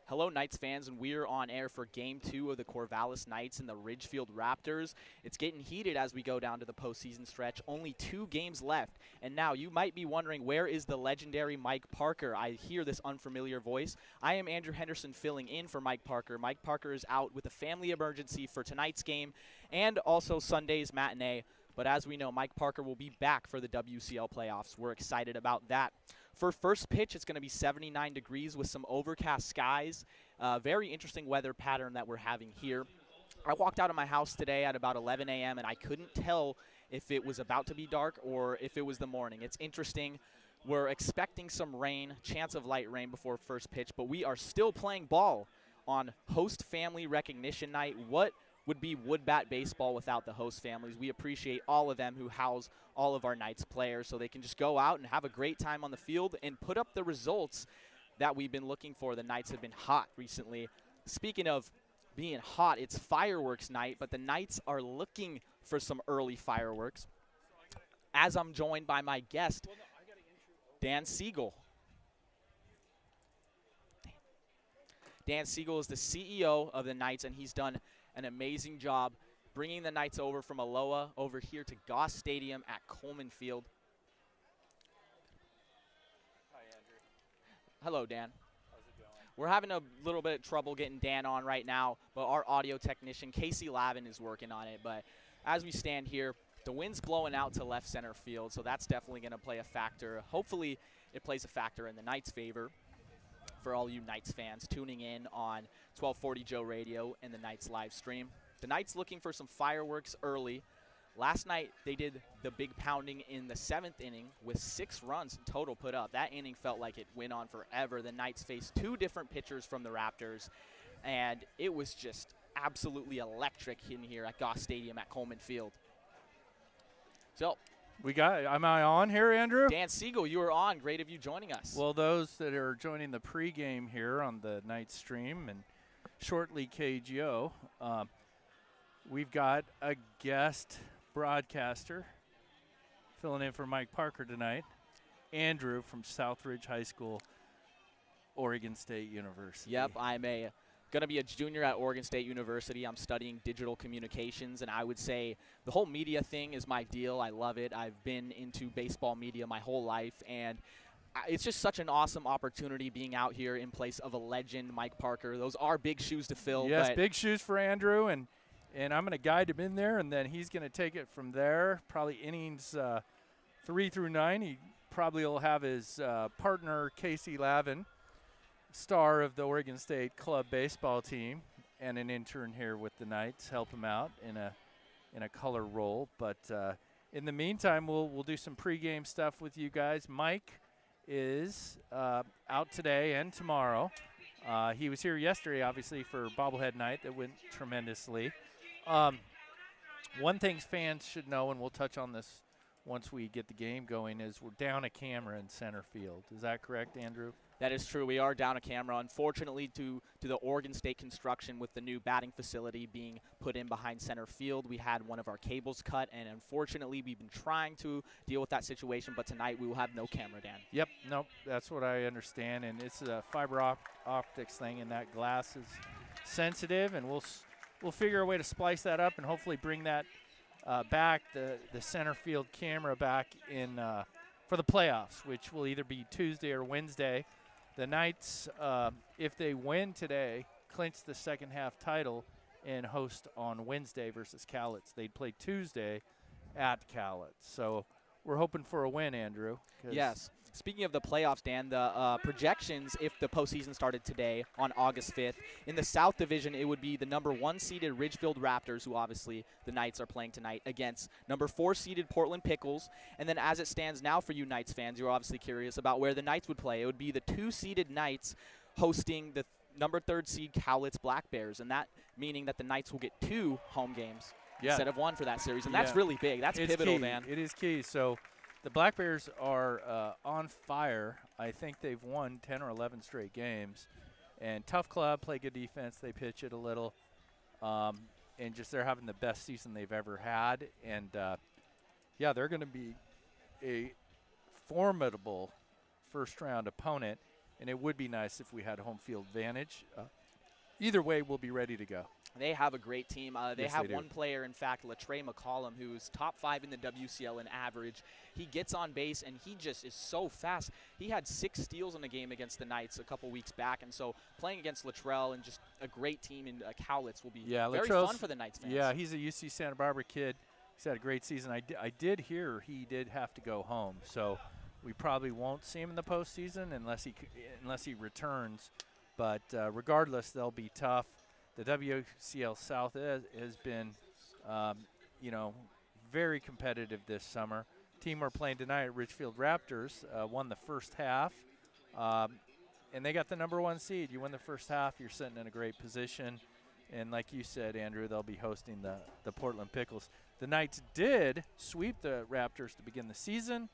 Hello, Knights fans, and we're on air for Game 2 of the Corvallis Knights and the Ridgefield Raptors. It's getting heated as we go down to the postseason stretch. Only 2 games left, and now you might be wondering, where is the legendary Mike Parker? I hear this unfamiliar voice. I am Andrew Henderson filling in for Mike Parker. Mike Parker is out with a family emergency for tonight's game and also Sunday's matinee. But as we know, Mike Parker will be back for the WCL playoffs. We're excited about that. For first pitch, it's going to be 79 degrees with some overcast skies. Very interesting weather pattern that we're having here. I walked out of my house today at about 11 a.m. and I couldn't tell if it was about to be dark or if it was the morning. It's interesting. We're expecting some rain, chance of light rain before first pitch, but we are still playing ball on host family recognition night. What would be wood bat baseball without the host families? We appreciate all of them who house all of our Knights players so they can just go out and have a great time on the field and put up the results that we've been looking for. The Knights have been hot recently. Speaking of being hot, it's fireworks night, but the Knights are looking for some early fireworks. As I'm joined by my guest, Dan Siegel. Dan Siegel is the CEO of the Knights, and he's done an amazing job bringing the Knights over from Aloha over here to Goss Stadium at Coleman Field. Hi, Andrew. Hello, Dan. How's it going? We're having a little bit of trouble getting Dan on right now, but our audio technician, Casey Lavin, is working on it. But as we stand here, the wind's blowing out to left center field, so that's definitely going to play a factor. Hopefully it plays a factor in the Knights' favor for all you Knights fans tuning in on 1240 Joe Radio and the Knights live stream. The Knights looking for some fireworks early. Last night they did the big pounding in the 7th inning with 6 runs in total put up. That inning felt like it went on forever. The Knights faced 2 different pitchers from the Raptors, and it was just absolutely electric in here at Goss Stadium at Coleman Field. So, Am I on here, Andrew? Dan Siegel, you are on. Great of you joining us. Well, those that are joining the pregame here on the night stream and shortly KGO, we've got a guest broadcaster filling in for Mike Parker tonight, Andrew from Southridge High School, Oregon State University. Yep, I'm going to be a junior at Oregon State University. I'm studying digital communications, and I would say the whole media thing is my deal. I love it. I've been into baseball media my whole life, and it's just such an awesome opportunity being out here in place of a legend, Mike Parker. Those are big shoes to fill. Yes, big shoes for Andrew, and I'm going to guide him in there, and then he's going to take it from there, probably innings 3 through 9. He probably will have his partner, Casey Lavin, star of the Oregon State club baseball team, and an intern here with the Knights, help him out in a color role. But in the meantime, we'll do some pregame stuff with you guys. Mike is out today and tomorrow. He was here yesterday, obviously, for bobblehead night that went tremendously. One thing fans should know, and we'll touch on this once we get the game going, is we're down a camera in center field. Is that correct, Andrew? That is true. We are down a camera. Unfortunately, to the Oregon State construction with the new batting facility being put in behind center field, we had one of our cables cut, and unfortunately, we've been trying to deal with that situation, but tonight we will have no camera, Dan. Yep, nope, that's what I understand, and it's a fiber optics thing, and that glass is sensitive, and we'll figure a way to splice that up and hopefully bring that back, the center field camera back in for the playoffs, which will either be Tuesday or Wednesday. The Knights, if they win today, clinch the second half title and host on Wednesday versus Cowlitz. They'd play Tuesday at Cowlitz. So we're hoping for a win, Andrew. Yes. Speaking of the playoffs, Dan, the projections, if the postseason started today on August 5th, in the South Division, it would be the number 1 seeded Ridgefield Raptors, who obviously the Knights are playing tonight, against number 4 seeded Portland Pickles. And then as it stands now for you Knights fans, you're obviously curious about where the Knights would play. It would be the 2 seeded Knights hosting the number 3rd seed Cowlitz Black Bears, and that meaning that the Knights will get 2 home games instead of 1 for that series. And that's really big. That's pivotal, key. Dan. It is key. So the Black Bears are on fire. I think they've won 10 or 11 straight games. And tough club, play good defense. They pitch it a little. And just they're having the best season they've ever had. And, yeah, they're going to be a formidable first-round opponent. and it would be nice if we had home field advantage. Either way, we'll be ready to go. They have a great team. They Yes, have they do. one player, in fact, Latrey McCollum, who's top 5 in the WCL in average. He gets on base, and he just is so fast. He had 6 steals in the game against the Knights a couple weeks back, and so playing against Latrell and just a great team in Cowlitz will be very fun for the Knights fans. Yeah, he's a UC Santa Barbara kid. He's had a great season. I did hear he did have to go home, so we probably won't see him in the postseason unless he returns. But regardless, they'll be tough. The WCL South has been, very competitive this summer. Team we're playing tonight, Ridgefield Raptors, won the first half, and they got the #1 seed. You win the first half, you're sitting in a great position. And like you said, Andrew, they'll be hosting the Portland Pickles. The Knights did sweep the Raptors to begin the season,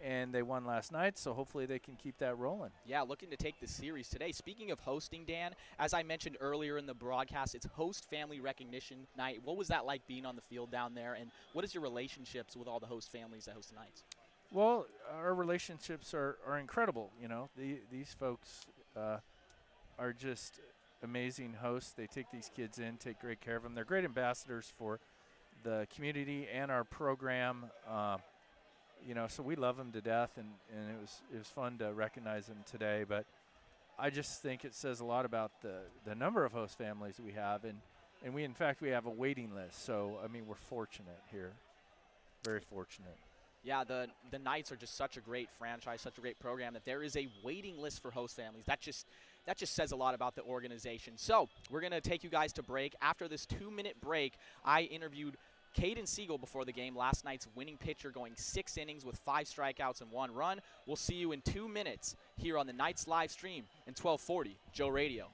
and they won last night, so hopefully they can keep that rolling. Yeah, looking to take the series today. Speaking of hosting, Dan, as I mentioned earlier in the broadcast, it's host family recognition night. What was that like being on the field down there, and what is your relationships with all the host families that host the Knights? Well, our relationships are incredible. These folks are just amazing hosts. They take these kids in, take great care of them. They're great ambassadors for the community and our program. So we love them to death, and it was fun to recognize them today. But I just think it says a lot about the number of host families we have, and we have a waiting list. So we're fortunate here, very fortunate. Yeah, the Knights are just such a great franchise, such a great program that there is a waiting list for host families. That just says a lot about the organization. So we're gonna take you guys to break. After this 2-minute break, I interviewed Kaden Siegel before the game, last night's winning pitcher, going 6 innings with 5 strikeouts and 1 run. We'll see you in 2 minutes here on the Knights live stream in 1240 Joe Radio.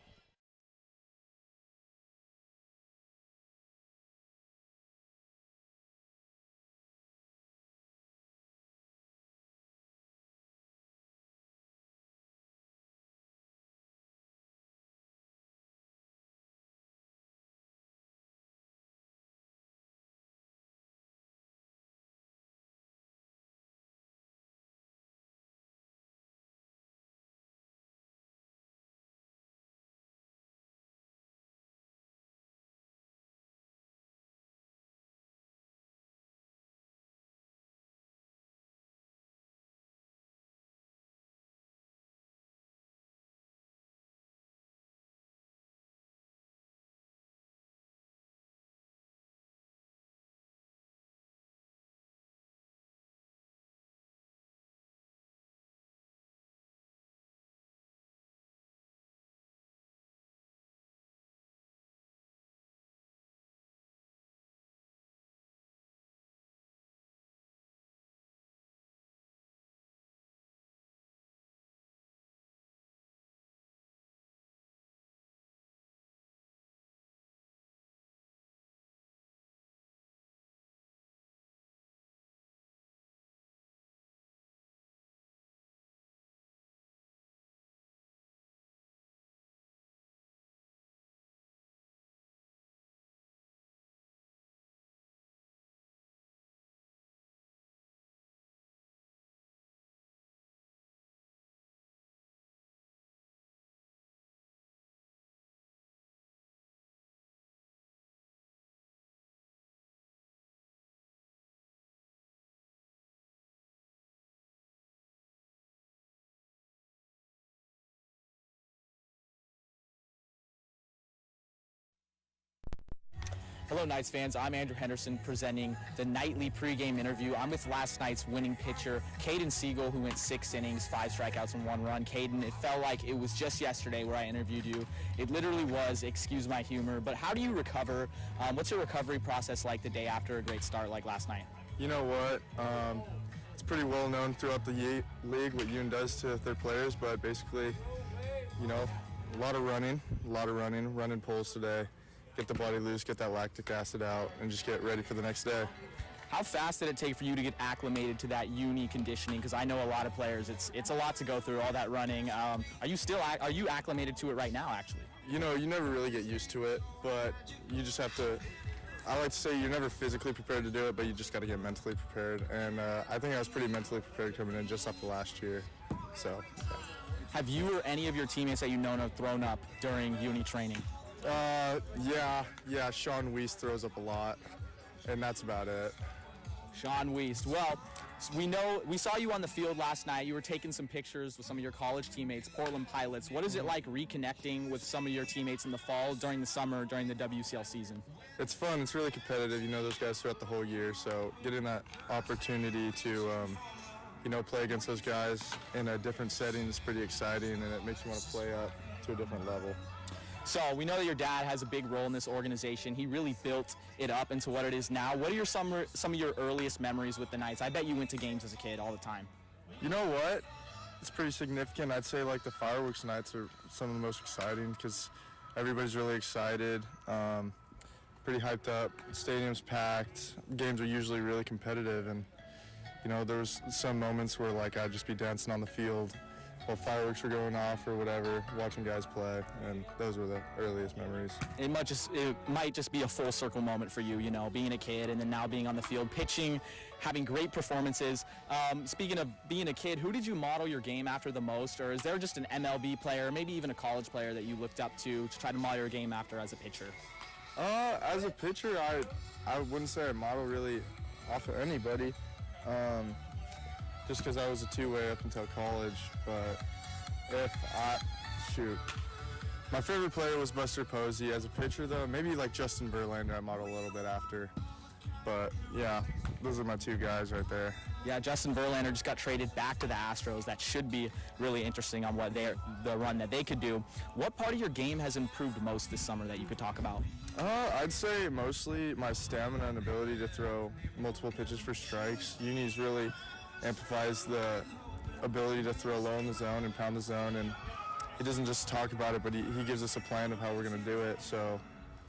Hello, Knights fans. I'm Andrew Henderson presenting the nightly pregame interview. I'm with last night's winning pitcher, Kaden Siegel, who went 6 innings, 5 strikeouts, and 1 run. Kaden, it felt like it was just yesterday where I interviewed you. It literally was, excuse my humor, but how do you recover? What's your recovery process like the day after a great start like last night? You know what? It's pretty well known throughout the league what Yoon does to their players, but basically, a lot of running pulls today. Get the body loose, get that lactic acid out, and just get ready for the next day. How fast did it take for you to get acclimated to that uni conditioning? Because I know a lot of players, it's a lot to go through, all that running. Are you acclimated to it right now, actually? You never really get used to it, but you just have to, I like to say you're never physically prepared to do it, but you just got to get mentally prepared. And I think I was pretty mentally prepared coming in just off the last year. So, yeah. Have you or any of your teammates that you know have thrown up during uni training? Yeah. Sean Weiss throws up a lot, and that's about it. Sean Weiss. Well, we saw you on the field last night. You were taking some pictures with some of your college teammates, Portland Pilots. What is it like reconnecting with some of your teammates in the fall, during the summer, during the WCL season? It's fun. It's really competitive. You know those guys throughout the whole year, so getting that opportunity to play against those guys in a different setting is pretty exciting, and it makes you want to play up to a different level. So we know that your dad has a big role in this organization. He really built it up into what it is now. What are some of your earliest memories with the Knights? I bet you went to games as a kid all the time. You know what? It's pretty significant. I'd say like the fireworks nights are some of the most exciting because everybody's really excited, pretty hyped up. Stadium's packed. Games are usually really competitive, and there was some moments where like I'd just be dancing on the field while fireworks were going off or whatever, watching guys play, and those were the earliest memories. It might just be a full circle moment for you, being a kid and then now being on the field, pitching, having great performances. Speaking of being a kid, who did you model your game after the most, or is there just an MLB player, maybe even a college player that you looked up to try to model your game after as a pitcher? As a pitcher, I wouldn't say I model really off of anybody. Just because I was a two-way up until college, but my favorite player was Buster Posey. As a pitcher, though, maybe like Justin Verlander I model a little bit after. But yeah, those are my two guys right there. Yeah, Justin Verlander just got traded back to the Astros. That should be really interesting on what the run that they could do. What part of your game has improved most this summer that you could talk about? I'd say mostly my stamina and ability to throw multiple pitches for strikes. Uni's really amplifies the ability to throw low in the zone and pound the zone, and he doesn't just talk about it, but he gives us a plan of how we're going to do it. So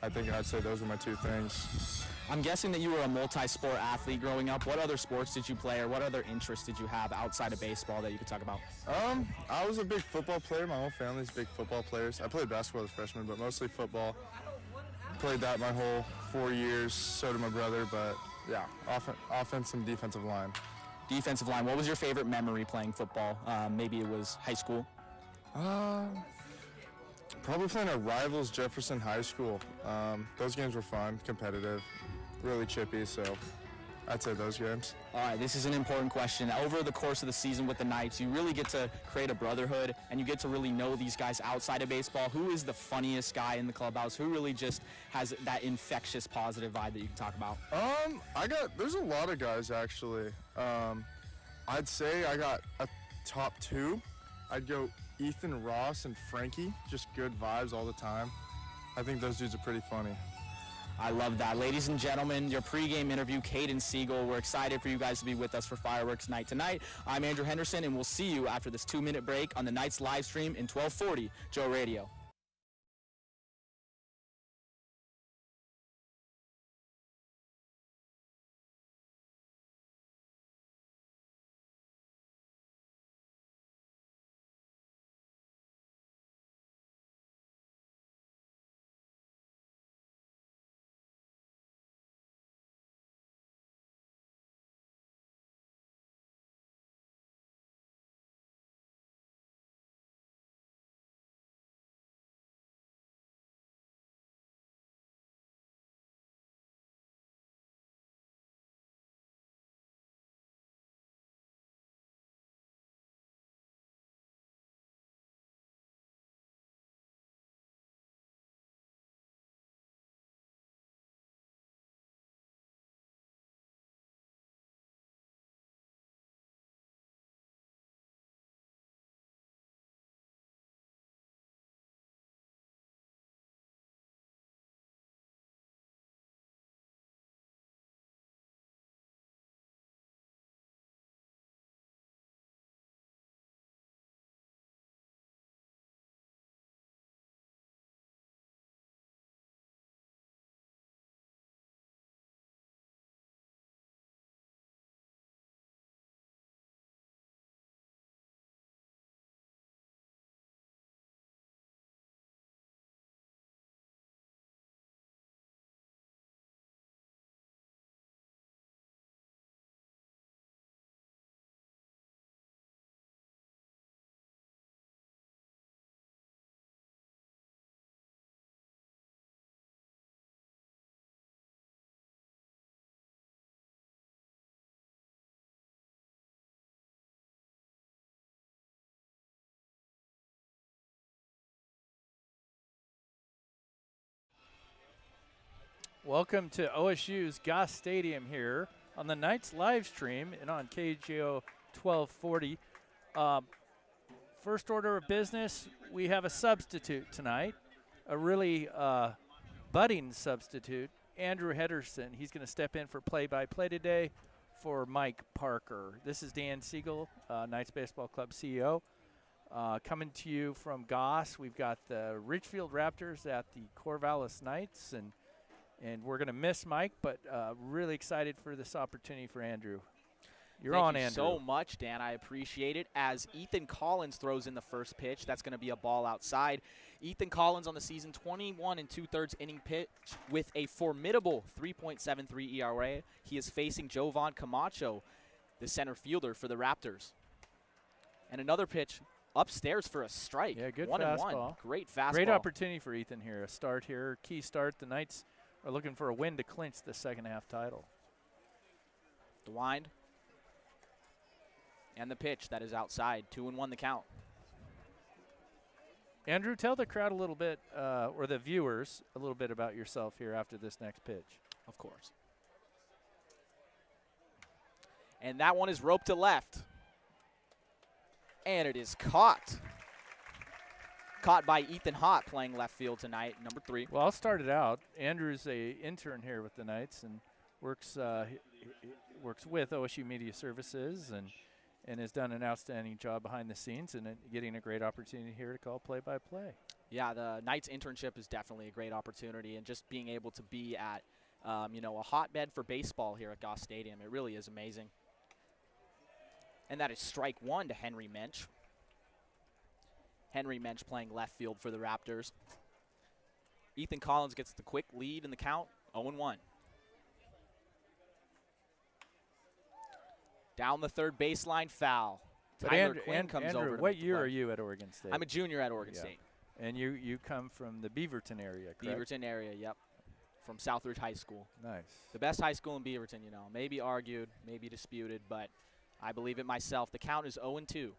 I think I'd say those are my two things. I'm guessing that you were a multi-sport athlete growing up. What other sports did you play, or what other interests did you have outside of baseball that you could talk about? I was a big football player. My whole family's big football players. I played basketball as a freshman, but mostly football. Played that my whole 4 years, so did my brother, but yeah, offense and defensive line. Defensive line. What was your favorite memory playing football? Maybe it was high school? Probably playing our rivals, Jefferson High School. Those games were fun, competitive, really chippy, so I'd say those games. All right, this is an important question. Over the course of the season with the Knights, you really get to create a brotherhood, and you get to really know these guys outside of baseball. Who is the funniest guy in the clubhouse? Who really just has that infectious positive vibe that you can talk about? There's a lot of guys, actually. I'd say I got a top two. I'd go Ethan Ross and Frankie, just good vibes all the time. I think those dudes are pretty funny. I love that. Ladies and gentlemen, your pregame interview, Kaden Siegel. We're excited for you guys to be with us for Fireworks Night tonight. I'm Andrew Henderson, and we'll see you after this 2-minute break on the Knights live stream in 1240 Joe Radio. Welcome to OSU's Goss Stadium here on the Knights live stream and on KGO 1240. First order of business, we have a substitute tonight, a really budding substitute, Andrew Henderson. He's going to step in for play-by-play today for Mike Parker. This is Dan Siegel, Knights Baseball Club CEO. Coming to you from Goss, we've got the Ridgefield Raptors at the Corvallis Knights, and we're going to miss Mike, but really excited for this opportunity for Andrew. You're on, Andrew. Thank you so much, Dan. I appreciate it. As Ethan Collins throws in the first pitch, that's going to be a ball outside. Ethan Collins on the season, 21 2/3 inning pitch with a formidable 3.73 ERA. He is facing Jovan Camacho, the center fielder for the Raptors. And another pitch upstairs for a strike. Yeah, good 1-1. fastball. Great fastball. Great opportunity for Ethan here. A start here, key start. The Knights are looking for a win to clinch the second half title. The wind. And the pitch that is outside. 2-1 the count. Andrew, tell the crowd a little bit, or the viewers, a little bit about yourself here after this next pitch. Of course. And that one is roped to left. And it is caught. Caught by Ethan Hott playing left field tonight, number 3. Well, I'll start it out. Andrew's a intern here with the Knights and works works with OSU Media Services and has done an outstanding job behind the scenes and getting a great opportunity here to call play-by-play. Yeah, the Knights internship is definitely a great opportunity, and just being able to be at, a hotbed for baseball here at Goss Stadium, it really is amazing. And that is strike 1 to Henry Mensch. Henry Mensch playing left field for the Raptors. Ethan Collins gets the quick lead in the count, 0-1. Down the third baseline, foul. But Tyler Quinn comes Andrew, over to what make the year play. are you at Oregon State? I'm a junior at Oregon Yeah. State. And you come from the Beaverton area, correct? Beaverton area, yep. From Southridge High School. Nice. The best high school in Beaverton, Maybe argued, maybe disputed, but I believe it myself. The count is 0-2.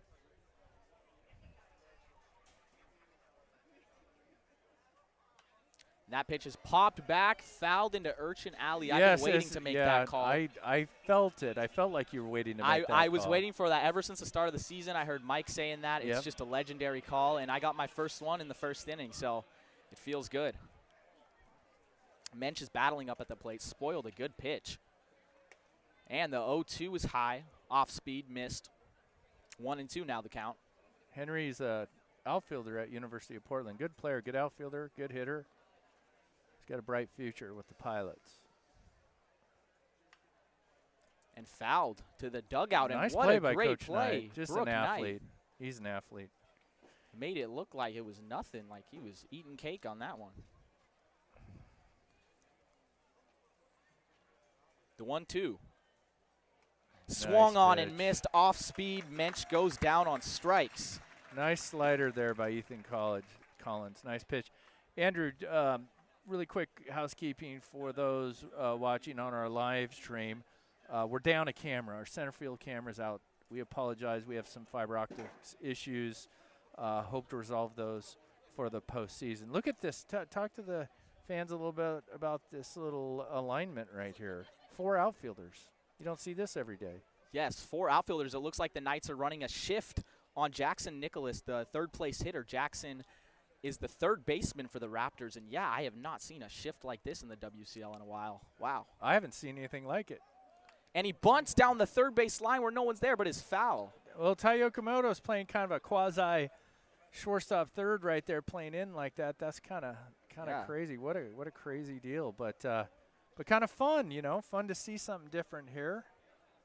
That pitch is popped back, fouled into Urchin Alley. Yes, I've been waiting to make that call. I felt it. I felt like you were waiting to make that I was call. waiting for that ever since the start of the season. I heard Mike saying that. It's just a legendary call, and I got my first one in the first inning, so it feels good. Mensch is battling up at the plate, spoiled a good pitch. And the 0-2 is high, off speed, missed. 1-2 now the count. Henry's a outfielder at University of Portland. Good player, good outfielder, good hitter. He's got a bright future with the Pilots. And fouled to the dugout. Nice and what play a by great Coach play. Knight. Just Brooke an athlete. Knight He's an athlete. made it look like it was nothing, like he was eating cake on that one. The 1-2. Swung on and pitch. missed off speed. Mensch goes down on strikes. Nice slider there by Ethan Collins. Nice pitch. Andrew, really quick housekeeping for those watching on our live stream. We're down a camera. Our center field camera's out. We apologize. We have some fiber optics issues. Hope to resolve those for the postseason. Look at this. Talk to the fans a little bit about this little alignment right here. 4 outfielders. You don't see this every day. Yes, 4 outfielders. It looks like the Knights are running a shift on Jackson Nicholas, the third-place hitter. Jackson is the third baseman for the Raptors, and yeah, I have not seen a shift like this in the WCL in a while. Wow. I haven't seen anything like it. And he bunts down the third base line where no one's there, but is foul. Well, Tai Okamoto's playing kind of a quasi shortstop third right there, playing in like that. That's kind of Yeah. crazy. What a crazy deal, but kind of fun, fun to see something different here.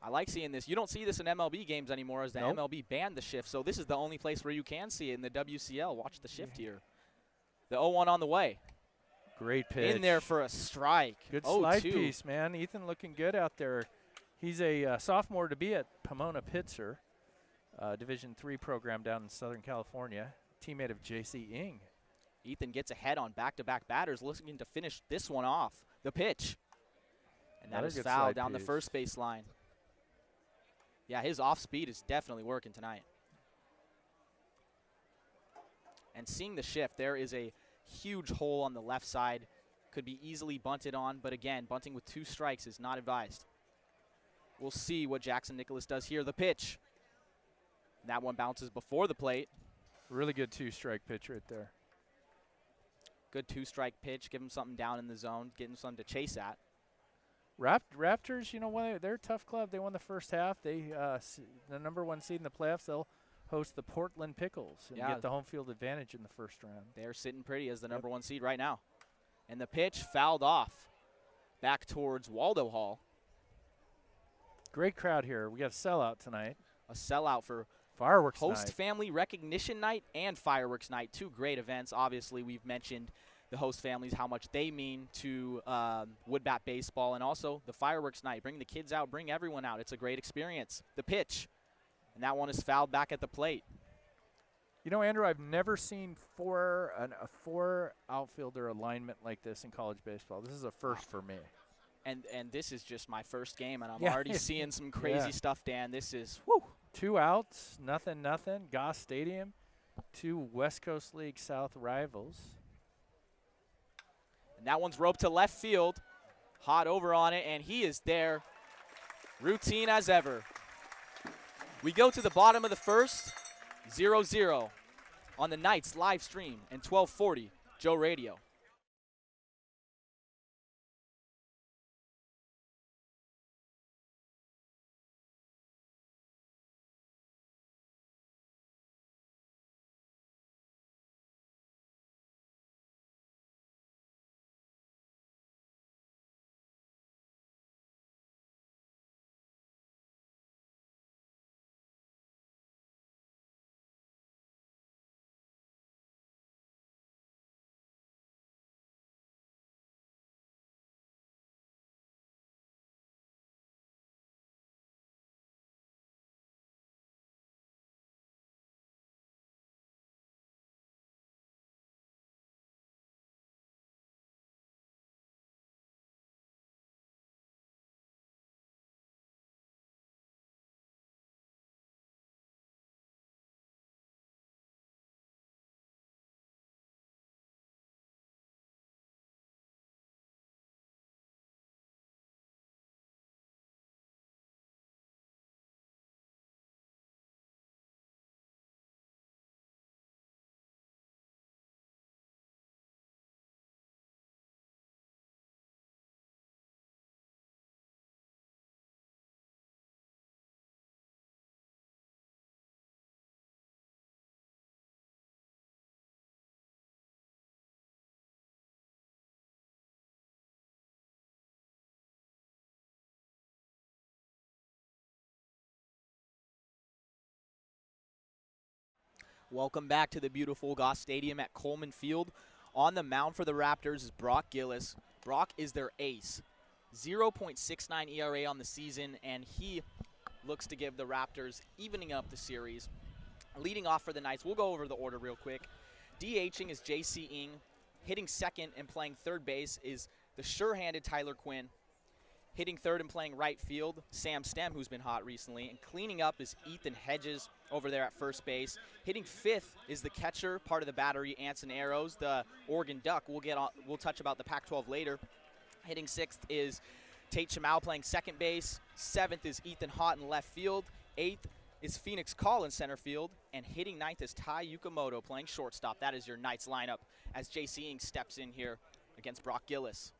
I like seeing this. You don't see this in MLB games anymore as the Nope. MLB banned the shift, so this is the only place where you can see it in the WCL. Watch the shift here. The 0-1 on the way. Great pitch. In there for a strike. Good 0-2. slide piece, man. Ethan looking good out there. He's a sophomore to be at Pomona Pitzer, Division III program down in Southern California, teammate of J.C. Ing. Ethan gets ahead on back-to-back batters, looking to finish this one off. The pitch. And that Another is good foul slide down the piece. first base line. Yeah, his off speed is definitely working tonight. And seeing the shift, there is a huge hole on the left side. Could be easily bunted on, but again, bunting with 2 strikes is not advised. We'll see what Jackson Nicholas does here. The pitch. That one bounces before the plate. Really good 2-strike pitch right there. Good 2-strike pitch. Give him something down in the zone. Get him something to chase at. Raptors, you know, they're a tough club. They won the first half. They the #1 seed in the playoffs. They'll host the Portland Pickles and get the home field advantage in the first round. They're sitting pretty as the #1 seed right now. And the pitch fouled off back towards Waldo Hall. Great crowd here. We got a sellout tonight. A sellout for fireworks host night. family recognition night and fireworks night. 2 great events. Obviously, we've mentioned the host families, how much they mean to Woodbat baseball, and also the fireworks night. Bring the kids out, bring everyone out. It's a great experience. The pitch, and that one is fouled back at the plate. You know, Andrew, I've never seen a 4 outfielder alignment like this in college baseball. This is a first for me. And this is just my first game, and I'm already seeing some crazy stuff, Dan. This is, 2 outs, nothing. Goss Stadium, 2 West Coast League South rivals. And that one's roped to left field. Hot over on it, and he is there. Routine as ever. We go to the bottom of the first, 0-0 on the Knights live stream and 1240 Joe Radio. Welcome back to the beautiful Goss Stadium at Coleman Field. On the mound for the Raptors is Brock Gillis. Brock is their ace. 0.69 ERA on the season, and he looks to give the Raptors evening up the series. Leading off for the Knights, we'll go over the order real quick. DHing is J.C. Ng. Hitting second and playing third base is the sure-handed Tyler Quinn. Hitting third and playing right field, Sam Stem, who's been hot recently. And cleaning up is Ethan Hedges over there at first base. Hitting fifth is the catcher, part of the battery, Anson Arrows, the Oregon Duck. We'll touch about the Pac-12 later. Hitting sixth is Tate Chamau playing second base. Seventh is Ethan Hott in left field. Eighth is Phoenix Call in center field. And hitting ninth is Tai Yukamoto playing shortstop. That is your Knights lineup as J.C. Ng steps in here against Brock Gillis.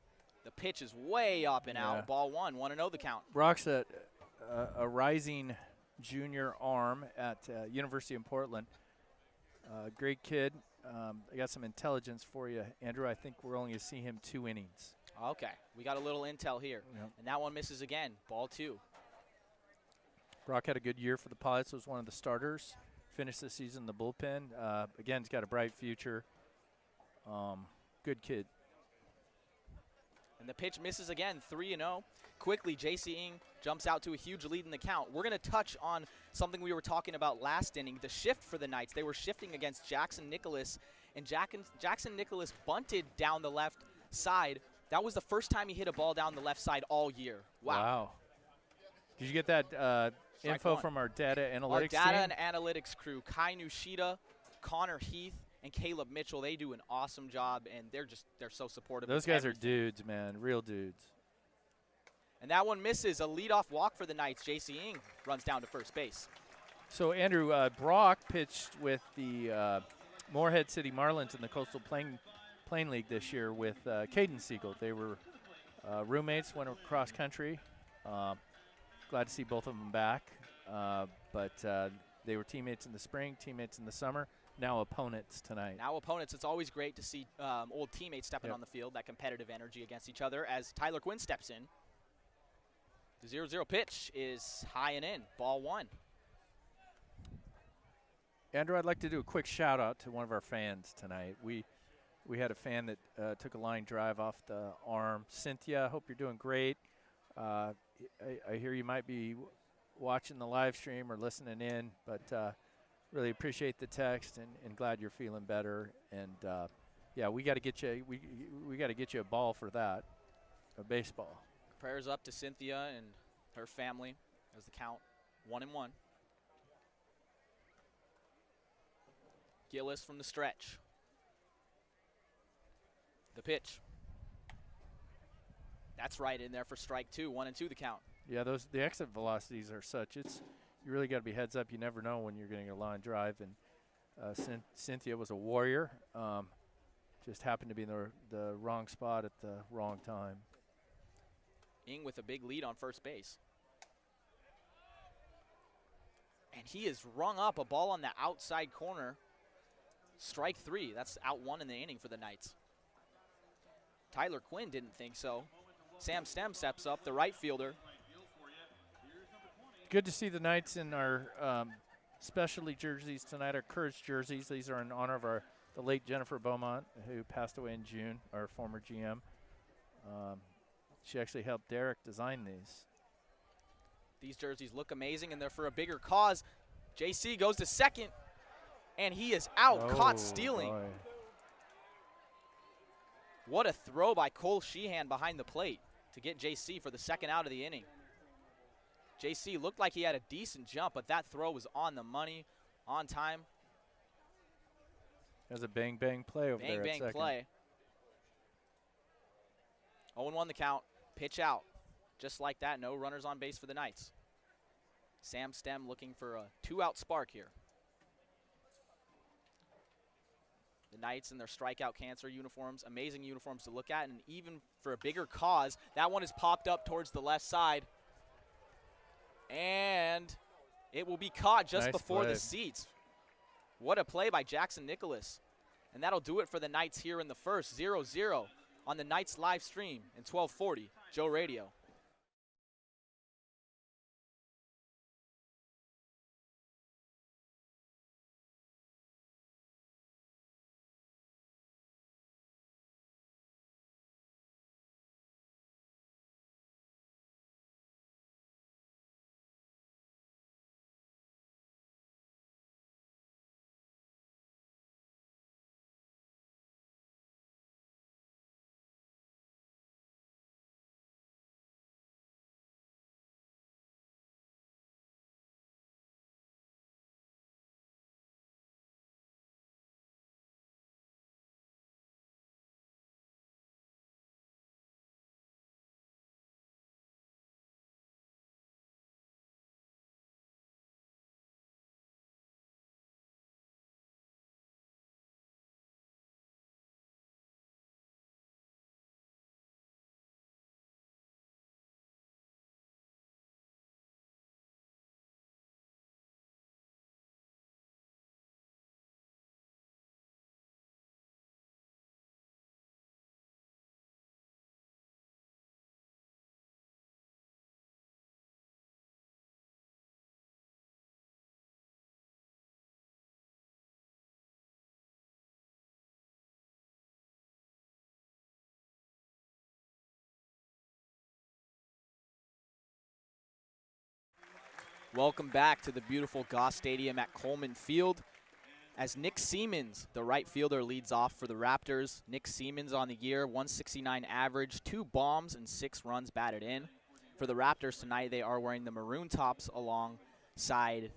The pitch is way up and out. Ball one, 1-0 the count. Brock's a rising junior arm at University of Portland. Great kid. I got some intelligence for you, Andrew. I think we're only going to see him 2 innings. Okay, we got a little intel here. Yep. And that one misses again. Ball 2. Brock had a good year for the Pilots. Was one of the starters. Finished the season in the bullpen. Again, he's got a bright future. Good kid. And the pitch misses again, 3-0. Quickly, J.C. Ng jumps out to a huge lead in the count. We're going to touch on something we were talking about last inning, the shift for the Knights. They were shifting against Jackson Nicholas, and Jackson Nicholas bunted down the left side. That was the first time he hit a ball down the left side all year. Wow. Did you get that info from our data analytics team? Our data and analytics crew, Kai Nushida, Connor Heath, and Caleb Mitchell. They do an awesome job, and they're so supportive. Those of guys everything. are dudes, man, real dudes. And that one misses. A leadoff walk for the Knights. J.C. Ing runs down to first base. So, Andrew, Brock pitched with the Moorhead City Marlins in the Coastal Plain League this year with Kaden Siegel. They were roommates, went across country. Glad to see both of them back. But they were teammates in the spring, teammates in the summer, now opponents tonight. Now opponents. It's always great to see old teammates stepping on the field, that competitive energy against each other as Tyler Quinn steps in. The 0-0 pitch is high and in, ball one. Andrew, I'd like to do a quick shout out to one of our fans tonight. We had a fan that took a line drive off the arm. Cynthia, hope you're doing great. I hear you might be watching the live stream or listening in, but really appreciate the text and glad you're feeling better. And yeah, we got to get you we got to get you a ball for that, a baseball. Prayers up to Cynthia and her family as the count 1-1. Gillis from the stretch. The pitch. That's right in there for strike two. 1-2 the count. Yeah, the exit velocities are such. You really got to be heads up. You never know when you're getting a line drive. And Cynthia was a warrior. Just happened to be in the wrong spot at the wrong time. Ing with a big lead on first base. And he has rung up a ball on the outside corner. Strike three. That's out one in the inning for the Knights. Tyler Quinn didn't think so. Sam Stem steps up, the right fielder. Good to see the Knights in our specialty jerseys tonight, our Courage jerseys. These are in honor of the late Jennifer Beaumont, who passed away in June, our former GM. She actually helped Derek design these. These jerseys look amazing, and they're for a bigger cause. JC goes to second, and he is out, caught stealing. Boy. What a throw by Cole Sheehan behind the plate to get JC for the second out of the inning. JC looked like he had a decent jump, but that throw was on the money, on time. There's a bang-bang play over there at second. Bang-bang play. 0-1 the count. Pitch out. Just like that, no runners on base for the Knights. Sam Stem looking for a two-out spark here. The Knights in their strikeout cancer uniforms, amazing uniforms to look at, and even for a bigger cause, that one is popped up towards the left side. And it will be caught just before the seats. What a play by Jackson Nicholas. And that'll do it for the Knights here in the first, 0-0 on the Knights live stream in 1240 Joe Radio. Welcome back to the beautiful Goss Stadium at Coleman Field as Nick Siemens, the right fielder, leads off for the Raptors. Nick Siemens on the year, 169 average, 2 bombs and 6 runs batted in. For the Raptors tonight, they are wearing the maroon tops alongside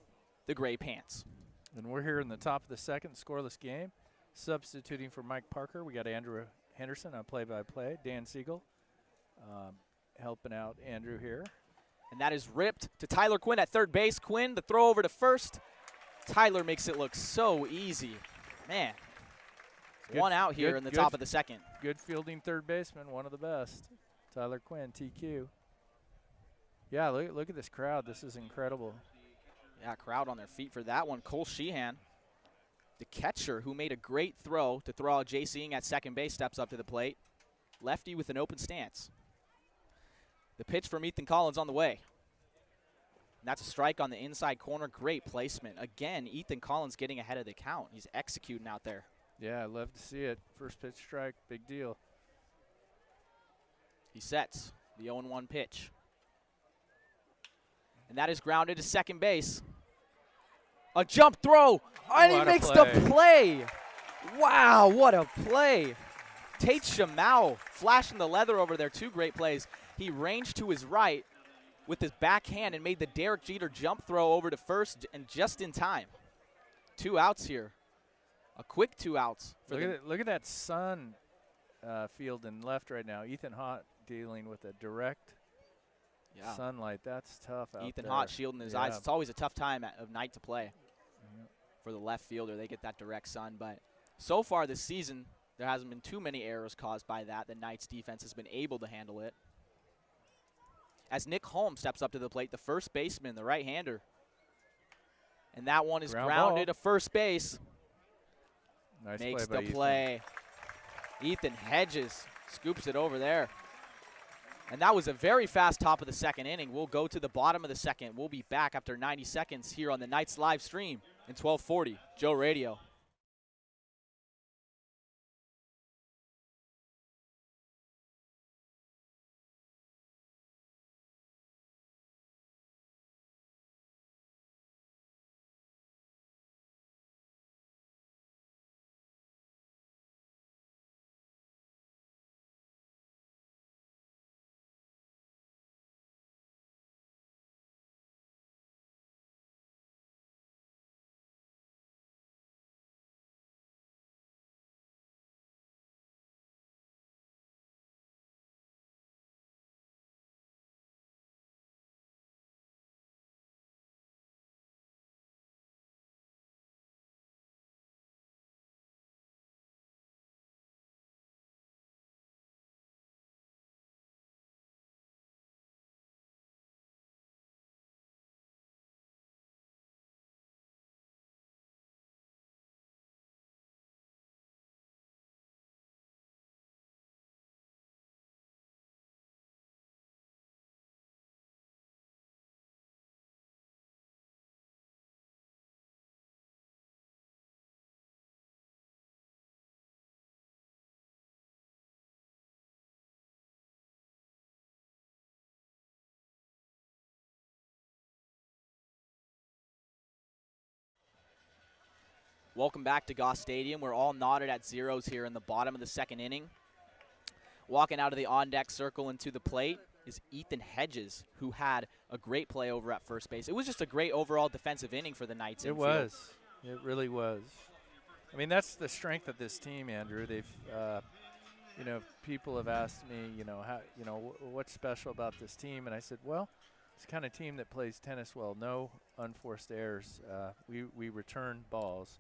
the gray pants. And we're here in the top of the second, scoreless game. Substituting for Mike Parker, we got Andrew Henderson on play-by-play. Dan Siegel helping out Andrew here. And that is ripped to Tyler Quinn at third base. Quinn, the throw over to first. Tyler makes it look so easy. Man, one out here in the top of the second. Good fielding third baseman, one of the best. Tyler Quinn, TQ. Yeah, look at this crowd. This is incredible. Yeah, crowd on their feet for that one. Cole Sheehan, the catcher who made a great throw to throw out J.C. Ing at second base, steps up to the plate. Lefty with an open stance. The pitch from Ethan Collins on the way. And that's a strike on the inside corner. Great placement. Again, Ethan Collins getting ahead of the count. He's executing out there. Yeah, I love to see it. First pitch strike, big deal. He sets the 0-1 pitch. And that is grounded to second base. A jump throw, and he makes the play. Wow, what a play. Tate Shamau flashing the leather over there. Two great plays. He ranged to his right with his backhand and made the Derek Jeter jump throw over to first, and just in time. 2 outs here. A quick 2 outs. Look at that sun field and left right now. Ethan Hott dealing with a direct sunlight. That's tough out Ethan there. Hott shielding his eyes. It's always a tough time of night to play for the left fielder. They get that direct sun. But so far this season, there hasn't been too many errors caused by that. The Knights defense has been able to handle it. As Nick Holmes steps up to the plate, the first baseman, the right-hander. And that one is grounded to first base. Nice Makes play the play. Ethan Hedges scoops it over there. And that was a very fast top of the second inning. We'll go to the bottom of the second. We'll be back after 90 seconds here on the Knights live stream in 1240 Joe Radio. Welcome back to Goss Stadium. We're all knotted at zeros here in the bottom of the second inning. Walking out of the on-deck circle into the plate is Ethan Hedges, who had a great play over at first base. It was just a great overall defensive inning for the Knights. It was. It really was. I mean, that's the strength of this team, Andrew. They've, people have asked me, what's special about this team? And I said, well, it's the kind of team that plays tennis well. No unforced errors. We return balls.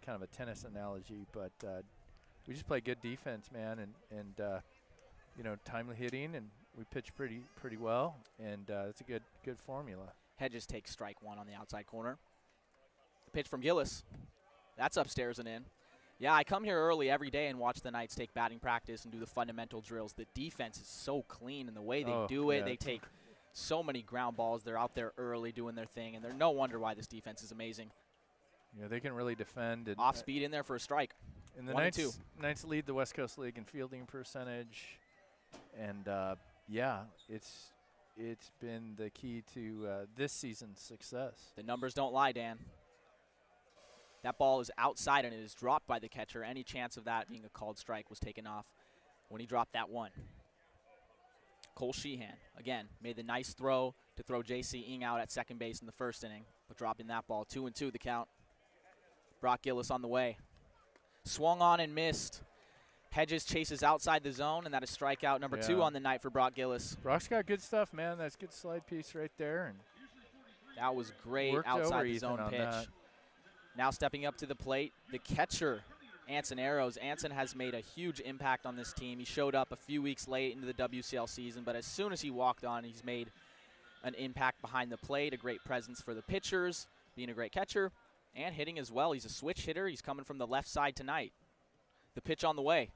Kind of a tennis analogy, but we just play good defense, man, and timely hitting, and we pitch pretty well, and it's a good formula. Hedges takes strike one on the outside corner. The pitch from Gillis, that's upstairs and in. Yeah, I come here early every day and watch the Knights take batting practice and do the fundamental drills. The defense is so clean in the way they do it. They take so many ground balls. They're out there early doing their thing, and they're no wonder why this defense is amazing. Yeah, they can really defend. And off speed in there for a strike. And the Knights lead the West Coast League in fielding percentage, and it's been the key to this season's success. The numbers don't lie, Dan. That ball is outside and it is dropped by the catcher. Any chance of that being a called strike was taken off when he dropped that one. Cole Sheehan, again, made the nice throw to throw J.C. Ing out at second base in the first inning, but dropping that ball. 2-2 the count. Brock Gillis on the way. Swung on and missed. Hedges chases outside the zone, and that is strikeout number 2 on the night for Brock Gillis. Brock's got good stuff, man. That's good slide piece right there. And that was great outside the zone pitch. Now stepping up to the plate, the catcher, Anson Arrows. Anson has made a huge impact on this team. He showed up a few weeks late into the WCL season, but as soon as he walked on, he's made an impact behind the plate, a great presence for the pitchers, being a great catcher, and hitting as well. He's a switch hitter. He's coming from the left side tonight. The pitch on the way.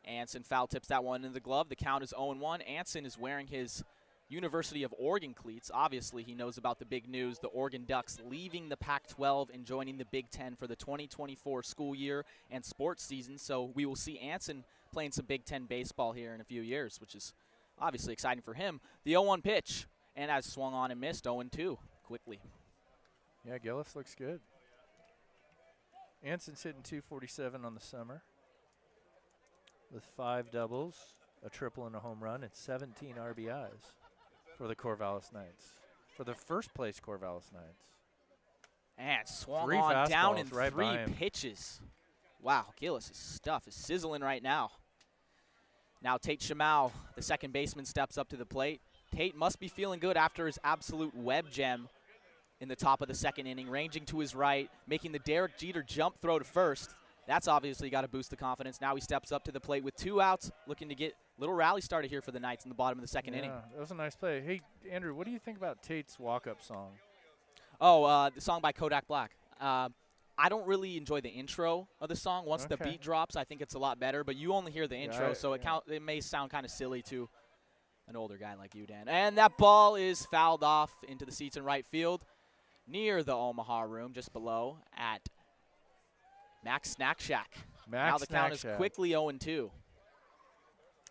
Anson foul tips that one into the glove. The count is 0-1. Anson is wearing his University of Oregon cleats. Obviously, he knows about the big news, the Oregon Ducks leaving the Pac-12 and joining the Big Ten for the 2024 school year and sports season. So we will see Anson playing some Big Ten baseball here in a few years, which is obviously exciting for him. The 0-1 pitch, and as swung on and missed, 0-2 quickly. Yeah, Gillis looks good. Anson's hitting .247 on the summer with 5 doubles, a triple, and a home run, and 17 RBIs for the Corvallis Knights, for the first-place Corvallis Knights. And swung on down in 3 pitches. Wow, Gillis' stuff is sizzling right now. Now Tate Shamau, the second baseman, steps up to the plate. Tate must be feeling good after his absolute web gem in the top of the second inning, ranging to his right, making the Derek Jeter jump throw to first. That's obviously got to boost the confidence. Now he steps up to the plate with 2 outs, looking to get a little rally started here for the Knights in the bottom of the second inning. That was a nice play. Hey, Andrew, what do you think about Tate's walk-up song? Oh, the song by Kodak Black. I don't really enjoy the intro of the song. Once the beat drops, I think it's a lot better, but you only hear the intro, so it may sound kind of silly to an older guy like you, Dan. And that ball is fouled off into the seats in right field near the Omaha room, just below at Max Snack Shack. Now the count is quickly 0-2.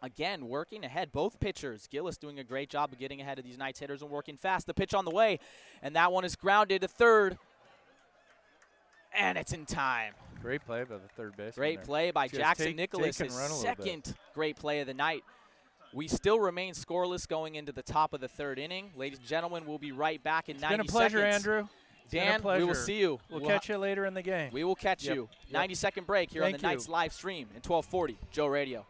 Again, working ahead. Both pitchers. Gillis doing a great job of getting ahead of these Knights hitters and working fast. The pitch on the way, and that one is grounded to third. And it's in time. Great play by the third baseman. Great play by Jackson Nicholas, his second great play of the night. We still remain scoreless going into the top of the third inning. Ladies and gentlemen, we'll be right back in 90 seconds. It's been a pleasure, Andrew. Dan, we will see you. We'll catch you later in the game. We will catch you. 90-second break here on the Knights live stream in 1240 Joe Radio.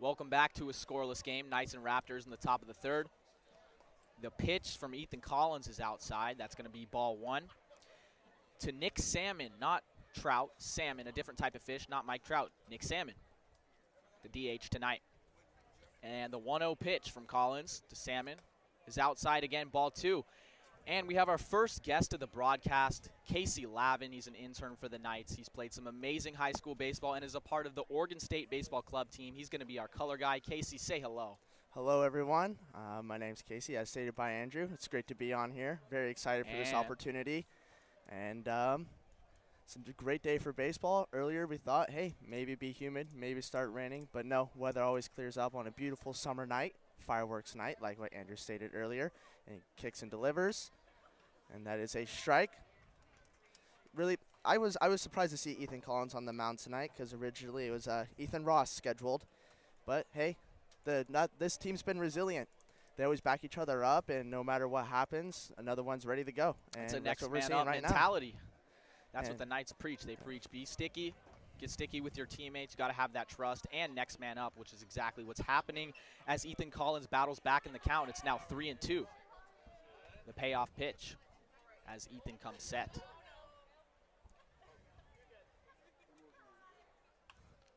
Welcome back to a scoreless game. Knights and Raptors in the top of the third. The pitch from Ethan Collins is outside. That's going to be ball 1. To Nick Salmon, not Trout, Salmon, a different type of fish, not Mike Trout, Nick Salmon, the DH tonight. And the 1-0 pitch from Collins to Salmon is outside again, ball 2. And we have our first guest of the broadcast, Casey Lavin. He's an intern for the Knights. He's played some amazing high school baseball and is a part of the Oregon State Baseball Club team. He's going to be our color guy. Casey, say hello. Hello, everyone. My name's Casey, as stated by Andrew. It's great to be on here. Very excited for this opportunity. And it's a great day for baseball. Earlier we thought, hey, maybe be humid, maybe start raining. But no, weather always clears up on a beautiful summer night, fireworks night, like what Andrew stated earlier. And he kicks and delivers. And that is a strike. Really, I was surprised to see Ethan Collins on the mound tonight because originally it was Ethan Ross scheduled. But, hey, this team's been resilient. They always back each other up, and no matter what happens, another one's ready to go. And It's a that's next what we're man seeing up right mentality. now. That's what And- the Knights preach. They preach be sticky, get sticky with your teammates. You got to have that trust and next man up, which is exactly what's happening as Ethan Collins battles back in the count. It's now 3-2. The payoff pitch as Ethan comes set.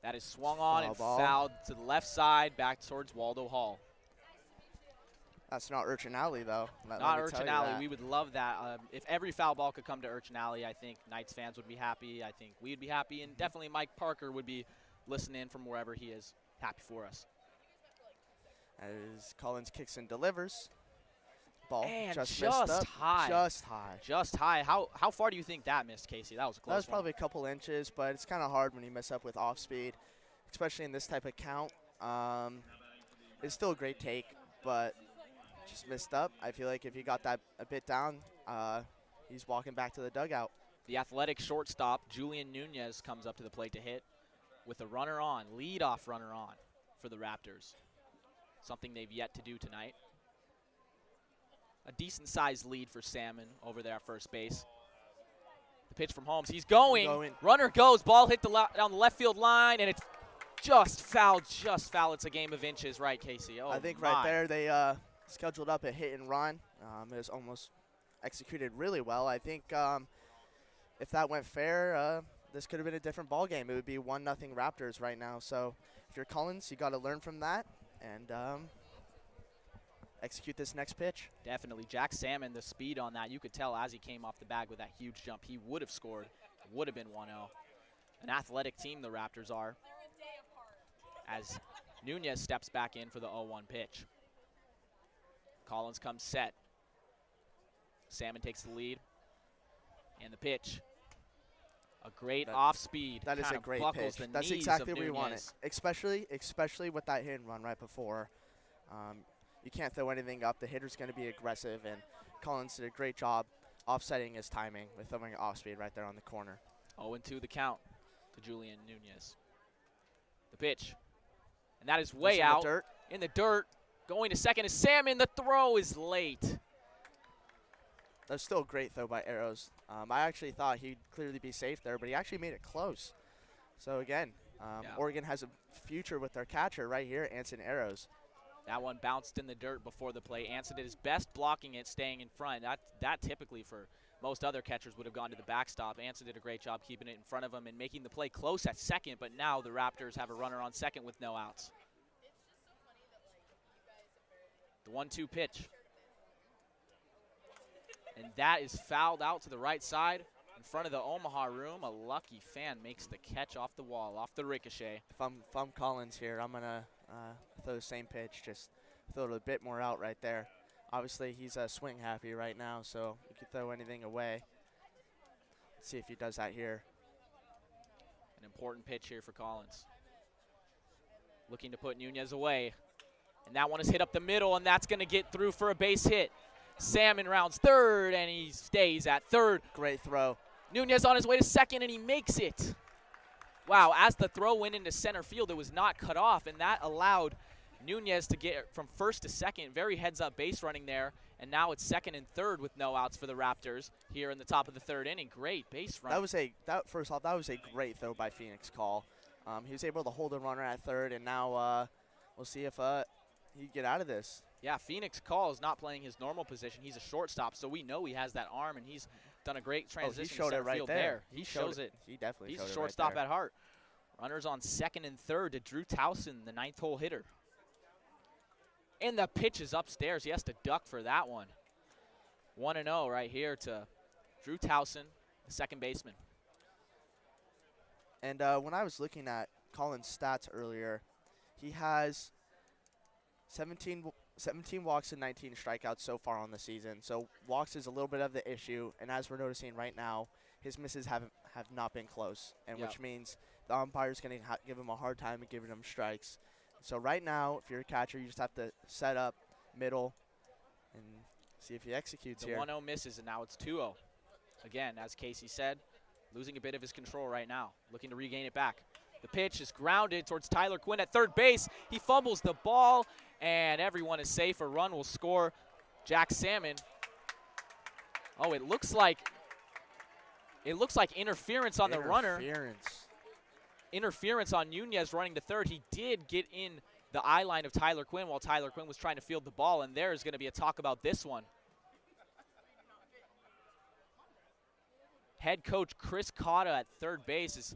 That is swung on and Foul ball. fouled to the left side, back towards Waldo Hall. That's not Urchin Alley, though. Let Not me tell Urchin you Alley. that. We would love that. If every foul ball could come to Urchin Alley, I think Knights fans would be happy. I think we'd be happy, and definitely Mike Parker would be listening from wherever he is. Happy for us. As Collins kicks and delivers. Ball And just just missed up. high. Just high. Just high. How far do you think that missed, Casey? That was a close That was one. probably a couple inches, but it's kind of hard when you mess up with off speed, especially in this type of count. It's still a great take, but just missed up. I feel like if he got that a bit down, he's walking back to the dugout. The athletic shortstop, Julian Nunez, comes up to the plate to hit with a runner on, leadoff runner on for the Raptors. Something they've yet to do tonight. A decent-sized lead for Salmon over there at first base. The pitch from Holmes. He's going. Runner goes. Ball hit down the left field line, and it's just foul. Just foul. It's a game of inches, right, Casey? Oh, I think my. right there they scheduled up a hit and run. It was almost executed really well. I think if that went fair, this could have been a different ball game. It would be 1-0 Raptors right now. So if you're Collins, you got to learn from that and execute this next pitch. Definitely. Jack Salmon, the speed on that, you could tell as he came off the bag with that huge jump, he would have scored. It would have been 1-0. An athletic team the Raptors are, as Nunez steps back in for the 0-1 pitch. Collins comes set. Salmon takes the lead. And the pitch. A great off-speed. That is kind a of great buckles pitch. the That's knees exactly of what we wanted, Nunez. especially with that hit and run right before. You can't throw anything up. The hitter's going to be aggressive, and Collins did a great job offsetting his timing with throwing off speed right there on the corner. 0-2 the count to Julian Nunez. The pitch. And that is way out. In the dirt. Going to second is Salmon. The throw is late. That's still a great throw by Arrows. I actually thought he'd clearly be safe there, but he actually made it close. So, again, Oregon has a future with their catcher right here, Anson Arrows. That one bounced in the dirt before the play. Anson did his best blocking it, staying in front. That typically for most other catchers would have gone to the backstop. Anson did a great job keeping it in front of him and making the play close at second, but now the Raptors have a runner on second with no outs. The 1-2 pitch. And that is fouled out to the right side in front of the Omaha room. A lucky fan makes the catch off the wall, off the ricochet. If I'm Collins here, I'm going to throw the same pitch, just throw it a bit more out right there. Obviously, he's swing happy right now, so you can throw anything away. Let's see if he does that here. An important pitch here for Collins. Looking to put Nunez away. And that one is hit up the middle, and that's going to get through for a base hit. Salmon rounds third, and he stays at third. Great throw. Nunez on his way to second, and he makes it. Wow, as the throw went into center field, it was not cut off, and that allowed Nunez to get from first to second. Very heads-up base running there, and now it's second and third with no outs for the Raptors here in the top of the third inning. Great base run. First off, that was a great throw by Phoenix Call. He was able to hold a runner at third, and now we'll see if he can get out of this. Yeah, Phoenix Call is not playing his normal position. He's a shortstop, so we know he has that arm, and he's done a great transition. He showed it right field there. He shows it. He definitely He's showed a it shortstop right there. at heart. Runners on second and third to Drew Towson, the ninth hole hitter. And the pitch is upstairs. He has to duck for that one. 1-0 right here to Drew Towson, the second baseman. And when I was looking at Collins' stats earlier, he has 17 walks and 19 strikeouts so far on the season. So walks is a little bit of the issue, and as we're noticing right now, his misses have not been close, and which means the umpire's going to give him a hard time and giving him strikes. So right now, if you're a catcher, you just have to set up middle and see if he executes here. The 1-0 misses, and now it's 2-0. Again, as Casey said, losing a bit of his control right now, looking to regain it back. The pitch is grounded towards Tyler Quinn at third base. He fumbles the ball, and everyone is safe. A run will score. Jack Salmon. Oh, it looks like interference on the runner. Interference on Nunez running to third. He did get in the eye line of Tyler Quinn while Tyler Quinn was trying to field the ball, and there's going to be a talk about this one. Head coach Chris Cotta at third base is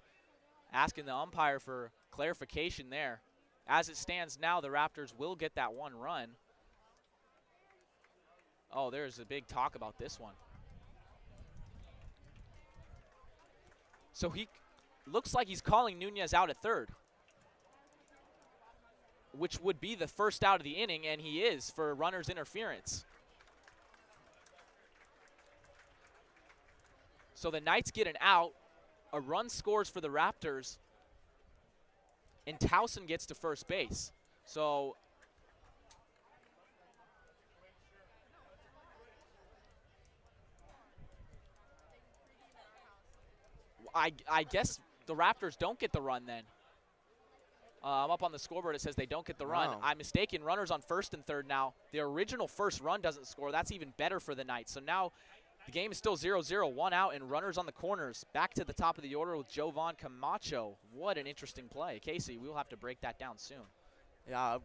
asking the umpire for clarification there. As it stands now, the Raptors will get that one run. Oh, there's a big talk about this one. So he looks like he's calling Nunez out at third, which would be the first out of the inning, and he is for runner's interference. So the Knights get an out, a run scores for the Raptors, and Towson gets to first base. So I guess the Raptors don't get the run then. I'm up on the scoreboard. It says they don't get the run. Wow. I'm mistaken. Runners on first and third now. The original first run doesn't score. That's even better for the Knights. So now the game is still 0-0, one out, and runners on the corners. Back to the top of the order with Jovan Camacho. What an interesting play. Casey, we'll have to break that down soon. Yeah,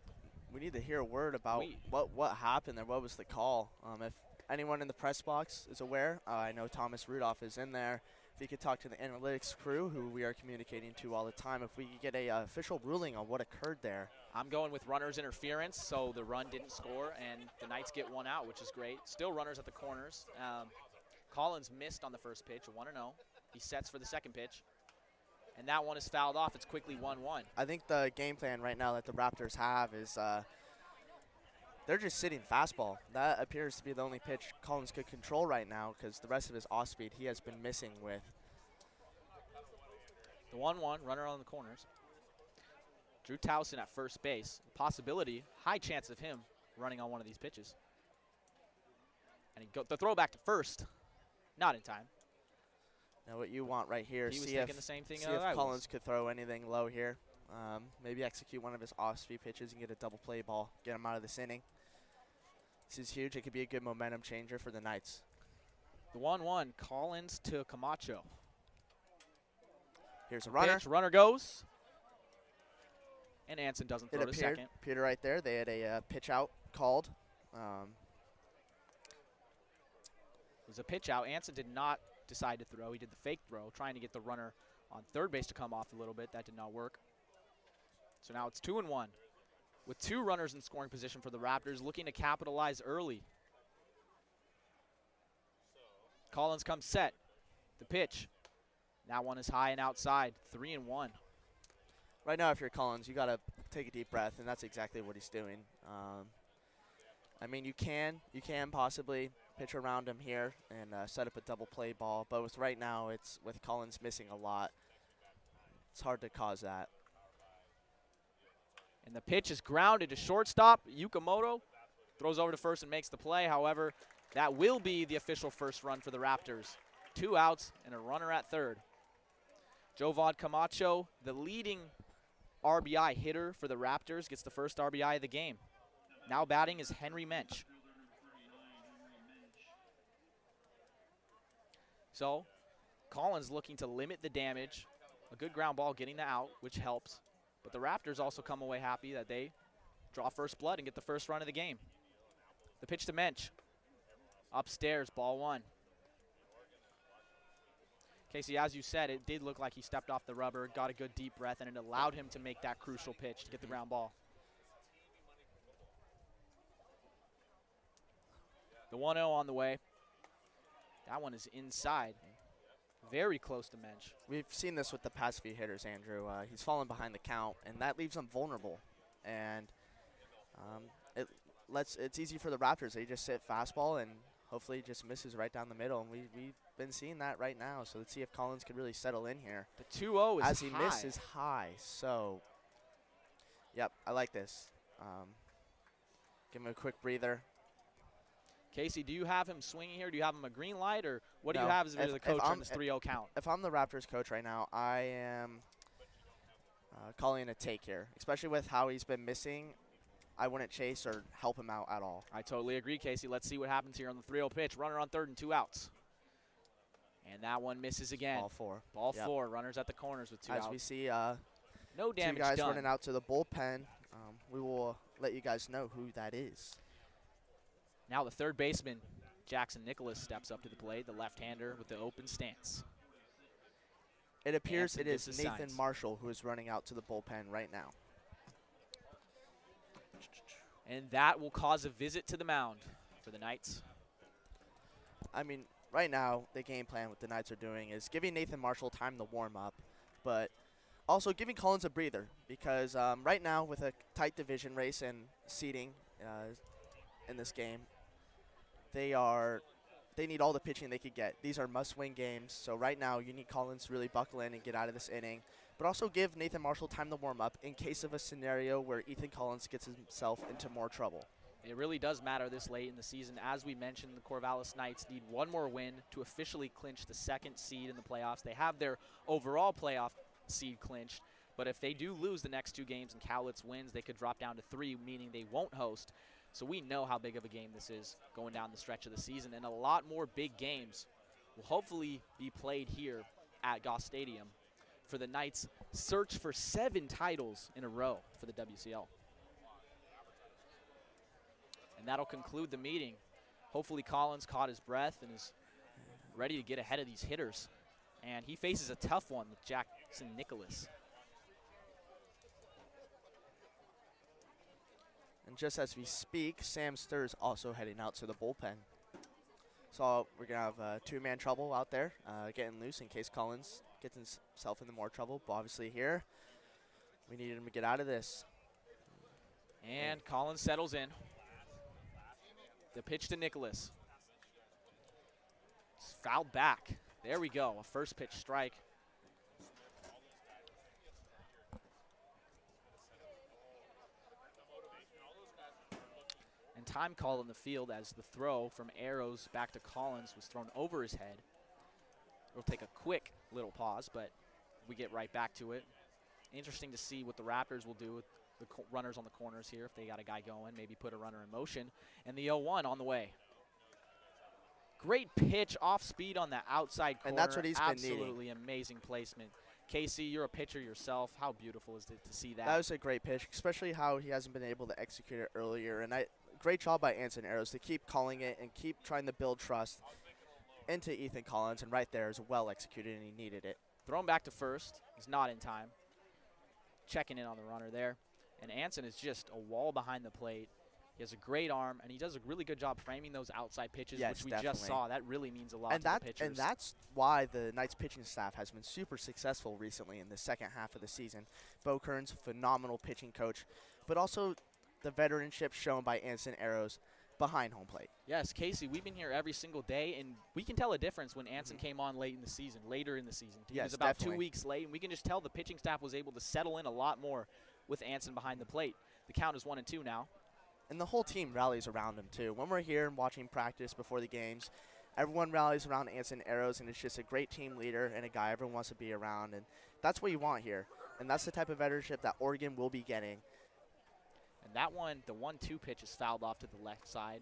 we need to hear a word about what happened there. What was the call? If anyone in the press box is aware, I know Thomas Rudolph is in there. If you could talk to the analytics crew, who we are communicating to all the time, if we could get a official ruling on what occurred there. I'm going with runners interference, so the run didn't score, and the Knights get one out, which is great. Still runners at the corners. Collins missed on the first pitch, 1-0. He sets for the second pitch, and that one is fouled off. It's quickly 1-1. I think the game plan right now that the Raptors have is they're just sitting fastball. That appears to be the only pitch Collins could control right now, because the rest of his off-speed he has been missing with. The 1-1, runner on the corners. Drew Towson at first base. Possibility, high chance of him running on one of these pitches. And the throw back to first, not in time. Now what you want right here, He was see thinking if, the same thing see that if I Collins was. could throw anything low here. Maybe execute one of his off-speed pitches and get a double play ball, get him out of this inning. This is huge. It could be a good momentum changer for the Knights. The 1-1, Collins to Camacho. Here's a runner. Pitch, runner goes. And Anson doesn't throw It to appeared, second. Peter right there. They had a pitch out called. It was a pitch out. Anson did not decide to throw. He did the fake throw, trying to get the runner on third base to come off a little bit. That did not work. So now it's 2-1 with two runners in scoring position for the Raptors, looking to capitalize early. Collins comes set. The pitch. That one is high and outside. 3-1. Right now, if you're Collins, you got to take a deep breath, and that's exactly what he's doing. I mean, you can possibly pitch around him here and set up a double play ball, but with right now, it's with Collins missing a lot. It's hard to cause that. And the pitch is grounded to shortstop. Yukamoto throws over to first and makes the play. However, that will be the official first run for the Raptors. 2 outs and a runner at third. Jovan Camacho, the leading RBI hitter for the Raptors, gets the first RBI of the game. Now batting is Henry Mensch. So Collins looking to limit the damage. A good ground ball getting the out, which helps. But the Raptors also come away happy that they draw first blood and get the first run of the game. The pitch to Mensch. Upstairs, ball 1. Casey, as you said, it did look like he stepped off the rubber, got a good deep breath, and it allowed him to make that crucial pitch to get the ground ball. The 1-0 on the way. That one is inside. Very close to Mensch. We've seen this with the past few hitters, Andrew. He's fallen behind the count, and that leaves him vulnerable. And it's easy for the Raptors. They just sit fastball and hopefully just misses right down the middle. And we've been seeing that right now. So let's see if Collins can really settle in here. The 2-0 is as he high. misses high. So, yep, I like this. Give him a quick breather. Casey, do you have him swinging here? Do you have him a green light, or what do No. you have as If the coach I'm- on this 3-0 count? If I'm the Raptors coach right now, I am calling a take here, especially with how he's been missing. I wouldn't chase or help him out at all. I totally agree, Casey. Let's see what happens here on the 3-0 pitch. Runner on third and 2 outs. And that one misses again. Ball four. Ball Yep. four. Runners at the corners with 2 As outs. we see No damage 2 guys done. running out to the bullpen, we will let you guys know who that is. Now the third baseman, Jackson Nicholas, steps up to the plate, the left-hander with the open stance. It appears Anson it is gives his Nathan signs. Marshall who is running out to the bullpen right now. And that will cause a visit to the mound for the Knights. I mean, right now, the game plan what the Knights are doing is giving Nathan Marshall time to warm up, but also giving Collins a breather because right now with a tight division race and seeding in this game, they need all the pitching they could get. These are must-win games, so right now you need Collins to really buckle in and get out of this inning, but also give Nathan Marshall time to warm up in case of a scenario where Ethan Collins gets himself into more trouble. It really does matter this late in the season. As we mentioned, the Corvallis Knights need one more win to officially clinch the second seed in the playoffs. They have their overall playoff seed clinched, but if they do lose the next 2 games and Cowlitz wins, they could drop down to 3, meaning they won't host. So we know how big of a game this is going down the stretch of the season, and a lot more big games will hopefully be played here at Goss Stadium for the Knights' search for 7 titles in a row for the WCL. And that'll conclude the meeting. Hopefully Collins caught his breath and is ready to get ahead of these hitters. And he faces a tough one with Jackson Nicholas. And just as we speak, Sam Sturz also heading out to the bullpen. So we're going to have 2-man trouble out there getting loose in case Collins gets himself into more trouble. But obviously here, we need him to get out of this. And Collins settles in. The pitch to Nicholas. It's fouled back. There we go, a first pitch strike. And time called on the field as the throw from Arrows back to Collins was thrown over his head. It'll take a quick little pause, but we get right back to it. Interesting to see what the Raptors will do with the runners on the corners here. If they got a guy going, maybe put a runner in motion. And the 0-1 on the way. Great pitch off speed on the outside corner. And that's what he's been needing. Absolutely amazing placement. Casey, you're a pitcher yourself. How beautiful is it to see that? That was a great pitch, especially how he hasn't been able to execute it earlier. And great job by Anson Arrows to keep calling it and keep trying to build trust into Ethan Collins. And right there is well executed, and he needed it. Thrown back to first. He's not in time. Checking in on the runner there. And Anson is just a wall behind the plate. He has a great arm, and he does a really good job framing those outside pitches, yes, which we definitely. just saw. That really means a lot And to the pitchers. And that's why the Knights pitching staff has been super successful recently in the second half of the season. Bo Kearns, phenomenal pitching coach, but also the veteranship shown by Anson Arrows behind home plate. Yes, Casey, we've been here every single day, and we can tell a difference when Anson came on later in the season. He Yes, was about definitely. 2 weeks late, and we can just tell the pitching staff was able to settle in a lot more with Anson behind the plate. The count is 1-2 now. And the whole team rallies around him, too. When we're here and watching practice before the games, everyone rallies around Anson Arrows, and it's just a great team leader and a guy everyone wants to be around. And that's what you want here. And that's the type of veteranship that Oregon will be getting. And that one, the 1-2 pitch is fouled off to the left side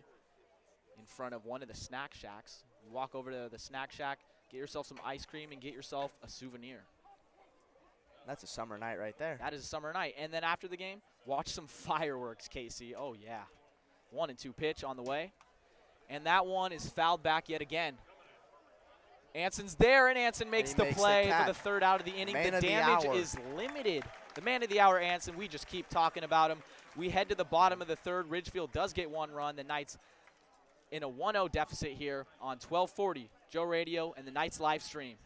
in front of one of the snack shacks. You walk over to the snack shack, get yourself some ice cream, and get yourself a souvenir. That's a summer night right there. That is a summer night. And then after the game, watch some fireworks, Casey. Oh, yeah. 1-2 pitch on the way. And that one is fouled back yet again. Anson's there, and Anson makes the play for the third out of the inning. The damage is limited. The man of the hour, Anson. We just keep talking about him. We head to the bottom of the third. Ridgefield does get one run. The Knights in a 1-0 deficit here on 1240 Joe Radio and the Knights live stream.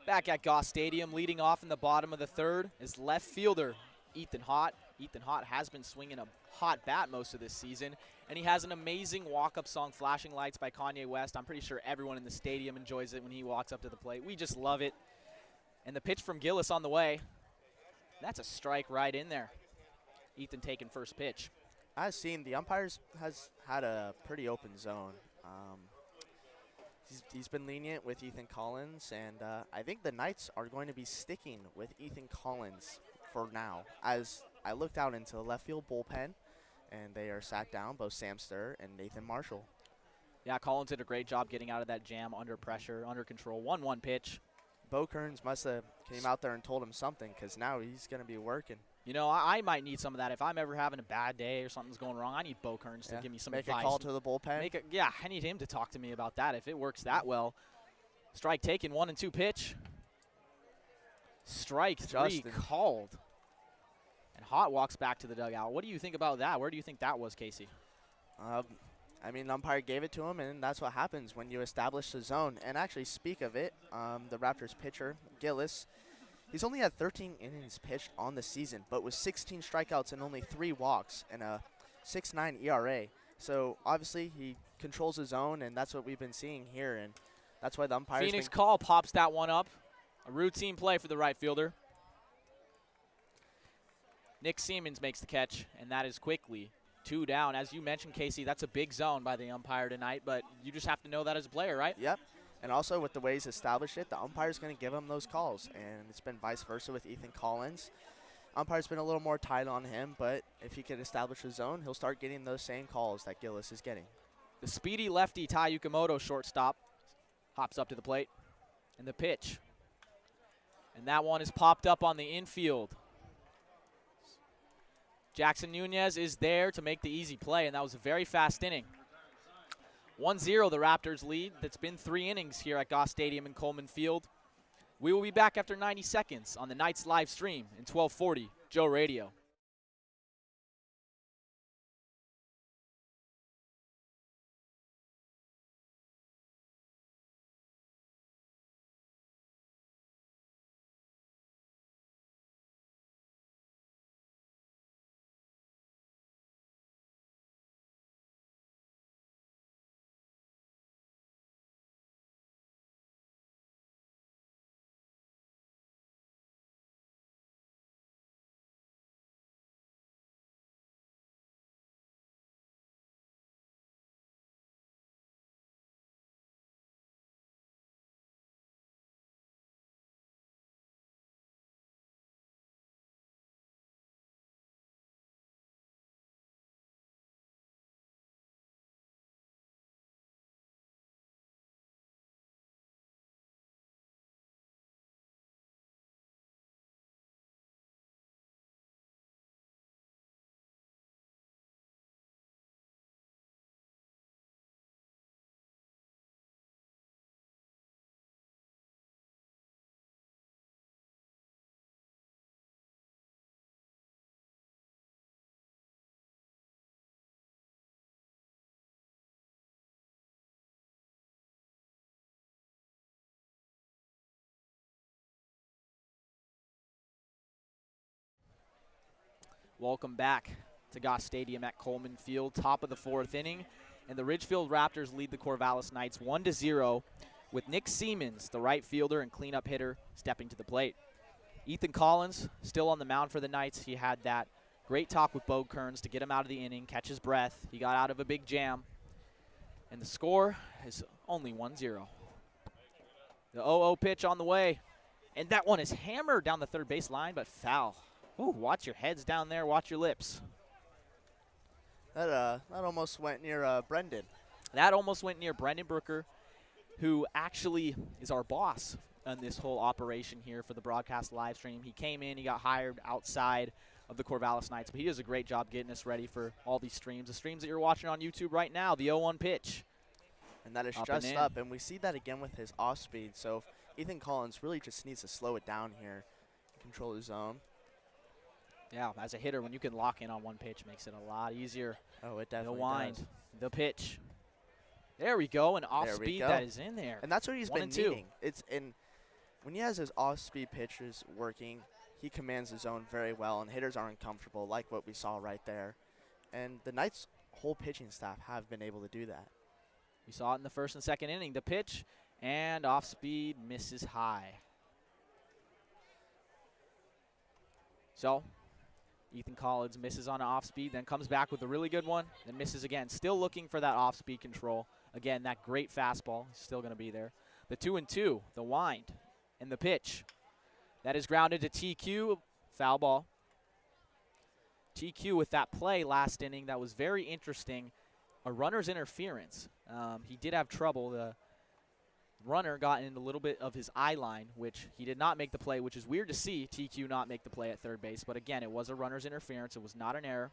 Back at Goss Stadium, leading off in the bottom of the third is left fielder Ethan Hott. Ethan Hott has been swinging a hot bat most of this season, and he has an amazing walk-up song, Flashing Lights by Kanye West. I'm pretty sure everyone in the stadium enjoys it when he walks up to the plate. We just love it. And the pitch from Gillis on the way. That's a strike right in there. Ethan taking first pitch. As seen, the umpires has had a pretty open zone. He's been lenient with Ethan Collins, and I think the Knights are going to be sticking with Ethan Collins for now. As I looked out into the left field bullpen, and they are sat down, both Sam Sturr and Nathan Marshall. Yeah, Collins did a great job getting out of that jam under pressure, under control. 1-1 pitch. Bo Kearns must have came out there and told him something, because now he's going to be working. You know, I might need some of that. If I'm ever having a bad day or something's going wrong, I need Bo Kearns to give me some advice. Make a call to the bullpen. Yeah, I need him to talk to me about that if it works that well. Strike taken, 1-2 pitch. Strike three called. And Hott walks back to the dugout. What do you think about that? Where do you think that was, Casey? I mean, the umpire gave it to him, and that's what happens when you establish the zone. And actually, speak of it, the Raptors pitcher, Gillis, he's only had 13 innings pitched on the season, but with 16 strikeouts and only 3 walks and a 6.9 ERA. So, obviously, he controls his zone, and that's what we've been seeing here. And that's why the umpires Phoenix call pops that one up. A routine play for the right fielder. Nick Siemens makes the catch, and that is quickly 2 down. As you mentioned, Casey, that's a big zone by the umpire tonight, but you just have to know that as a player, right? Yep. And also with the way he's established it, the umpire's going to give him those calls. And it's been vice versa with Ethan Collins. Umpire's been a little more tight on him, but if he can establish his zone, he'll start getting those same calls that Gillis is getting. The speedy lefty Tai Yukamoto, shortstop, hops up to the plate. And the pitch. And that one is popped up on the infield. Jackson Nunez is there to make the easy play, and that was a very fast inning. 1-0 the Raptors lead. That's been 3 innings here at Goss Stadium in Coleman Field. We will be back after 90 seconds on the Knights live stream in 1240 Joe Radio. Welcome back to Goss Stadium at Coleman Field, top of the 4th inning. And the Ridgefield Raptors lead the Corvallis Knights 1-0 with Nick Siemens, the right fielder and cleanup hitter, stepping to the plate. Ethan Collins still on the mound for the Knights. He had that great talk with Bo Kearns to get him out of the inning, catch his breath. He got out of a big jam. And the score is only 1-0. The 0-0 pitch on the way. And that one is hammered down the third base line, but foul. Ooh, watch your heads down there. Watch your lips. That almost went near Brendan. That almost went near Brendan Brooker, who actually is our boss on this whole operation here for the broadcast live stream. He came in. He got hired outside of the Corvallis Knights, but he does a great job getting us ready for all these streams. The streams that you're watching on YouTube right now, the 0-1 pitch. And that is dressed up, and we see that again with his off speed. So Ethan Collins really just needs to slow it down here, control his zone. Yeah, as a hitter, when you can lock in on one pitch, makes it a lot easier. Oh, it definitely the wind, does. The pitch. There we go, an off speed that is in there. And that's what he's been needing. It's in when he has his off-speed pitches working, he commands the zone very well, and hitters are uncomfortable, like what we saw right there. And the Knights' whole pitching staff have been able to do that. We saw it in the first and second inning. The pitch, and off speed, misses high. So Ethan Collins misses on an off speed, then comes back with a really good one, then misses again. Still looking for that off speed control. Again, that great fastball is still going to be there. The 2-2, the wind, and the pitch. That is grounded to TQ, foul ball. TQ with that play last inning that was very interesting. A runner's interference. He did have trouble. The runner got in a little bit of his eye line, which he did not make the play, which is weird to see TQ not make the play at third base. But again, it was a runner's interference. It was not an error.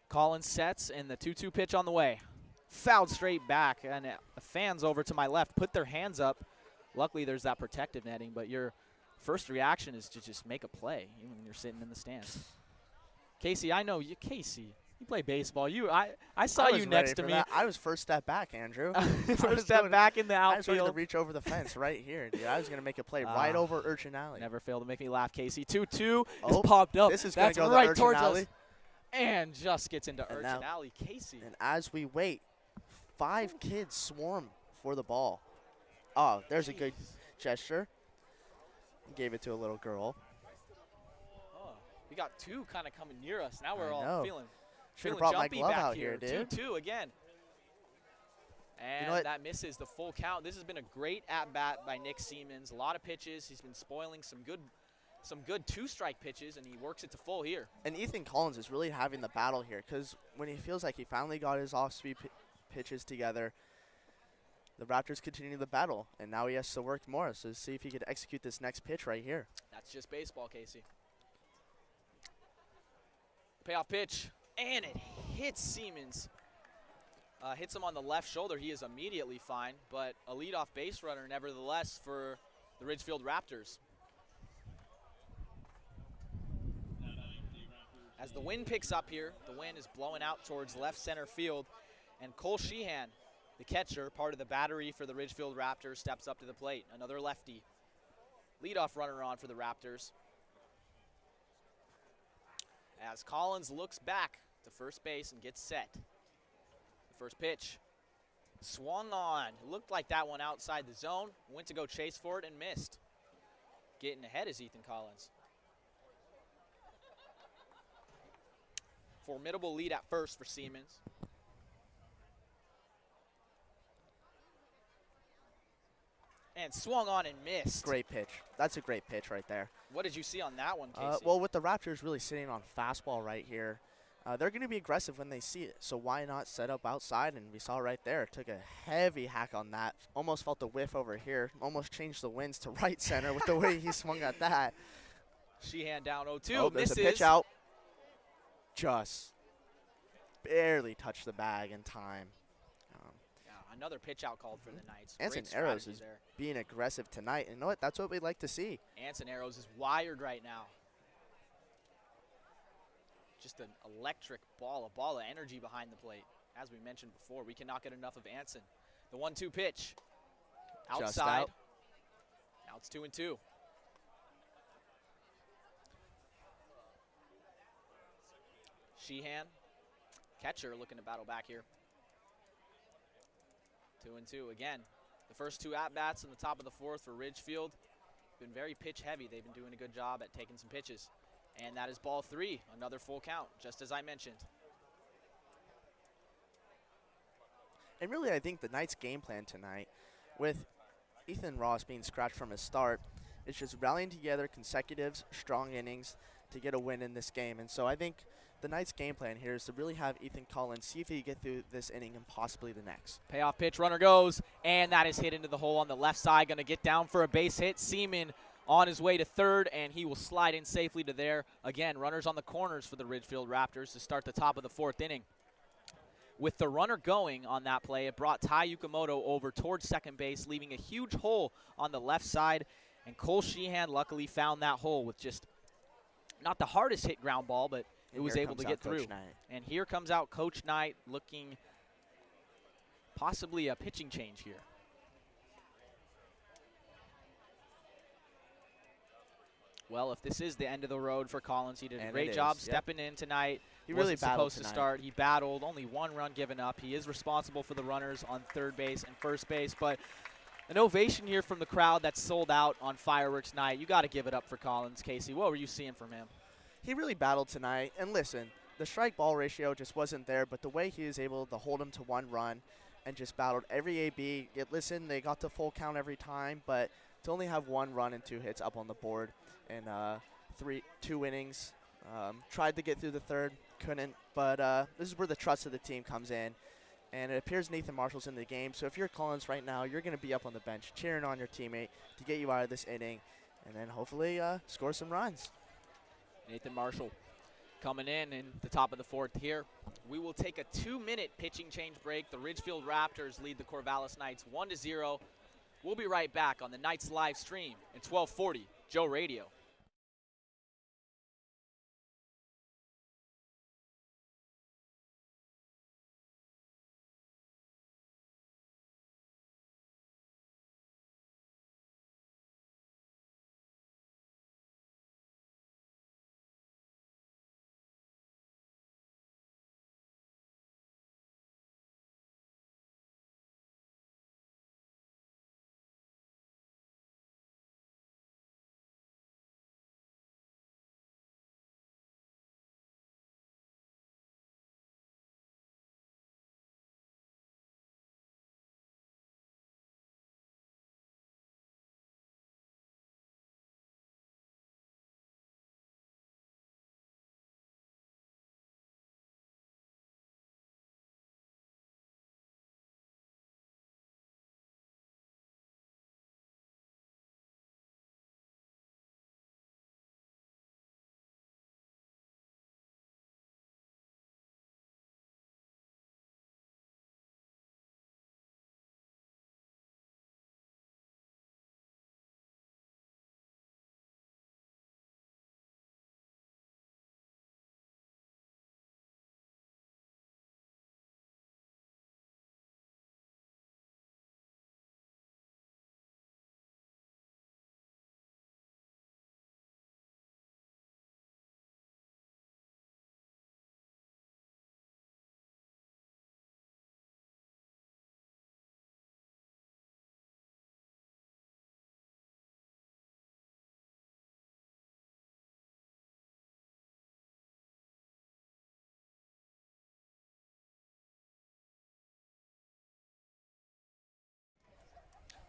Collins sets, and the 2-2 pitch on the way. Fouled straight back, and the fans over to my left put their hands up. Luckily, there's that protective netting, but your first reaction is to just make a play, even when you're sitting in the stands. Casey, I know you. Casey, you play baseball. I saw you next to me. That. I was first step back, Andrew. First step back in the outfield. I was ready to reach over the fence right here, dude. I was going to make a play right over Urchin Alley. Never failed to make me laugh, Casey. 2-2 is popped up. This is going to go right to towards Alley. us. And just gets into Urchin Alley. Casey. And as we wait, 5 kids swarm for the ball. Oh, there's a good gesture. Gave it to a little girl. Oh, we got 2 kind of coming near us. Now we're all feeling brought my jumpy glove back out here, dude. 2-2 again. And you know that misses the full count. This has been a great at-bat by Nick Siemens. A lot of pitches. He's been spoiling some good 2-strike pitches, and he works it to full here. And Ethan Collins is really having the battle here, because when he feels like he finally got his off-speed pitches together, the Raptors continue the battle, and now he has to work more, so see if he could execute this next pitch right here. That's just baseball, Casey. Payoff pitch, and it hits Siemens. Hits him on the left shoulder. He is immediately fine, but a leadoff base runner nevertheless for the Ridgefield Raptors. As the wind picks up here, the wind is blowing out towards left center field, and Cole Sheehan, the catcher, part of the battery for the Ridgefield Raptors, steps up to the plate. Another lefty. Leadoff runner on for the Raptors. As Collins looks back to first base and gets set. The first pitch. Swung on. It looked like that one outside the zone. Went to go chase for it and missed. Getting ahead is Ethan Collins. Formidable lead at first for Siemens. And swung on and missed. Great pitch. That's a great pitch right there. What did you see on that one, Casey? Well, with the Raptors really sitting on fastball right here, they're going to be aggressive when they see it. So why not set up outside? And we saw right there, took a heavy hack on that. Almost felt the whiff over here. Almost changed the winds to right center with the way he swung at that. Sheehan down 0-2. Oh, there's misses. a pitch out. Just barely touched the bag in time. Another pitch out called for the Knights. Anson Arrows is being aggressive tonight. And you know what? That's what we'd like to see. Anson Arrows is wired right now. Just an electric ball, a ball of energy behind the plate. As we mentioned before, we cannot get enough of Anson. The 1-2 pitch. Outside. Out. Now it's 2-2. Sheehan, catcher, looking to battle back here. 2-2 again. The first 2 at-bats in the top of the 4th for Ridgefield. Been very pitch heavy. They've been doing a good job at taking some pitches. And that is ball 3, another full count, just as I mentioned. And really, I think the Knights' game plan tonight, with Ethan Ross being scratched from his start, is just rallying together consecutive strong innings to get a win in this game. And so I think the Knights' game plan here is to really have Ethan Collins see if he can get through this inning and possibly the next. Payoff pitch, runner goes, and that is hit into the hole on the left side. Going to get down for a base hit. Seaman on his way to third, and he will slide in safely to there. Again, runners on the corners for the Ridgefield Raptors to start the top of the 4th inning. With the runner going on that play, it brought Tai Yukamoto over towards second base, leaving a huge hole on the left side. And Cole Sheehan luckily found that hole with just not the hardest hit ground ball, but it was able to get through. And here comes out Coach Knight looking possibly a pitching change here. Well, if this is the end of the road for Collins, he did a And great it job is, yep. stepping in tonight. He really Wasn't battled supposed to tonight. start. He battled. Only 1 run given up. He is responsible for the runners on third base and first base. But an ovation here from the crowd that's sold out on fireworks night. You got to give it up for Collins. Casey, what were you seeing from him? He really battled tonight. And listen, the strike-ball ratio just wasn't there, but the way he was able to hold him to 1 run and just battled every AB. Listen, they got to full count every time, but to only have 1 run and 2 hits up on the board in 2 innings. Tried to get through the third, couldn't. But this is where the trust of the team comes in. And it appears Nathan Marshall's in the game. So if you're Collins right now, you're going to be up on the bench cheering on your teammate to get you out of this inning and then hopefully score some runs. Nathan Marshall coming in the top of the 4th here. We will take a 2-minute pitching change break. The Ridgefield Raptors lead the Corvallis Knights 1-0. We'll be right back on the Knights live stream at 1240 Joe Radio.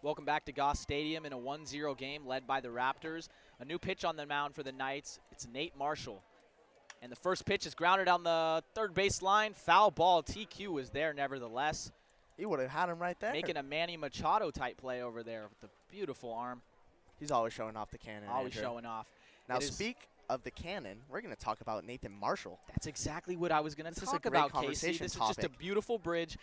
Welcome back to Goss Stadium in a 1-0 game led by the Raptors. A new pitch on the mound for the Knights. It's Nate Marshall. And the first pitch is grounded on the third base line. Foul ball. TQ was there nevertheless. He would have had him right there. Making a Manny Machado type play over there with the beautiful arm. He's always showing off the cannon. Always Andrew. showing off. Now speak of the cannon, we're going to talk about Nathan Marshall. That's exactly what I was going to talk a great about, Casey. conversation This is just a topic. beautiful bridge.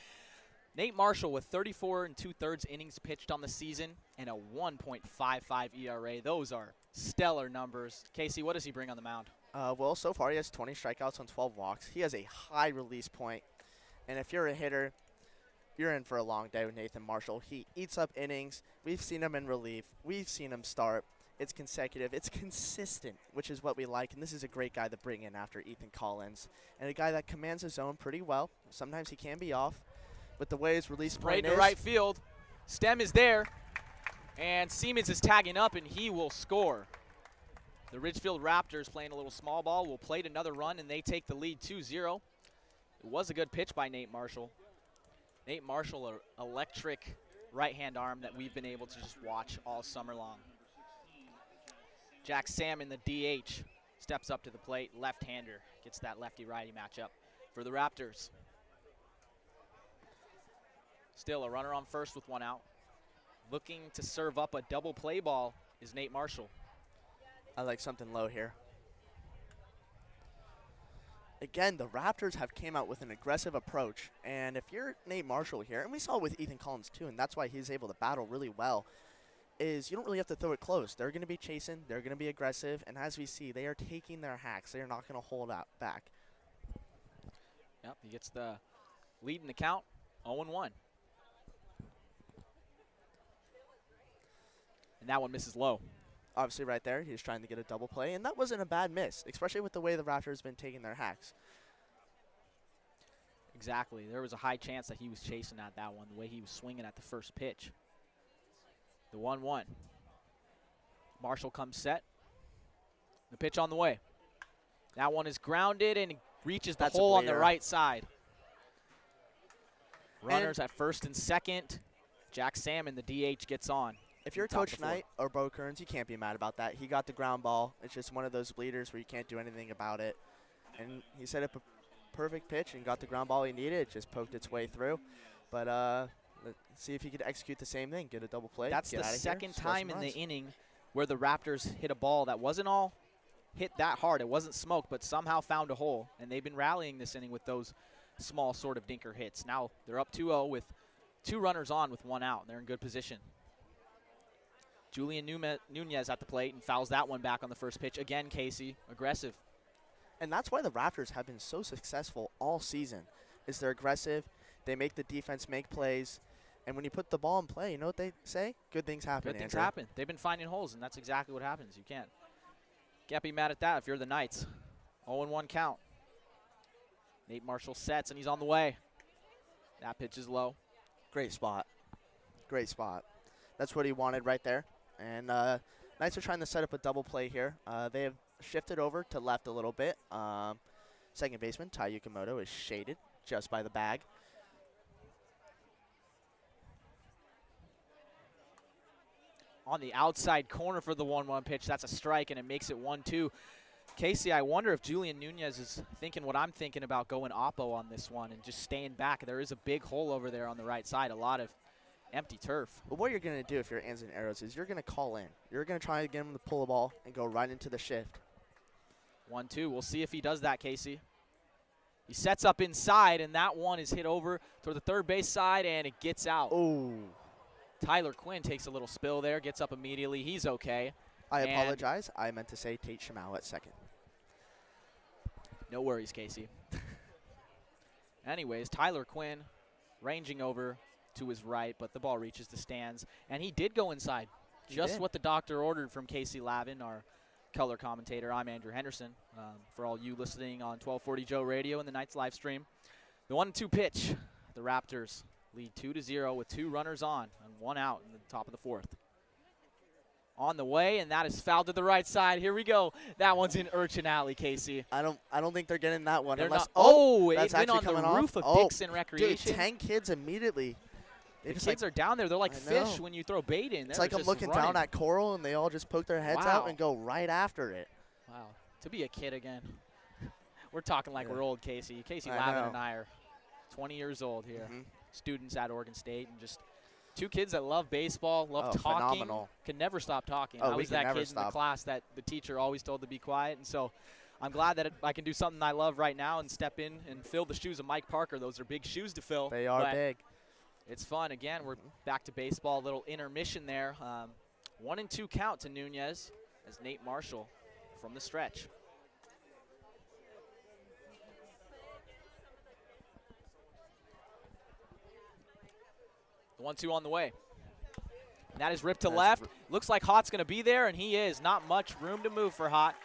Nate Marshall with 34 2/3 innings pitched on the season and a 1.55 ERA. Those are stellar numbers. Casey, what does he bring on the mound? Well, so far he has 20 strikeouts on 12 walks. He has a high release point. And if you're a hitter, you're in for a long day with Nathan Marshall. He eats up innings. We've seen him in relief. We've seen him start. It's consecutive. It's consistent, which is what we like. And this is a great guy to bring in after Ethan Collins. And a guy that commands his zone pretty well. Sometimes he can be off. But the way his release Right point to is. right field. Stem is there. And Siemens is tagging up, and he will score. The Ridgefield Raptors playing a little small ball will plate another run, and they take the lead 2-0. It was a good pitch by Nate Marshall. Nate Marshall, an electric right-hand arm that we've been able to just watch all summer long. Jack Salmon, the DH, steps up to the plate. Left-hander gets that lefty-righty matchup for the Raptors. Still a runner on first with one out. Looking to serve up a double play ball is Nate Marshall. I like something low here. Again, the Raptors have came out with an aggressive approach. And if you're Nate Marshall here, and we saw it with Ethan Collins too, and that's why he's able to battle really well, is you don't really have to throw it close. They're going to be chasing. They're going to be aggressive. And as we see, they are taking their hacks. They are not going to hold out back. Yep, he gets the lead in the count, 0-1. And that one misses low. obviously right there, he was trying to get a double play, and that wasn't a bad miss, especially with the way the Raptors have been taking their hacks. Exactly. There was a high chance that he was chasing at that one, the way he was swinging at the first pitch. The 1-1. Marshall comes set. The pitch on the way. That one is grounded and reaches the hole on the right side. Runners at first and second. Jack Salmon, the DH, gets on. If you're Coach Knight or Bo Kearns, you can't be mad about that. He got the ground ball. It's just one of those bleeders where you can't do anything about it. And he set up a perfect pitch and got the ground ball he needed. It just poked its way through. But let's see if he could execute the same thing, get a double play. That's the second time in the inning where the Raptors hit a ball that wasn't all hit that hard. It wasn't smoked, but somehow found a hole. And they've been rallying this inning with those small sort of dinker hits. Now they're up 2-0 with 2 runners on with 1 out. They're in good position. Julian Nunez at the plate and fouls that one back on the first pitch. Again, Casey, aggressive. And that's why the Raptors have been so successful all season, is they're aggressive. They make the defense make plays. And when you put the ball in play, you know what they say? Good things happen, Good things happen. They've been finding holes, and that's exactly what happens. You can't be mad at that if you're the Knights. 0-1 count. Nate Marshall sets, and he's on the way. That pitch is low. Great spot. Great spot. That's what he wanted right there. And Knights are trying to set up a double play here. They have shifted over to left a little bit. Second baseman, Tai Yukimoto, is shaded just by the bag. On the outside corner for the 1-1 pitch. That's a strike, and it makes it 1-2. Casey, I wonder if Julian Nunez is thinking what I'm thinking about going oppo on this one and just staying back. There is a big hole over there on the right side, a lot of empty turf. But what you're going to do if you're Ands and Arrows is you're going to call in. You're going to try to get him to pull the ball and go right into the shift. 1-2. We'll see if he does that, Casey. He sets up inside, and that one is hit over toward the third base side, and it gets out. Oh. Tyler Quinn takes a little spill there, gets up immediately. He's okay. I apologize. I meant to say Tate Shamau at second. No worries, Casey. Anyways, Tyler Quinn ranging over to his right, but the ball reaches the stands. And he did go inside. Just what the doctor ordered from Casey Lavin, our color commentator. I'm Andrew Henderson. For all you listening on 1240 Joe Radio and the Knights live stream. The 1-2 pitch. The Raptors lead 2-0 with 2 runners on and 1 out in the top of the 4th. On the way, and that is fouled to the right side. Here we go. That one's in Urchin Alley, Casey. I don't think they're getting that one. They're unless, it went on the roof of Oh, Dixon Recreation. Dude, 10 kids immediately. The kids are down there. They're like fish when you throw bait in. It's like I'm looking down at Coral, and they all just poke their heads out and go right after it. Wow. To be a kid again. We're talking like we're old, Casey. Casey Lavin and I are 20 years old here. Students at Oregon State, and just 2 kids that love baseball, love talking. Phenomenal. Can never stop talking. Oh, I was that kid in the class that the teacher always told to be quiet, and so I'm glad that I can do something I love right now and step in and fill the shoes of Mike Parker. Those are big shoes to fill. They are big. It's fun. Again, we're back to baseball. A little intermission there. 1-2 count to Nunez as Nate Marshall from the stretch. The 1-2 on the way. And that is ripped to left. Looks like Hot's going to be there, and he is. Not much room to move for Hot.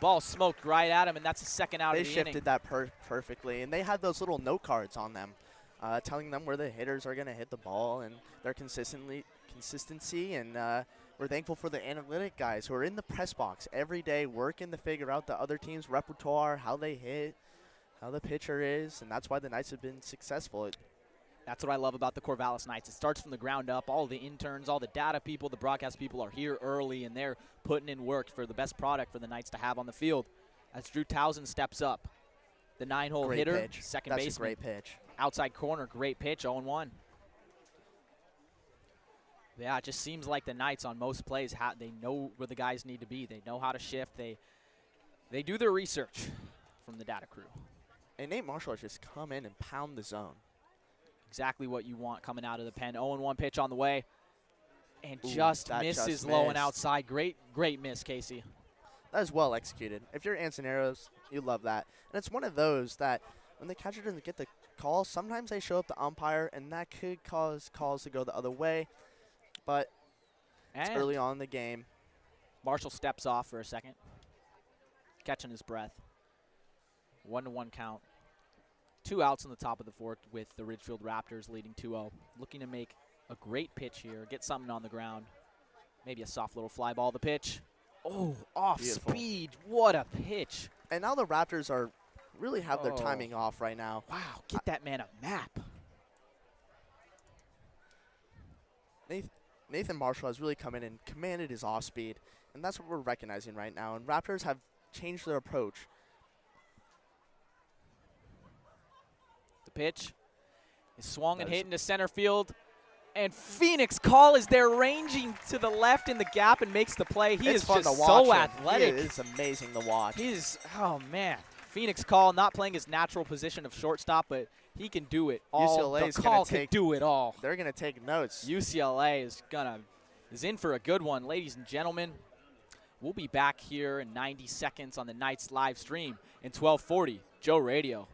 Ball smoked right at him, and that's the second out of the inning. They shifted that perfectly, and they had those little note cards on them telling them where the hitters are going to hit the ball and their consistency. And we're thankful for the analytic guys who are in the press box every day working to figure out the other team's repertoire, how they hit, how the pitcher is, and that's why the Knights have been successful. That's what I love about the Corvallis Knights. It starts from the ground up. All the interns, all the data people, the broadcast people are here early, and they're putting in work for the best product for the Knights to have on the field. As Drew Towson steps up, the 9-hole hitter, pitch. Second baseman. That's a great pitch. Outside corner, great pitch, 0-1. Yeah, it just seems like the Knights on most plays, they know where the guys need to be. They know how to shift. They do their research from the data crew. And Nate Marshall has just come in and pound the zone. Exactly what you want coming out of the pen. 0-1 pitch on the way. And just misses low and outside. Great miss, Casey. That is well executed. If you're Anson Arrows, you love that. And it's one of those that when the catcher doesn't get the call, sometimes they show up the umpire, and that could cause calls to go the other way. But it's early on in the game. Marshall steps off for a second, catching his breath. 1-1 count. 2 outs in the top of the fourth with the Ridgefield Raptors leading 2-0. Looking to make a great pitch here, get something on the ground. Maybe a soft little fly ball. The pitch. Oh, off speed. What a pitch. And now the Raptors are really have their timing off right now. Wow, get that man a map. Nathan Marshall has really come in and commanded his off speed, and that's what we're recognizing right now. And Raptors have changed their approach. The pitch is swung and hit into center field. And Phoenix Call is there ranging to the left in the gap and makes the play. He is just so athletic. It is amazing to watch. He is, oh man. Phoenix Call not playing his natural position of shortstop, but he can do it all. UCLA can do it all. They're going to take notes. UCLA is in for a good one. Ladies and gentlemen, we'll be back here in 90 seconds on the Knights live stream in 1240 Joe Radio.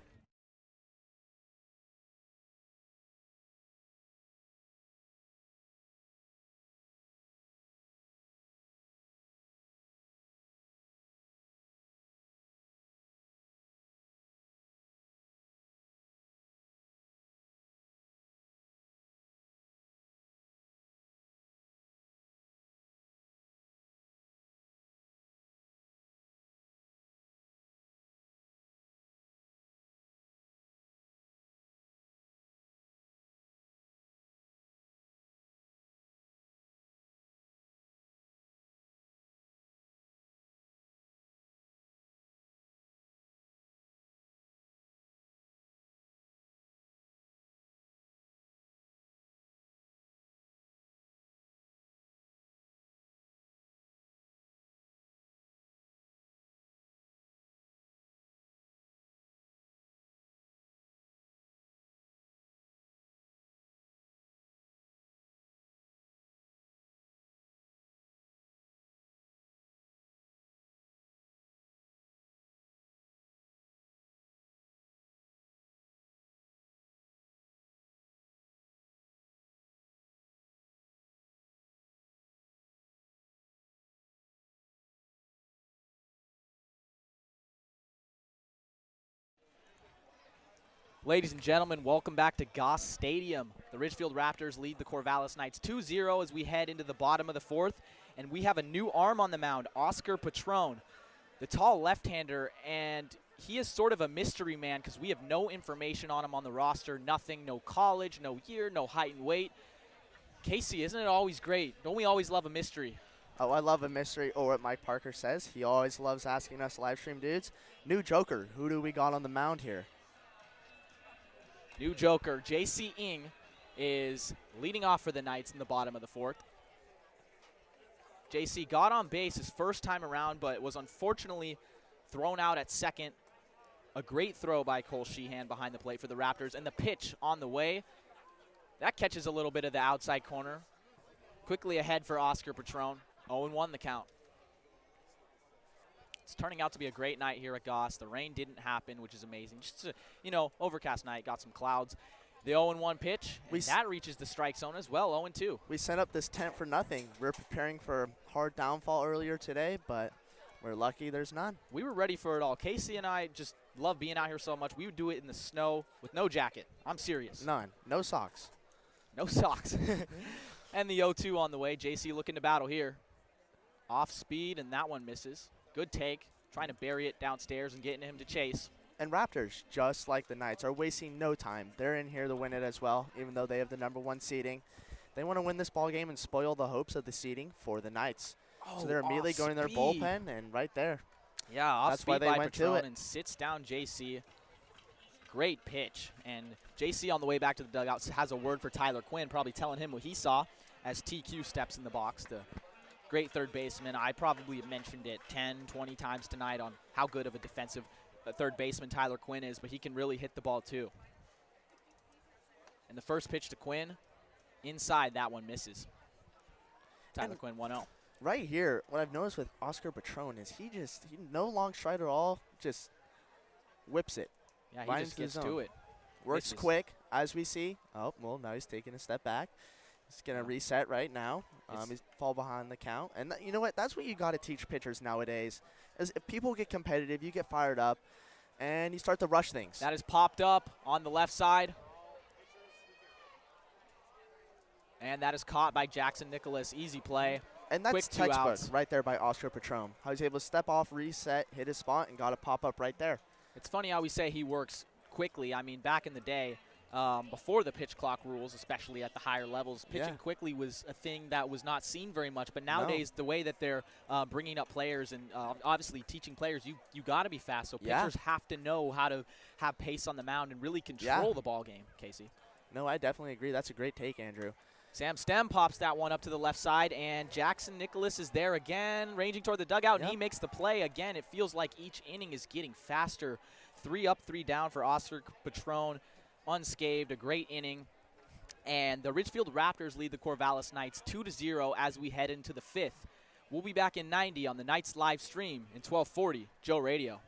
Ladies and gentlemen, welcome back to Goss Stadium. The Ridgefield Raptors lead the Corvallis Knights 2-0 as we head into the bottom of the fourth. And we have a new arm on the mound, Oscar Patron, the tall left-hander. And he is sort of a mystery man because we have no information on him on the roster. Nothing, no college, no year, no height and weight. Casey, isn't it always great? Don't we always love a mystery? Oh, I love a mystery, or what Mike Parker says. He always loves asking us live stream dudes. New Joker, who do we got on the mound here? New Joker, J.C. Ng, is leading off for the Knights in the bottom of the fourth. J.C. got on base his first time around, but was unfortunately thrown out at second. A great throw by Cole Sheehan behind the plate for the Raptors, and the pitch on the way. That catches a little bit of the outside corner. Quickly ahead for Oscar Patron. 0-1 the count. It's turning out to be a great night here at Goss. The rain didn't happen, which is amazing. Just a, overcast night, got some clouds. The 0-1 pitch, and that reaches the strike zone as well, 0-2. We set up this tent for nothing. We're preparing for a hard downfall earlier today, but we're lucky there's none. We were ready for it all. Casey and I just love being out here so much. We would do it in the snow with no jacket. I'm serious. None. No socks. No socks. And the 0-2 on the way. JC looking to battle here. Off speed, and that one misses. Good take, trying to bury it downstairs and getting him to chase. And Raptors, just like the Knights, are wasting no time. They're in here to win it as well, even though they have the #1 seeding. They want to win this ball game and spoil the hopes of the seeding for the Knights. So they're immediately going to their bullpen, and right there. Yeah, off speed by Patron and sits down JC. Great pitch. And JC on the way back to the dugout has a word for Tyler Quinn, probably telling him what he saw as TQ steps in the box. The great third baseman. I probably mentioned it 10, 20 times tonight on how good of a defensive third baseman Tyler Quinn is, but he can really hit the ball too. And the first pitch to Quinn, inside, that one misses. Tyler Quinn 1-0. Right here, what I've noticed with Oscar Patron is he no long stride at all, just whips it. Yeah, he just gets to it. Works quick, as we see. Oh, well, now he's taking a step back. He's going to reset right now. He's fall behind the count. And you know what? That's what you got to teach pitchers nowadays. Is if people get competitive, you get fired up, and you start to rush things. That is popped up on the left side. And that is caught by Jackson Nicholas. Easy play. And that's Quick 2 textbook outs. right there by Oscar Patron. How he's able to step off, reset, hit his spot, and got a pop-up right there. It's funny how we say he works quickly. I mean, back in the day, before the pitch clock rules, especially at the higher levels, pitching quickly was a thing that was not seen very much. But nowadays, the way that they're bringing up players and obviously teaching players, you got to be fast. So pitchers have to know how to have pace on the mound and really control the ball game, Casey. No, I definitely agree. That's a great take, Andrew. Sam Stem pops that one up to the left side, and Jackson Nicholas is there again, ranging toward the dugout, and he makes the play again. It feels like each inning is getting faster. 3 up, 3 down for Oscar Patron, unscathed, a great inning. And the Ridgefield Raptors lead the Corvallis Knights 2-0 as we head into the 5th. We'll be back in 90 on the Knights live stream in 1240 Joe Radio.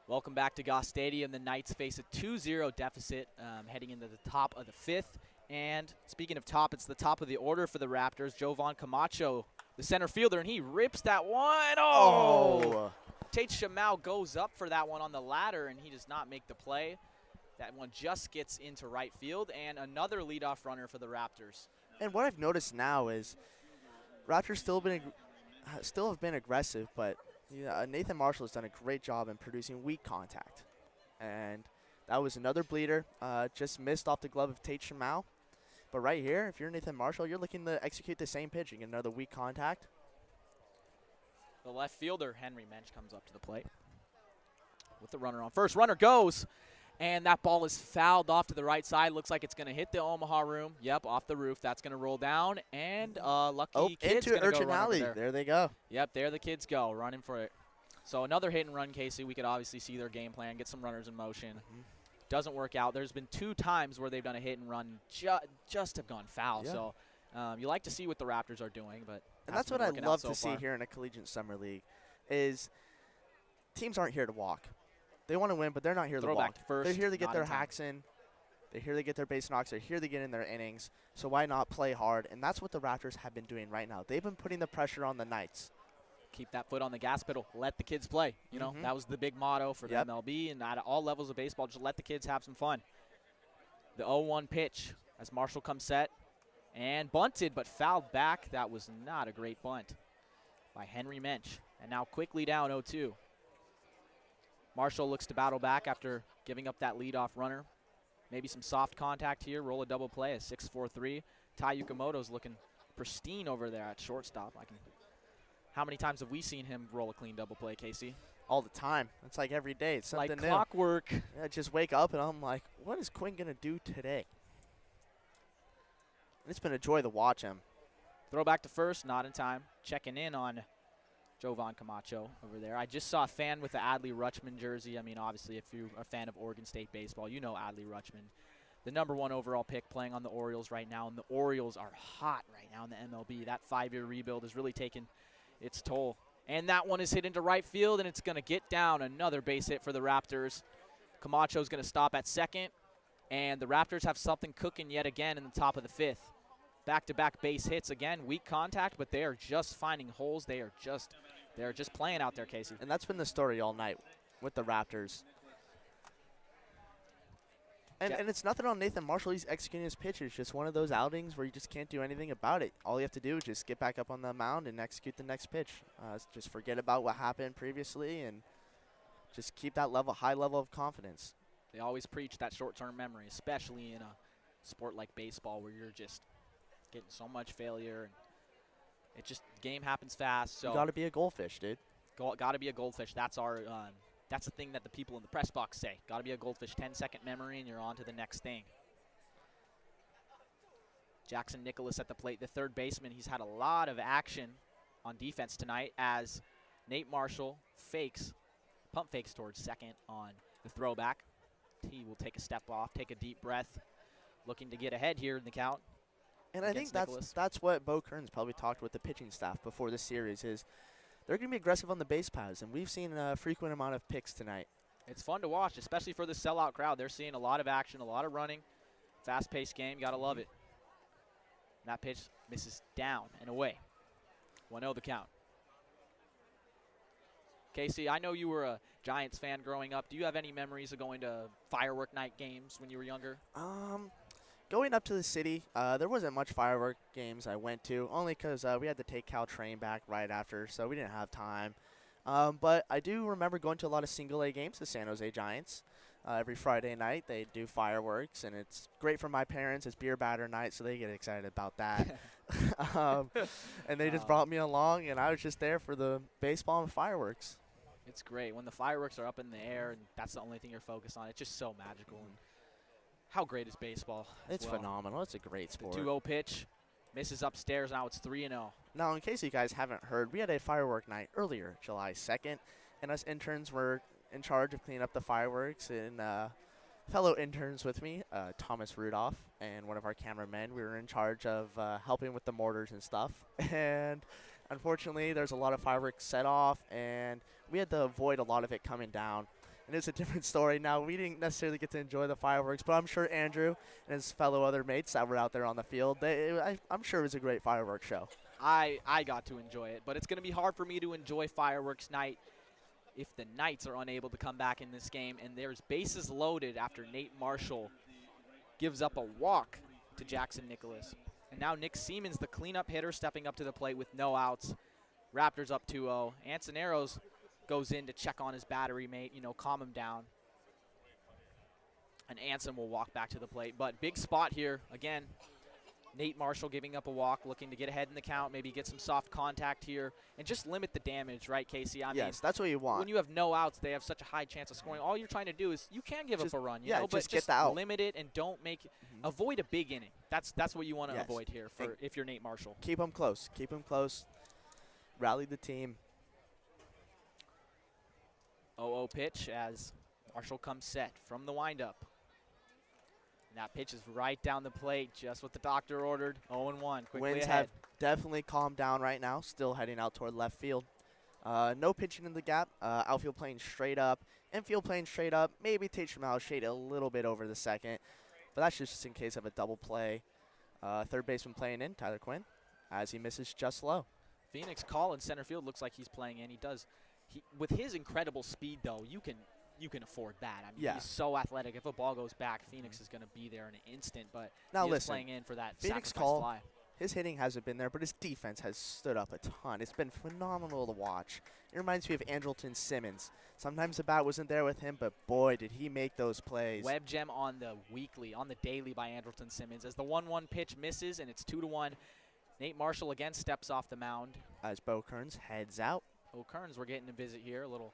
Welcome back to Goss Stadium. The Knights face a 2-0 deficit heading into the top of the 5th. And speaking of top, it's the top of the order for the Raptors. Jovan Camacho, the center fielder, and he rips that one. Oh! Tate Shamau goes up for that one on the ladder, and he does not make the play. That one just gets into right field, and another leadoff runner for the Raptors. And what I've noticed now is Raptors still have been aggressive, but Nathan Marshall has done a great job in producing weak contact. And that was another bleeder, just missed off the glove of Tate Shamau. But right here, if you're Nathan Marshall, you're looking to execute the same pitch and get another weak contact. The left fielder, Henry Mensch, comes up to the plate with the runner on first. Runner goes, and that ball is fouled off to the right side. Looks like it's going to hit the Omaha room. Yep, off the roof. That's going to roll down, and lucky kid's going to go run over there. There they go. Yep, there the kids go, running for it. So another hit and run, Casey. We could obviously see their game plan, get some runners in motion. Doesn't work out. There's been 2 times where they've done a hit and run, just have gone foul. Yeah. So you like to see what the Raptors are doing, but and that's what I love to see here in a collegiate summer league, is teams aren't here to walk. They want to win, but they're not here to walk. They're here to get their hacks in. They're here to get their base knocks. They're here to get in their innings. So why not play hard? And that's what the Raptors have been doing right now. They've been putting the pressure on the Knights. Keep that foot on the gas pedal. Let the kids play. You know, that was the big motto for the MLB, and at all levels of baseball, just let the kids have some fun. The 0-1 pitch as Marshall comes set and bunted, but fouled back. That was not a great bunt by Henry Mensch. And now quickly down 0-2. Marshall looks to battle back after giving up that leadoff runner. Maybe some soft contact here. Roll a double play, a 6-4-3. Tai Yukamoto's looking pristine over there at shortstop. How many times have we seen him roll a clean double play, Casey? All the time. It's like every day. It's something like new. Clockwork. Yeah, just wake up and I'm like, what is Quinn going to do today? It's been a joy to watch him. Throw back to first, not in time. Checking in on Jovan Camacho over there. I just saw a fan with the Adley Rutschman jersey. I mean, obviously, if you're a fan of Oregon State baseball, you know Adley Rutschman, the #1 overall pick, playing on the Orioles right now. And the Orioles are hot right now in the MLB. That 5-year rebuild has really taken its toll. And that one is hit into right field, and it's going to get down. Another base hit for the Raptors. Camacho's going to stop at second, and the Raptors have something cooking yet again in the top of the 5th. Back-to-back base hits again, weak contact, but they are just finding holes. They're just playing out there, Casey. And that's been the story all night with the Raptors. And it's nothing on Nathan Marshall. He's executing his pitch. It's just one of those outings where you just can't do anything about it. All you have to do is just get back up on the mound and execute the next pitch. Just forget about what happened previously and just keep that high level of confidence. They always preach that short-term memory, especially in a sport like baseball where you're just getting so much failure. And game happens fast. So you got to be a goldfish, dude. Got to be a goldfish. That's the thing that the people in the press box say. Got to be a goldfish. 10-second memory, and you're on to the next thing. Jackson Nicholas at the plate, the third baseman. He's had a lot of action on defense tonight as Nate Marshall pump fakes towards second on the throwback. He will take a step off, take a deep breath, looking to get ahead here in the count. And I think that's what Bo Kearns probably talked with the pitching staff before this series is they're going to be aggressive on the base paths, and we've seen a frequent amount of picks tonight. It's fun to watch, especially for the sellout crowd. They're seeing a lot of action, a lot of running, fast-paced game. Got to love it. And that pitch misses down and away. 1-0 the count. Casey, I know you were a Giants fan growing up. Do you have any memories of going to firework night games when you were younger? Going up to the city, there wasn't much firework games I went to, only because we had to take Caltrain back right after, so we didn't have time. But I do remember going to a lot of single-A games, the San Jose Giants. Every Friday night, they do fireworks, and it's great for my parents. It's beer batter night, so they get excited about that. And they just brought me along, and I was just there for the baseball and fireworks. It's great when the fireworks are up in the air, and that's the only thing you're focused on. It's just so magical. And how great is baseball? It's phenomenal. It's a great sport. The 2-0 pitch misses upstairs. Now it's 3-0. Now, in case you guys haven't heard, we had a firework night earlier, July 2nd, and us interns were in charge of cleaning up the fireworks. And fellow interns with me, Thomas Rudolph, and one of our cameramen, we were in charge of helping with the mortars and stuff. And unfortunately, there's a lot of fireworks set off, and we had to avoid a lot of it coming down. And it's a different story now. We didn't necessarily get to enjoy the fireworks, but I'm sure Andrew and his fellow other mates that were out there on the field, I'm sure it was a great fireworks show. I got to enjoy it, but it's going to be hard for me to enjoy fireworks night if the Knights are unable to come back in this game. And there's bases loaded after Nate Marshall gives up a walk to Jackson Nicholas. And now Nick Siemens, the cleanup hitter, stepping up to the plate with no outs. Raptors up 2-0. Ansoneros goes in to check on his battery mate, calm him down. And Anson will walk back to the plate. But big spot here. Again, Nate Marshall giving up a walk, looking to get ahead in the count, maybe get some soft contact here, and just limit the damage, right, Casey? I mean, that's what you want. When you have no outs, they have such a high chance of scoring. All you're trying to do is you can give up a run, but just get the out. Limit it and don't make avoid a big inning. That's what you want to avoid here if you're Nate Marshall. Keep them close. Keep them close. Rally the team. 0-0 pitch as Marshall comes set from the windup. And that pitch is right down the plate, just what the doctor ordered. 0-1, quickly Winds ahead. have definitely calmed down right now, still heading out toward left field. No pitching in the gap. Outfield playing straight up. Infield playing straight up. Maybe Tate Schmel shade a little bit over the second. But that's just in case of a double play. Third baseman playing in, Tyler Quinn, as he misses just low. Phoenix Collins, center field, looks like he's playing in. He does. With his incredible speed, though, you can afford that. I mean, he's so athletic. If a ball goes back, Phoenix is going to be there in an instant. But now he is playing in for that Phoenix sacrifice fly. His hitting hasn't been there, but his defense has stood up a ton. It's been phenomenal to watch. It reminds me of Andrelton Simmons. Sometimes the bat wasn't there with him, but boy, did he make those plays. Web gem on the daily by Andrelton Simmons. As the 1-1 pitch misses, and it's 2-1. Nate Marshall again steps off the mound. As Bo Kearns heads out. Bo Kearns, we're getting a visit here, a little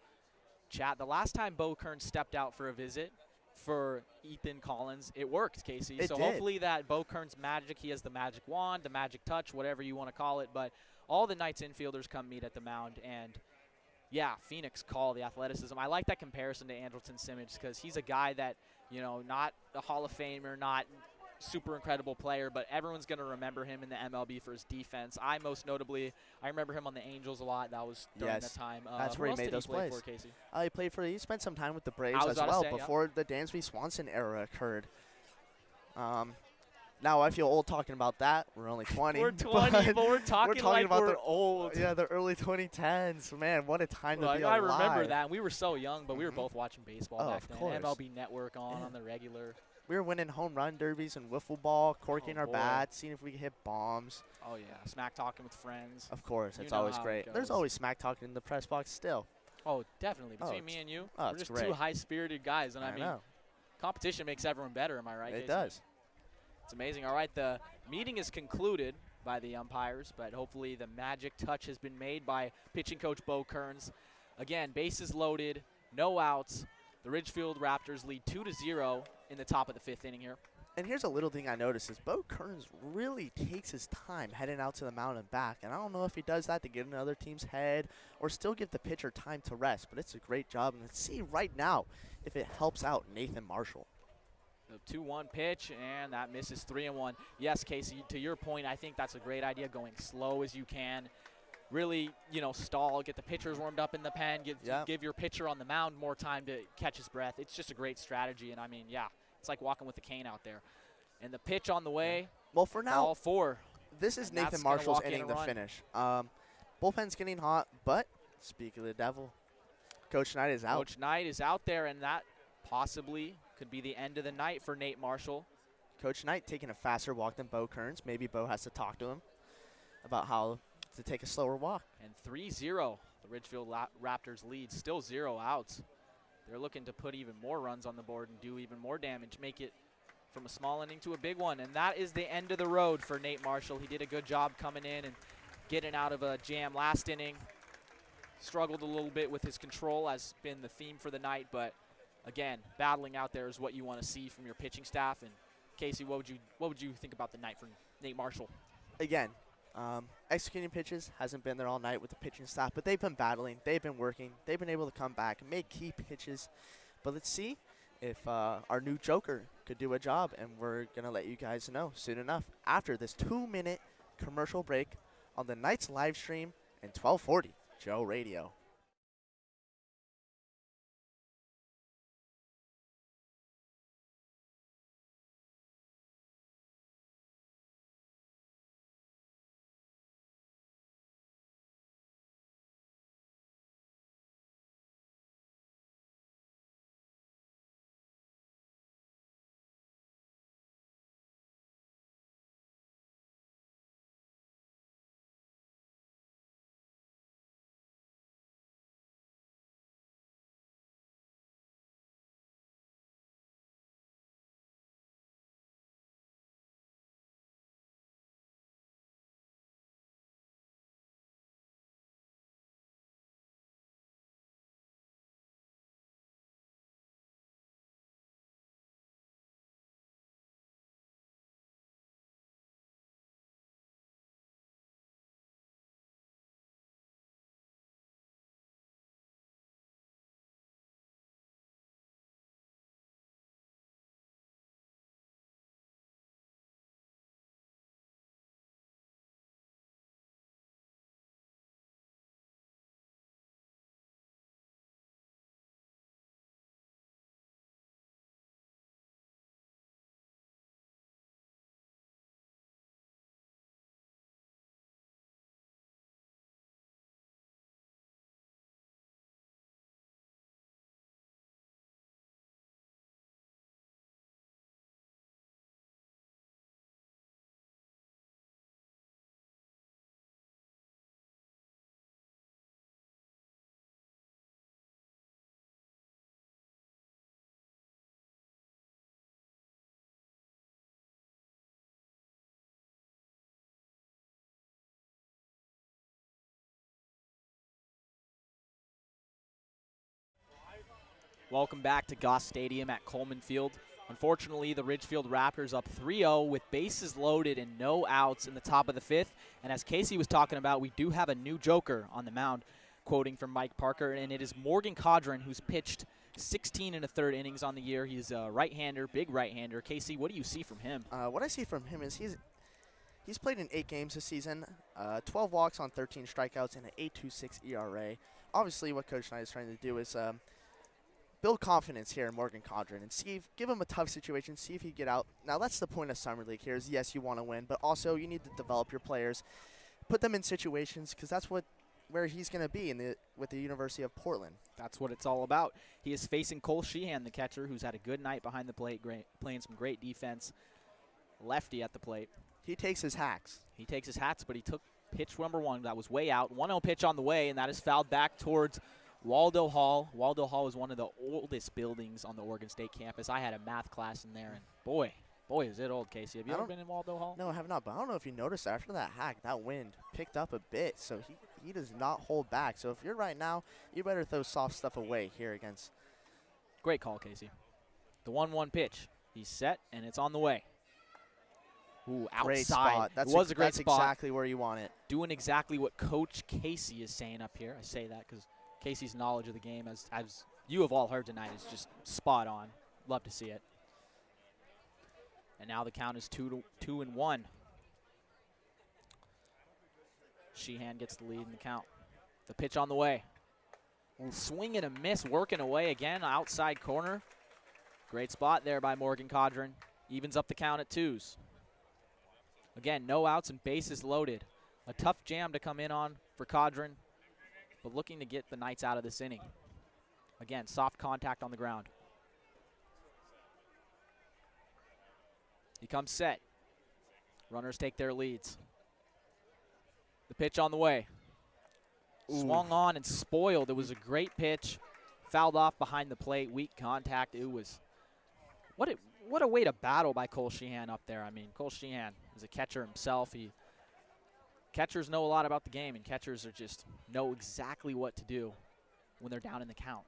chat. The last time Bo Kearns stepped out for a visit for Ethan Collins, it worked, Casey. It so did. Hopefully that Bo Kearns magic, he has the magic wand, the magic touch, whatever you want to call it. But all the Knights infielders come meet at the mound, and yeah, Phoenix call the athleticism. I like that comparison to Andrelton Simmons because he's a guy that, you know, not a Hall of Famer, not super incredible player, but everyone's going to remember him in the MLB for his defense. I remember him on the Angels a lot. That was during that time. That's where he made those plays. He spent some time with the Braves as well before the Dansby Swanson era occurred. Now I feel old talking about that. We're only 20. We're 20, but we're talking like about we're old. Yeah, the early 2010s. Man, what a time to be alive. I remember that. We were so young, but we were both watching baseball back then. Of course. MLB Network on the regular. We were winning home run derbies and wiffle ball, corking our bats, seeing if we could hit bombs. Oh, yeah. Smack talking with friends. Of course. It's always great. There's always smack talking in the press box still. Oh, definitely. Between me and you, we're just great. two high-spirited guys. And I mean, know. Competition makes everyone better, am I right, It Casey? does. It's amazing. All right, the meeting is concluded by the umpires, but hopefully the magic touch has been made by pitching coach Bo Kearns. Again, bases loaded, no outs. The Ridgefield Raptors lead 2-0 in the top of the 5th inning here. And here's a little thing I noticed is Bo Kearns really takes his time heading out to the mound and back. And I don't know if he does that to get in another team's head or still give the pitcher time to rest, but it's a great job. And let's see right now if it helps out Nathan Marshall. The 2-1 pitch, and that misses 3-1. Yes, Casey, to your point, I think that's a great idea, going slow as you can. Really, you know, stall, get the pitchers warmed up in the pen, give your pitcher on the mound more time to catch his breath. It's just a great strategy, and I mean, yeah, it's like walking with a cane out there. And the pitch on the way. Well, for now, all 4. This is Nathan Marshall's inning to finish. Bullpen's getting hot, but speak of the devil, Coach Knight is out. Coach Knight is out there, and that possibly could be the end of the night for Nate Marshall. Coach Knight taking a faster walk than Bo Kearns. Maybe Bo has to talk to him about how to take a slower walk. And 3-0, the Ridgefield Raptors lead, still 0 outs. They're looking to put even more runs on the board and do even more damage, make it from a small inning to a big one. And that is the end of the road for Nate Marshall. He did a good job coming in and getting out of a jam last inning. Struggled a little bit with his control, as been the theme for the night, but again, battling out there is what you want to see from your pitching staff. And Casey, what would you think about the night for Nate Marshall? Again, executing pitches hasn't been there all night with the pitching staff, but they've been battling, they've been working, they've been able to come back and make key pitches. But let's see if our new Joker could do a job, and we're gonna let you guys know soon enough after this 2-minute commercial break on the Knights live stream and 1240 Joe Radio. Welcome back to Goss Stadium at Coleman Field. Unfortunately, the Ridgefield Raptors up 3-0 with bases loaded and no outs in the top of the 5th. And as Casey was talking about, we do have a new joker on the mound, quoting from Mike Parker, and it is Morgan Codron, who's pitched 16 1/3 innings on the year. He's a right-hander, big right-hander. Casey, what do you see from him? What I see from him is he's played in 8 games this season, 12 walks on 13 strikeouts, and an 8.26 ERA. Obviously, what Coach Knight is trying to do is build confidence here in Morgan Codron and give him a tough situation, see if he can get out. Now, that's the point of Summer League here is, yes, you want to win, but also you need to develop your players, put them in situations, because that's where he's going to be with the University of Portland. That's what it's all about. He is facing Cole Sheehan, the catcher, who's had a good night behind the plate, playing some great defense. Lefty at the plate. He takes his hacks. He takes his hats, but he took pitch number 1. That was way out. 1-0 pitch on the way, and that is fouled back towards Waldo Hall. Waldo Hall is one of the oldest buildings on the Oregon State campus. I had a math class in there, and boy, is it old, Casey. Have you ever been in Waldo Hall? No, I have not, but I don't know if you noticed after that hack, that wind picked up a bit, so he does not hold back. So if you're right now, you better throw soft stuff away here against. Great call, Casey. The 1-1 pitch. He's set, and it's on the way. Ooh, outside. Great spot. It was a great spot. That's exactly where you want it. Doing exactly what Coach Casey is saying up here. I say that because Casey's knowledge of the game, as you have all heard tonight, is just spot on. Love to see it. And now the count is 2-1. Sheehan gets the lead in the count. The pitch on the way. Swing and a miss, working away again, outside corner. Great spot there by Morgan Codron. Evens up the count at 2s. Again, no outs and bases loaded. A tough jam to come in on for Codron, but looking to get the Knights out of this inning. Again, soft contact on the ground. He comes set. Runners take their leads. The pitch on the way. Ooh. Swung on and spoiled. It was a great pitch. Fouled off behind the plate. Weak contact. It was what a way to battle by Cole Sheehan up there. I mean, Cole Sheehan is a catcher himself. Catchers know a lot about the game, and catchers are just know exactly what to do when they're down in the count.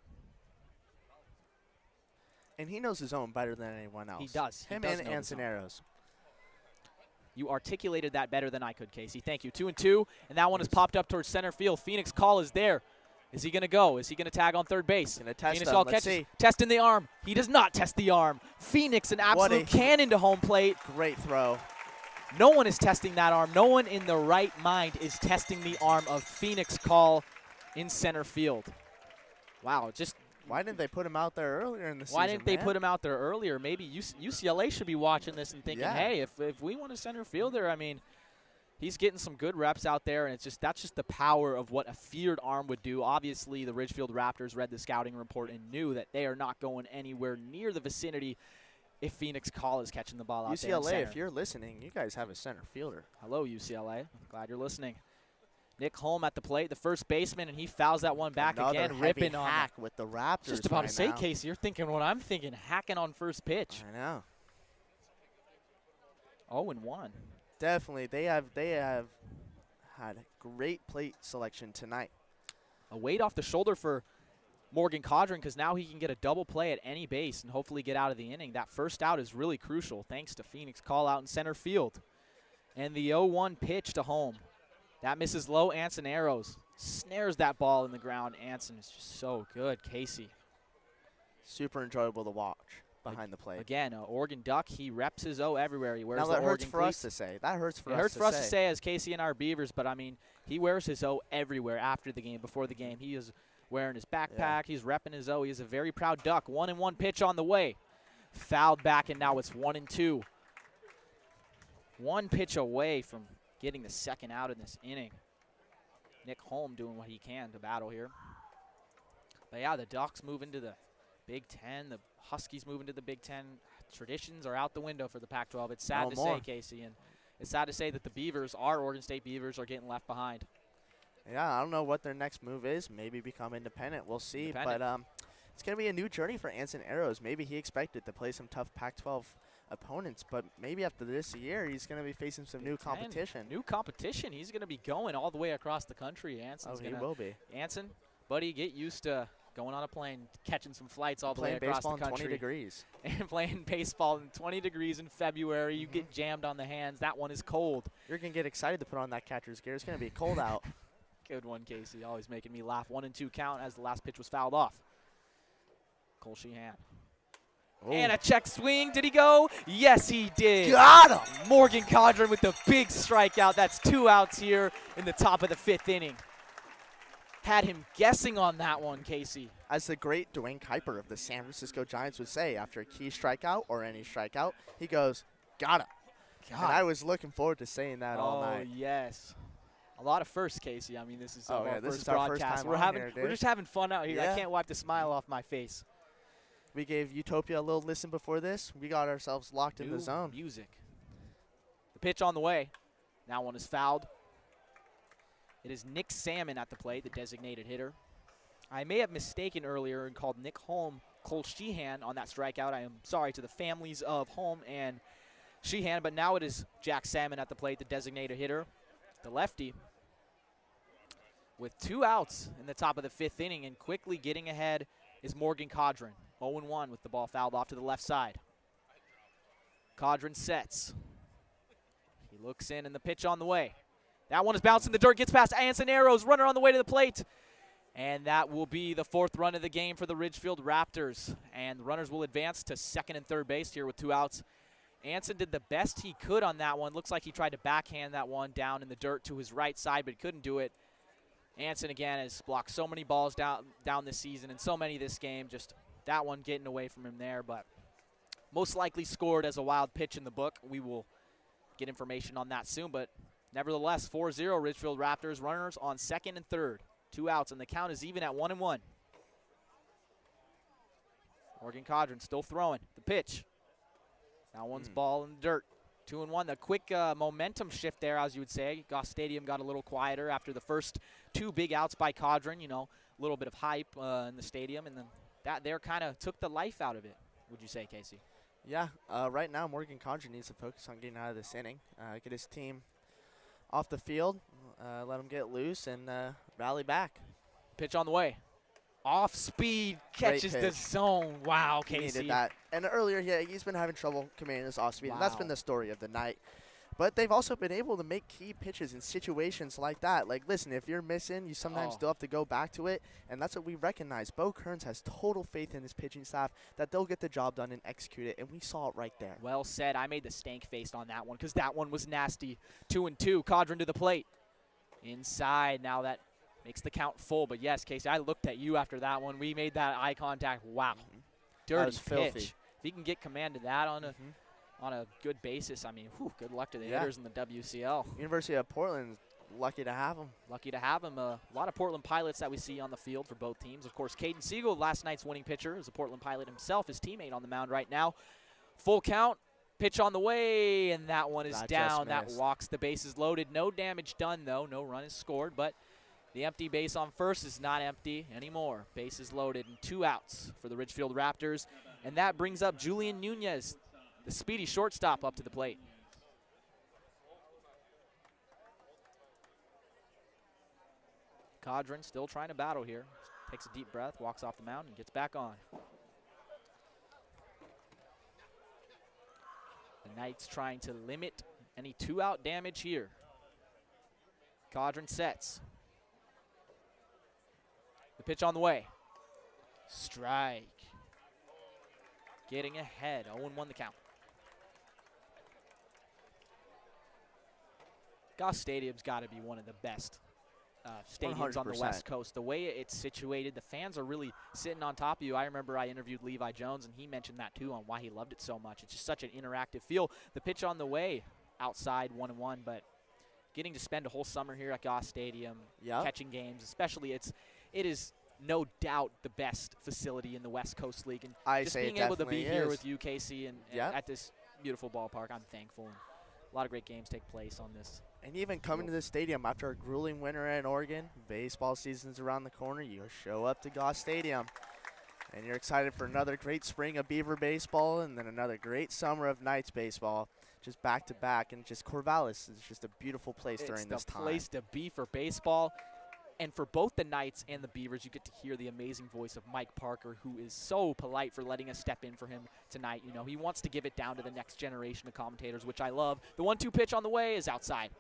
And he knows his own better than anyone else. He does. Him and Ansoneros. You articulated that better than I could, Casey. Thank you. 2-2, and that one has popped up towards center field. Phoenix Call is there. Is he going to go? Is he going to tag on third base? Going to test Phoenix him. Call Let's catches. see. Testing the arm. He does not test the arm. Phoenix, an absolute cannon to home plate. Great throw. No one is testing that arm. No one in the right mind is testing the arm of Phoenix Call in center field. Wow, just why didn't they put him out there earlier in the season? Why didn't they put him out there earlier? Maybe UCLA should be watching this and thinking, hey, if we want a center fielder, I mean, he's getting some good reps out there, and that's just the power of what a feared arm would do. Obviously, the Ridgefield Raptors read the scouting report and knew that they are not going anywhere near the vicinity if Phoenix Call is catching the ball out there in UCLA, center. if you're listening, you guys have a center fielder. Hello, UCLA. Glad you're listening. Nick Holm at the plate, the first baseman, and he fouls that one back again, ripping on hack with the Raptors. Just about to say, Casey, you're thinking what I'm thinking, hacking on first pitch. I know. 0-1. Definitely, they have had great plate selection tonight. A weight off the shoulder for Morgan Codron because now he can get a double play at any base and hopefully get out of the inning. That first out is really crucial thanks to Phoenix Call out in center field. And the 0-1 pitch to home. That misses low. Anson Arrows snares that ball in the ground. Anson is just so good. Casey. Super enjoyable to watch behind the plate. Again, Oregon Duck, he reps his O everywhere. He wears now the that Oregon hurts for us to say. That hurts for us to say. It hurts for us to say as Casey and our Beavers, but I mean, he wears his O everywhere after the game, before the game. He is wearing his backpack. Yeah. He's repping his O. He is a very proud Duck. 1-1 pitch on the way. Fouled back, and now it's 1-2. One pitch away from getting the second out in this inning. Nick Holm doing what he can to battle here. But yeah, the Ducks move into the Big Ten. The Huskies move into the Big Ten. Traditions are out the window for the Pac-12. It's sad to say, Casey, and it's sad to say that the Beavers, our Oregon State Beavers, are getting left behind. Yeah, I don't know what their next move is. Maybe become independent. We'll see. But it's going to be a new journey for Anson Arrows. Maybe he expected to play some tough Pac-12 opponents, but maybe after this year, he's going to be facing some new competition. New competition. He's going to be going all the way across the country. Anson's he will be. Anson, buddy, get used to going on a plane, catching some flights all the way Playing across baseball the country. in 20 degrees. And playing baseball in 20 degrees in February. You get jammed on the hands. That one is cold. You're going to get excited to put on that catcher's gear. It's going to be cold out. Good one, Casey. Always making me laugh. 1-2 count as the last pitch was fouled off. Cole Sheehan. Oh. And a check swing. Did he go? Yes, he did. Got him! Morgan Codron with the big strikeout. That's 2 outs here in the top of the 5th inning. Had him guessing on that one, Casey. As the great Dwayne Kuiper of the San Francisco Giants would say, after a key strikeout or any strikeout, he goes, got him. And I was looking forward to saying that all night. Oh, yes. A lot of firsts, Casey. I mean, this is our this first is our first broadcast. time here, We're just having fun out here. Yeah. I can't wipe the smile off my face. We gave Utopia a little listen before this. We got ourselves locked in the zone. Music. The pitch on the way. That one is fouled. It is Nick Salmon at the plate, the designated hitter. I may have mistaken earlier and called Nick Holm Cole Sheehan on that strikeout. I am sorry to the families of Holm and Sheehan, but now it is Jack Salmon at the plate, the designated hitter, the lefty, with 2 outs in the top of the 5th inning, and quickly getting ahead is Morgan Codron, 0-1 with the ball fouled off to the left side. Codron sets. He looks in, and the pitch on the way. That one is bouncing the dirt, gets past Anson Arrows, runner on the way to the plate. And that will be the 4th run of the game for the Ridgefield Raptors. And the runners will advance to second and third base here with 2 outs. Anson did the best he could on that one. Looks like he tried to backhand that one down in the dirt to his right side, but couldn't do it. Anson, again, has blocked so many balls down this season and so many this game. Just that one getting away from him there, but most likely scored as a wild pitch in the book. We will get information on that soon, but nevertheless, 4-0 Ridgefield Raptors. Runners on second and third. 2 outs, and the count is even at 1-1. Morgan Codron still throwing. The pitch. That one's ball in the dirt. 2-1. The quick momentum shift there, as you would say. Goss Stadium got a little quieter after the first 2 big outs by Codron. You know, a little bit of hype in the stadium, and then that there kind of took the life out of it, would you say, Casey? Yeah. Right now, Morgan Codron needs to focus on getting out of this inning, get his team off the field, let him get loose, and rally back. Pitch on the way. Off speed, catches the zone. Wow, He Casey. needed that. And earlier, he's been having trouble commanding his off speed, and that's been the story of the night. But they've also been able to make key pitches in situations like that. Like, listen, if you're missing, you sometimes still have to go back to it, and that's what we recognize. Bo Kearns has total faith in his pitching staff that they'll get the job done and execute it, and we saw it right there. Well said. I made the stank face on that one because that one was nasty. 2-2. Codron to the plate. Inside. Now that makes the count full. But, yes, Casey, I looked at you after that one. We made that eye contact. Wow. Dirty was pitch. filthy. If he can get command of that on a good basis, I mean, good luck to the hitters in the WCL. University of Portland, lucky to have him. Lucky to have him. A lot of Portland Pilots that we see on the field for both teams. Of course, Kaden Siegel, last night's winning pitcher, is a Portland Pilot himself, his teammate on the mound right now. Full count, pitch on the way, and that one is down. That walks the bases loaded. No damage done, though. No run is scored, but the empty base on first is not empty anymore. Bases loaded and 2 outs for the Ridgefield Raptors. And that brings up Julian Nunez, the speedy shortstop, up to the plate. Codron still trying to battle here. Takes a deep breath, walks off the mound, and gets back on. The Knights trying to limit any 2-out damage here. Codron sets. The pitch on the way. Strike. Getting ahead. 0-1 the count. Goss Stadium's got to be one of the best stadiums on the 100%. West Coast. The way it's situated, the fans are really sitting on top of you. I remember I interviewed Levi Jones, and he mentioned that too on why he loved it so much. It's just such an interactive feel. The pitch on the way, outside 1-1, but getting to spend a whole summer here at Goss Stadium, catching games, especially it is no doubt the best facility in the West Coast League. And just being able to be here with you, Casey, and at this beautiful ballpark, I'm thankful. And a lot of great games take place on this. And even coming to the stadium after a grueling winter in Oregon, baseball season's around the corner, you show up to Goss Stadium. And you're excited for another great spring of Beaver baseball and then another great summer of Knights baseball, just back to back. And just Corvallis is just a beautiful place during this time. It's the place to be for baseball. And for both the Knights and the Beavers, you get to hear the amazing voice of Mike Parker, who is so polite for letting us step in for him tonight. You know, he wants to give it down to the next generation of commentators, which I love. The 1-2 pitch on the way is outside.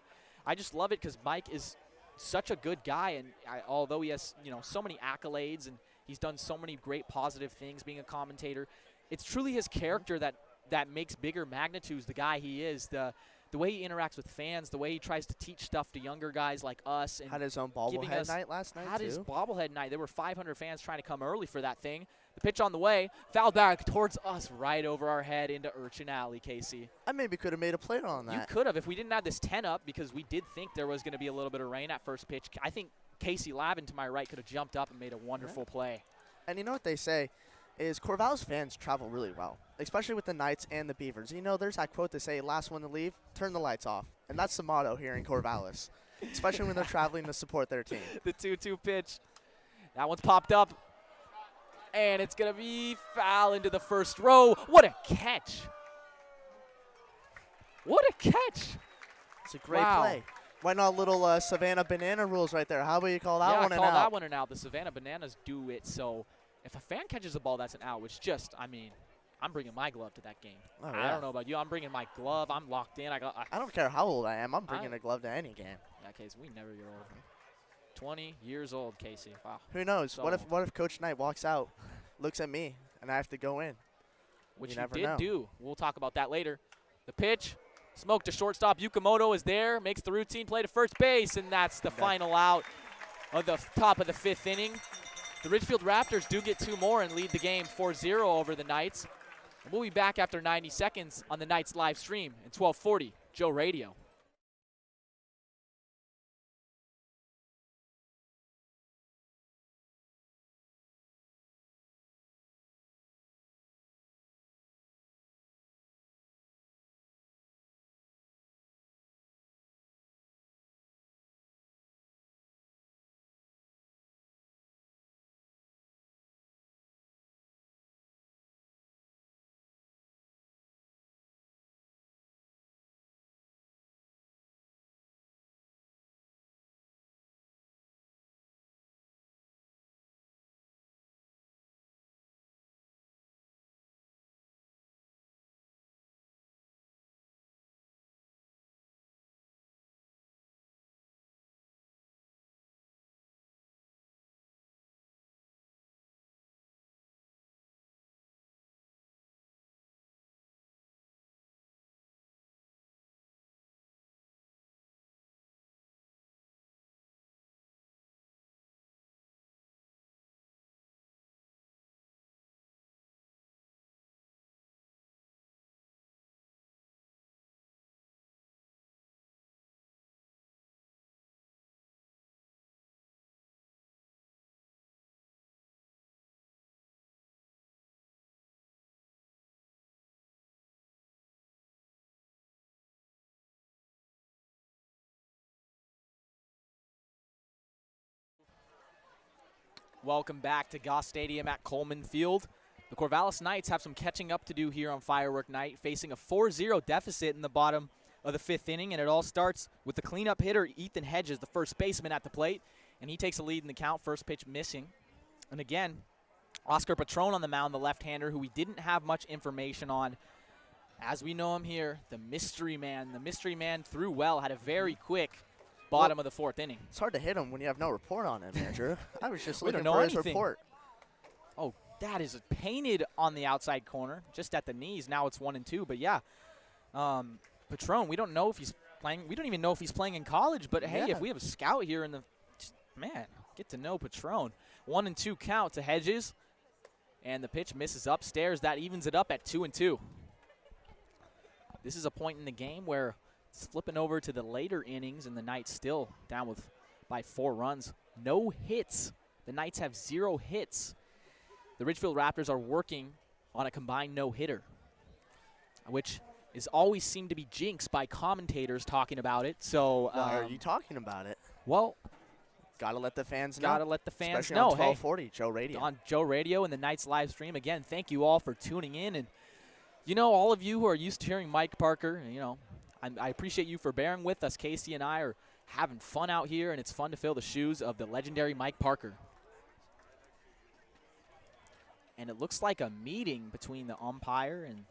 I just love it because Mike is such a good guy, and although he has, you know, so many accolades and he's done so many great positive things being a commentator, it's truly his character that makes bigger magnitudes the guy he is. The way he interacts with fans, the way he tries to teach stuff to younger guys like us. And had his own bobblehead night last night, Had his bobblehead night. There were 500 fans trying to come early for that thing. The pitch on the way, foul back towards us, right over our head into Urchin Alley, Casey. I maybe could have made a play on that. You could have if we didn't have this 10 up, because we did think there was going to be a little bit of rain at first pitch. I think Casey Lavin to my right could have jumped up and made a wonderful play. And you know what they say is Corvallis fans travel really well, especially with the Knights and the Beavers. You know, there's that quote they say, last one to leave, turn the lights off. And that's the motto here in Corvallis, especially when they're traveling to support their team. The 2-2 pitch. That one's popped up. And it's going to be foul into the first row. What a catch. What a catch. It's a great play. Why not a little Savannah Banana rules right there? How about you call that one an out? Yeah, call that one an out. The Savannah Bananas do it. So if a fan catches the ball, that's an out, which just, I mean, I'm bringing my glove to that game. Oh, I don't know about you. I'm bringing my glove. I'm locked in. I don't care how old I am. I'm bringing a glove to any game. In that case, we never get old. 20 years old, Casey. Wow. Who knows? So what if Coach Knight walks out, looks at me, and I have to go in? Which you did do. We'll talk about that later. The pitch, smoke to shortstop. Yukamoto is there, makes the routine play to first base, and that's the final out of the top of the 5th inning. The Ridgefield Raptors do get 2 more and lead the game 4-0 over the Knights. And we'll be back after 90 seconds on the Knights live stream at 1240 Joe Radio. Welcome back to Goss Stadium at Coleman Field. The Corvallis Knights have some catching up to do here on Firework Night, facing a 4-0 deficit in the bottom of the 5th inning, and it all starts with the cleanup hitter, Ethan Hedges, the first baseman at the plate, and he takes a lead in the count, first pitch missing. And again, Oscar Patron on the mound, the left-hander, who we didn't have much information on. As we know him here, the mystery man. The mystery man threw well, had a very quick bottom of the 4th inning. It's hard to hit him when you have no report on him, Andrew. I was just looking for his report. Oh, that is painted on the outside corner, just at the knees. Now it's 1-2, but yeah. Patron, we don't know if he's playing. We don't even know if he's playing in college, but hey, if we have a scout here in the, man, get to know Patron. 1-2 count to Hedges, and the pitch misses upstairs. That evens it up at 2-2. This is a point in the game where it's flipping over to the later innings, and the Knights still down by 4 runs. No hits. The Knights have 0 hits. The Ridgefield Raptors are working on a combined no-hitter, which is always seemed to be jinxed by commentators talking about it. So why are you talking about it? Well, gotta let the fans know. Gotta let the fans especially know. On 1240 Joe Radio. On Joe Radio and the Knights live stream. Again, thank you all for tuning in, and you know, all of you who are used to hearing Mike Parker, you know, I appreciate you for bearing with us. Casey and I are having fun out here, and it's fun to fill the shoes of the legendary Mike Parker. And it looks like a meeting between the umpire and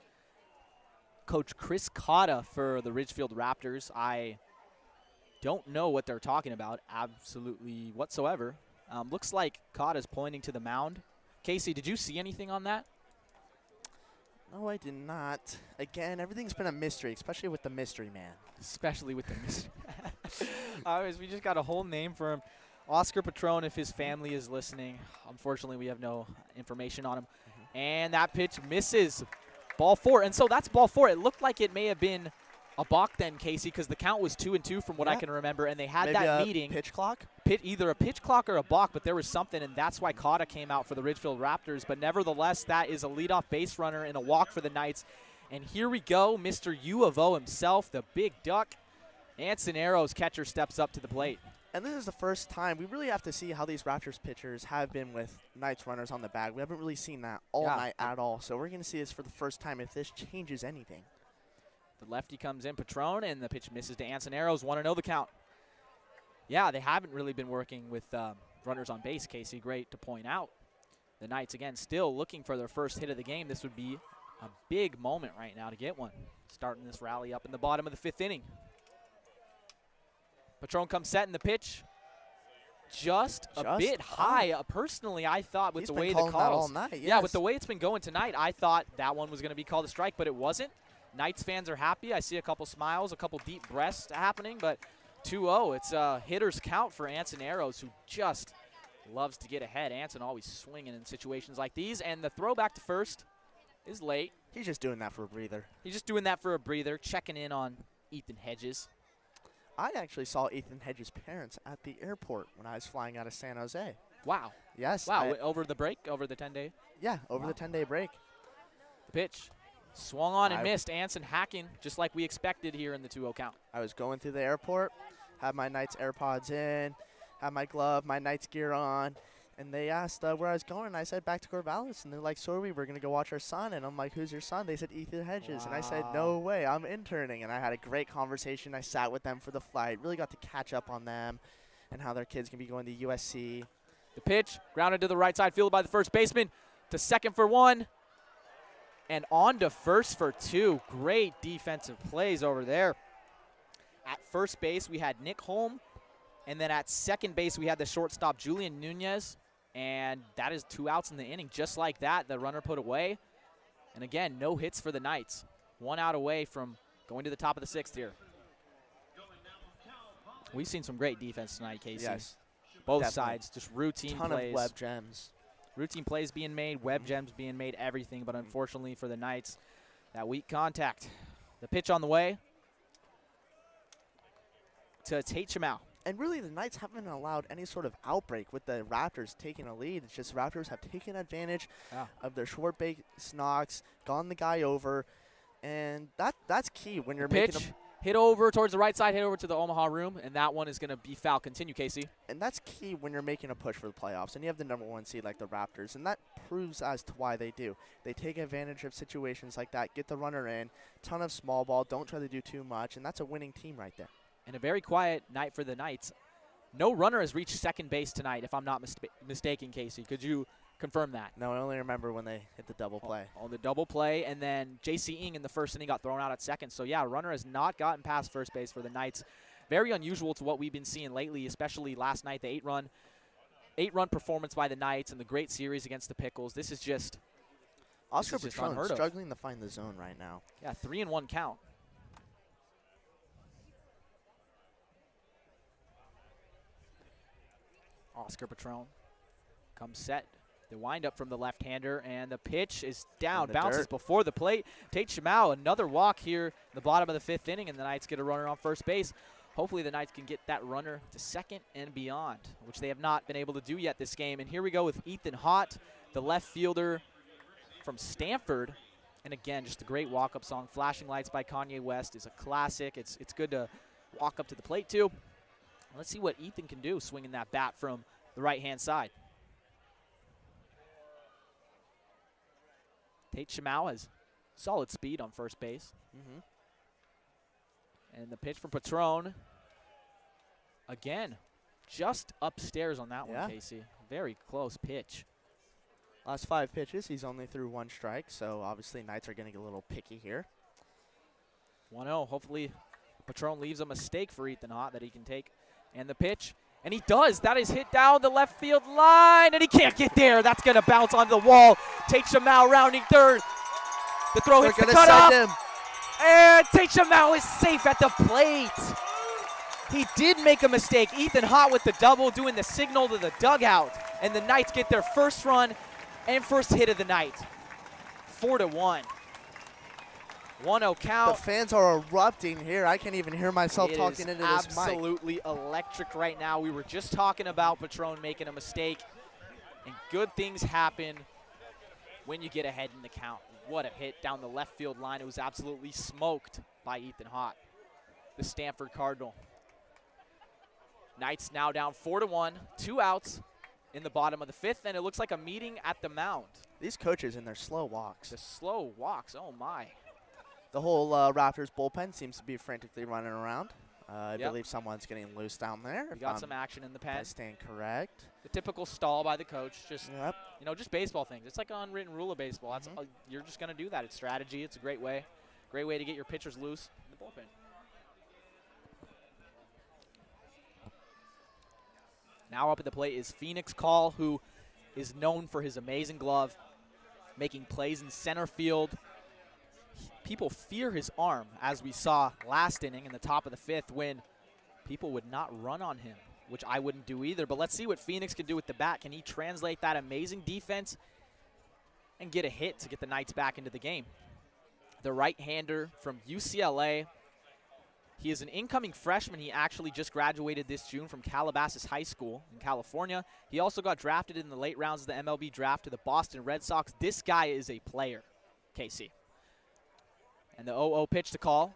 Coach Chris Cotta for the Ridgefield Raptors. I don't know what they're talking about absolutely whatsoever. Looks like Cotta's pointing to the mound. Casey, did you see anything on that? No, I did not. Again, everything's been a mystery, especially with the mystery man. Especially with the mystery. We just got a whole name for him. Oscar Patron, if his family is listening. Unfortunately, we have no information on him. And that pitch misses. Ball 4. And so that's ball 4. It looked like it may have been a balk then, Casey, because the count was 2-2 from what I can remember. And they had maybe that a meeting. Pitch clock? Either a pitch clock or a balk, but there was something, and that's why Cotta came out for the Ridgefield Raptors. But nevertheless, that is a leadoff base runner and a walk for the Knights. And here we go, Mr. U of O himself, the big duck. Anson Arrows, catcher, steps up to the plate. And this is the first time. We really have to see how these Raptors pitchers have been with Knights runners on the bag. We haven't really seen that all night at all. So we're going to see this for the first time if this changes anything. The lefty comes in, Patron, and the pitch misses to Anson Arrows. 1-0 the count. Yeah, they haven't really been working with runners on base, Casey. Great to point out. The Knights, again, still looking for their first hit of the game. This would be a big moment right now to get one. Starting this rally up in the bottom of the 5th inning. Patron comes set in the pitch. Just a bit high. Personally, I thought with the way the calls. All night, yes. Yeah, with the way it's been going tonight, I thought that one was going to be called a strike, but it wasn't. Knights fans are happy. I see a couple smiles, a couple deep breaths happening, but 2-0. It's a hitter's count for Anson Arrows, who just loves to get ahead. Anson always swinging in situations like these, and the throw back to first is late. He's just doing that for a breather. He's just doing that for a breather, checking in on Ethan Hedges. I actually saw Ethan Hedges' parents at the airport when I was flying out of San Jose. Wow. Yes. Wow, over the break, over the 10-day? Yeah, over the 10-day break. The pitch swung on and missed. Anson hacking just like we expected here in the 2-0 count. I was going through the airport, had my Knights AirPods in, had my glove, my Knights gear on, and they asked where I was going, and I said back to Corvallis, and they're like, sorry, we're going to go watch our son, and I'm like, who's your son? They said Ethan Hedges, and I said, no way, I'm interning, and I had a great conversation. I sat with them for the flight, really got to catch up on them and how their kids can be going to USC. The pitch, grounded to the right side, fielded by the first baseman, to second for 1, and on to first for 2. Great defensive plays over there. At first base, we had Nick Holm, and then at second base, we had the shortstop, Julian Nunez. And that is 2 outs in the inning. Just like that, the runner put away. And again, no hits for the Knights. 1 out away from going to the top of the 6th here. We've seen some great defense tonight, Casey. Yes. Both sides, just routine ton plays. Of web gems. Routine plays being made, web gems being made, everything. But unfortunately for the Knights, that weak contact. The pitch on the way to Tate Chamau. And really, the Knights haven't allowed any sort of outbreak with the Raptors taking a lead. It's just Raptors have taken advantage of their short base knocks, gone the guy over, and that's key when you're making a hit over towards the right side, hit over to the Omaha room, and that one is going to be foul. Continue, Casey. And that's key when you're making a push for the playoffs, and you have the #1 seed like the Raptors, and that proves as to why they do. They take advantage of situations like that, get the runner in, ton of small ball, don't try to do too much, and that's a winning team right there. And a very quiet night for the Knights. No runner has reached second base tonight, if I'm not mistaken, Casey. Could you confirm that? No, I only remember when they hit the double play. On the double play, and then J.C. Ing in the first inning got thrown out at second. So, yeah, runner has not gotten past first base for the Knights. Very unusual to what we've been seeing lately, especially last night, the eight-run performance by the Knights and the great series against the Pickles. This is just Oscar Patron struggling to find the zone right now. Yeah, 3-1 count. Oscar Patron comes set. The windup from the left-hander, and the pitch is down, bounces before the plate. Tate Chamau, another walk here in the bottom of the 5th inning, and the Knights get a runner on first base. Hopefully the Knights can get that runner to second and beyond, which they have not been able to do yet this game. And here we go with Ethan Hott, the left fielder from Stanford. And again, just a great walk-up song. Flashing Lights by Kanye West is a classic. It's good to walk up to the plate, too. Let's see what Ethan can do swinging that bat from the right-hand side. Tate Chamau has solid speed on first base. And the pitch from Patron Again, just upstairs on that Yeah. one, Casey. Very close pitch. Last 5 pitches, he's only threw 1 strike, so obviously Knights are going to get a little picky here. 1-0. Hopefully, Patron leaves a mistake for Ethan Hott that he can take. And the pitch, and he does. That is hit down the left field line, and he can't get there. That's going to bounce onto the wall. Tate Shamau rounding third. The throw hits the cutoff, and Tate Shamau is safe at the plate. He did make a mistake. Ethan Hott with the double, doing the signal to the dugout, and the Knights get their first run and first hit of the night. 4-1. 1-0 count. The fans are erupting here. I can't even hear myself talking into this mic. Absolutely electric right now. We were just talking about Patron making a mistake, and good things happen when you get ahead in the count. What a hit down the left field line. It was absolutely smoked by Ethan Hott, the Stanford Cardinal. Knights now down 4-1, 2 outs in the bottom of the 5th, and it looks like a meeting at the mound. These coaches and their slow walks. The slow walks, oh my. The whole Raptors bullpen seems to be frantically running around. I believe someone's getting loose down there. We got some action in the pen. I stand correct. The typical stall by the coach, just Yep. you know, just baseball things. It's like an unwritten rule of baseball. That's you're just gonna do that. It's strategy. It's a great way to get your pitchers loose in the bullpen. Now up at the plate is Phoenix Call, who is known for his amazing glove, making plays in center field. People fear his arm, as we saw last inning in the top of the 5th when people would not run on him, which I wouldn't do either. But let's see what Phoenix can do with the bat. Can he translate that amazing defense and get a hit to get the Knights back into the game? The right-hander from UCLA. He is an incoming freshman. He actually just graduated this June from Calabasas High School in California. He also got drafted in the late rounds of the MLB draft to the Boston Red Sox. This guy is a player, Casey. And the 0-0 pitch to call.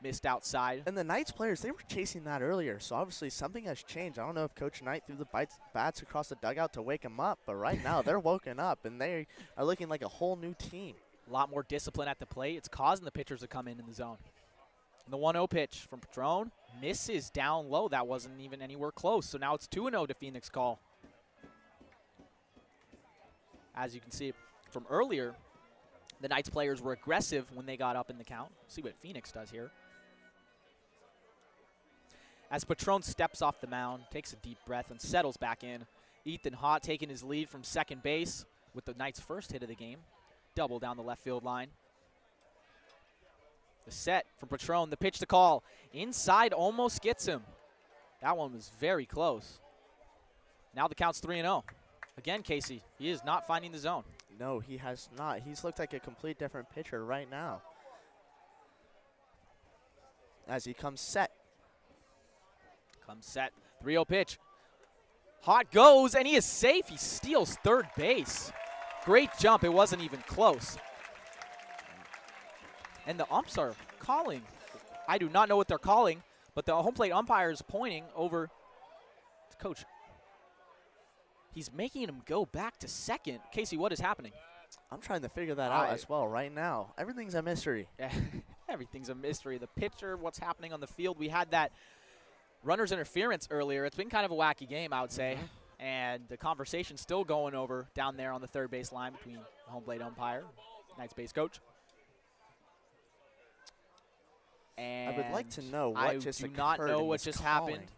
Missed outside. And the Knights players, they were chasing that earlier, so obviously something has changed. I don't know if Coach Knight threw the bats across the dugout to wake them up, but right now they're woken up, and they are looking like a whole new team. A lot more discipline at the plate. It's causing the pitchers to come in the zone. And the 1-0 pitch from Patron misses down low. That wasn't even anywhere close. So now it's 2-0 to Phoenix Call. As you can see from earlier, the Knights players were aggressive when they got up in the count. See what Phoenix does here. As Patron steps off the mound, takes a deep breath, and settles back in. Ethan Hott taking his lead from second base with the Knights' first hit of the game. Double down the left field line. The set from Patron, the pitch to call. Inside, almost gets him. That one was very close. Now the count's 3-0. Again, Casey, he is not finding the zone. No, he has not. He's looked like a complete different pitcher right now. As he comes set. Comes set. 3-0 pitch. Hott goes, and he is safe. He steals third base. Great jump. It wasn't even close. And the umps are calling. I do not know what they're calling, but the home plate umpire is pointing over to Coach. He's making him go back to second. Casey, what is happening? I'm trying to figure that out as well right now. Everything's a mystery. Everything's a mystery. The pitcher, what's happening on the field. We had that runner's interference earlier. It's been kind of a wacky game, I would say. And the conversation's still going over down there on the third base line between the home plate umpire, Knights base coach. And I would like to know what just occurred. I do not know what just calling. happened.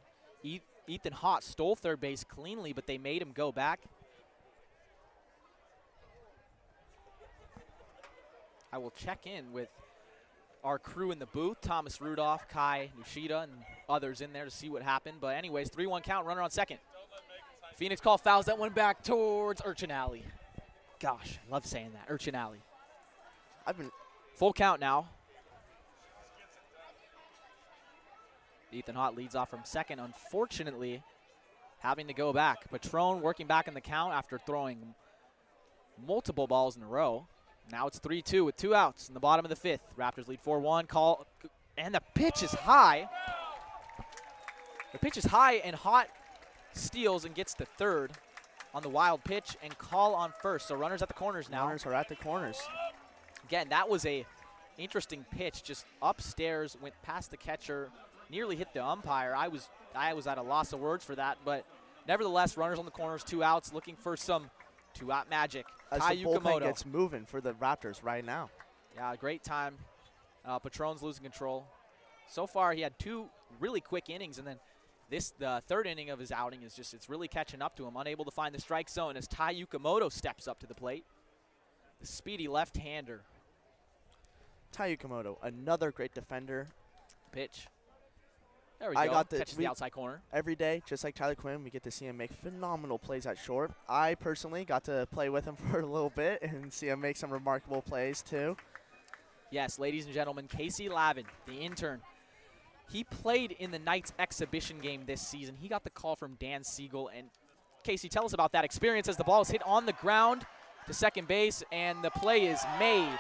Ethan Hott stole third base cleanly, but they made him go back. I will check in with our crew in the booth, Thomas Rudolph, Kai Nushida, and others in there to see what happened. But anyways, 3-1 count, runner on second. Phoenix Call fouls that one back towards Urchin Alley. Gosh, I love saying that, Urchin Alley. Full count now. Ethan Hott leads off from second, unfortunately having to go back. Patron working back in the count after throwing multiple balls in a row. Now it's 3-2 with 2 outs in the bottom of the 5th. Raptors lead 4-1. Call, and the pitch is high. The pitch is high, and Hott steals and gets the third on the wild pitch, and call on first. So runners at the corners now. Runners are at the corners. Again, that was a interesting pitch. Just upstairs, went past the catcher, nearly hit the umpire. I was at a loss of words for that, but nevertheless, runners on the corners, 2 outs, looking for some 2-out magic. As Tai the bullpen Yukamoto gets moving for the Raptors right now. Yeah, great time. Patron's losing control. So far, he had 2 really quick innings, and then the third inning of his outing is it's really catching up to him. Unable to find the strike zone as Tai Yukamoto steps up to the plate. The speedy left-hander. Tai Yukamoto, another great defender. Pitch. There we go. Catches the outside corner. Every day, just like Tyler Quinn, we get to see him make phenomenal plays at short. I personally got to play with him for a little bit and see him make some remarkable plays too. Yes, ladies and gentlemen, Casey Lavin, the intern. He played in the Knights exhibition game this season. He got the call from Dan Siegel. And Casey, tell us about that experience as the ball is hit on the ground to second base, and the play is made.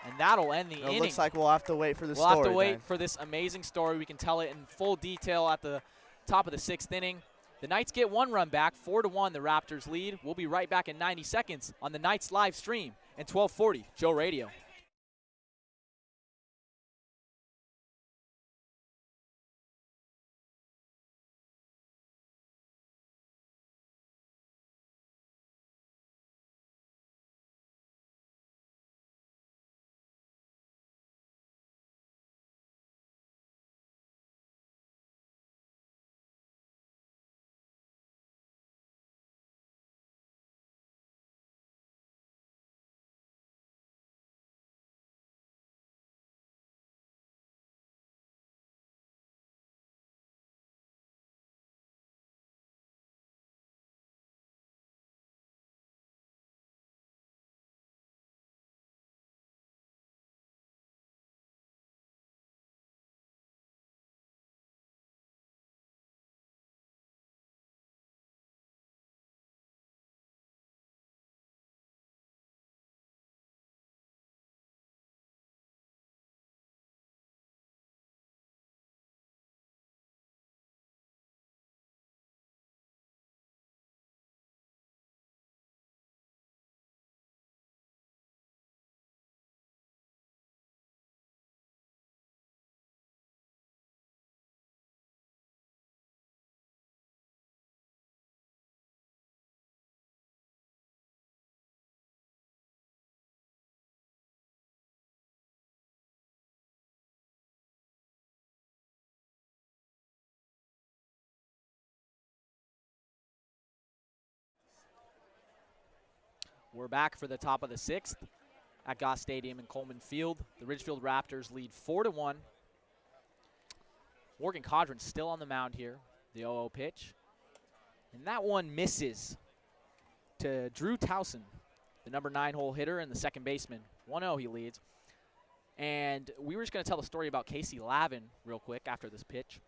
And that'll end the inning. It looks like we'll have to wait for the story. We'll have to wait for this amazing story. We can tell it in full detail at the top of the 6th inning. The Knights get 1 run back, 4-1 the Raptors lead. We'll be right back in 90 seconds on the Knights live stream and 1240 Joe Radio. We're back for the top of the 6th at Goss Stadium in Coleman Field. The Ridgefield Raptors lead 4-1. Morgan Codron's still on the mound here. The 0-0 pitch. And that one misses to Drew Towson, the number 9 hole hitter and the second baseman. 1-0 he leads. And we were just going to tell the story about Casey Lavin real quick after this pitch.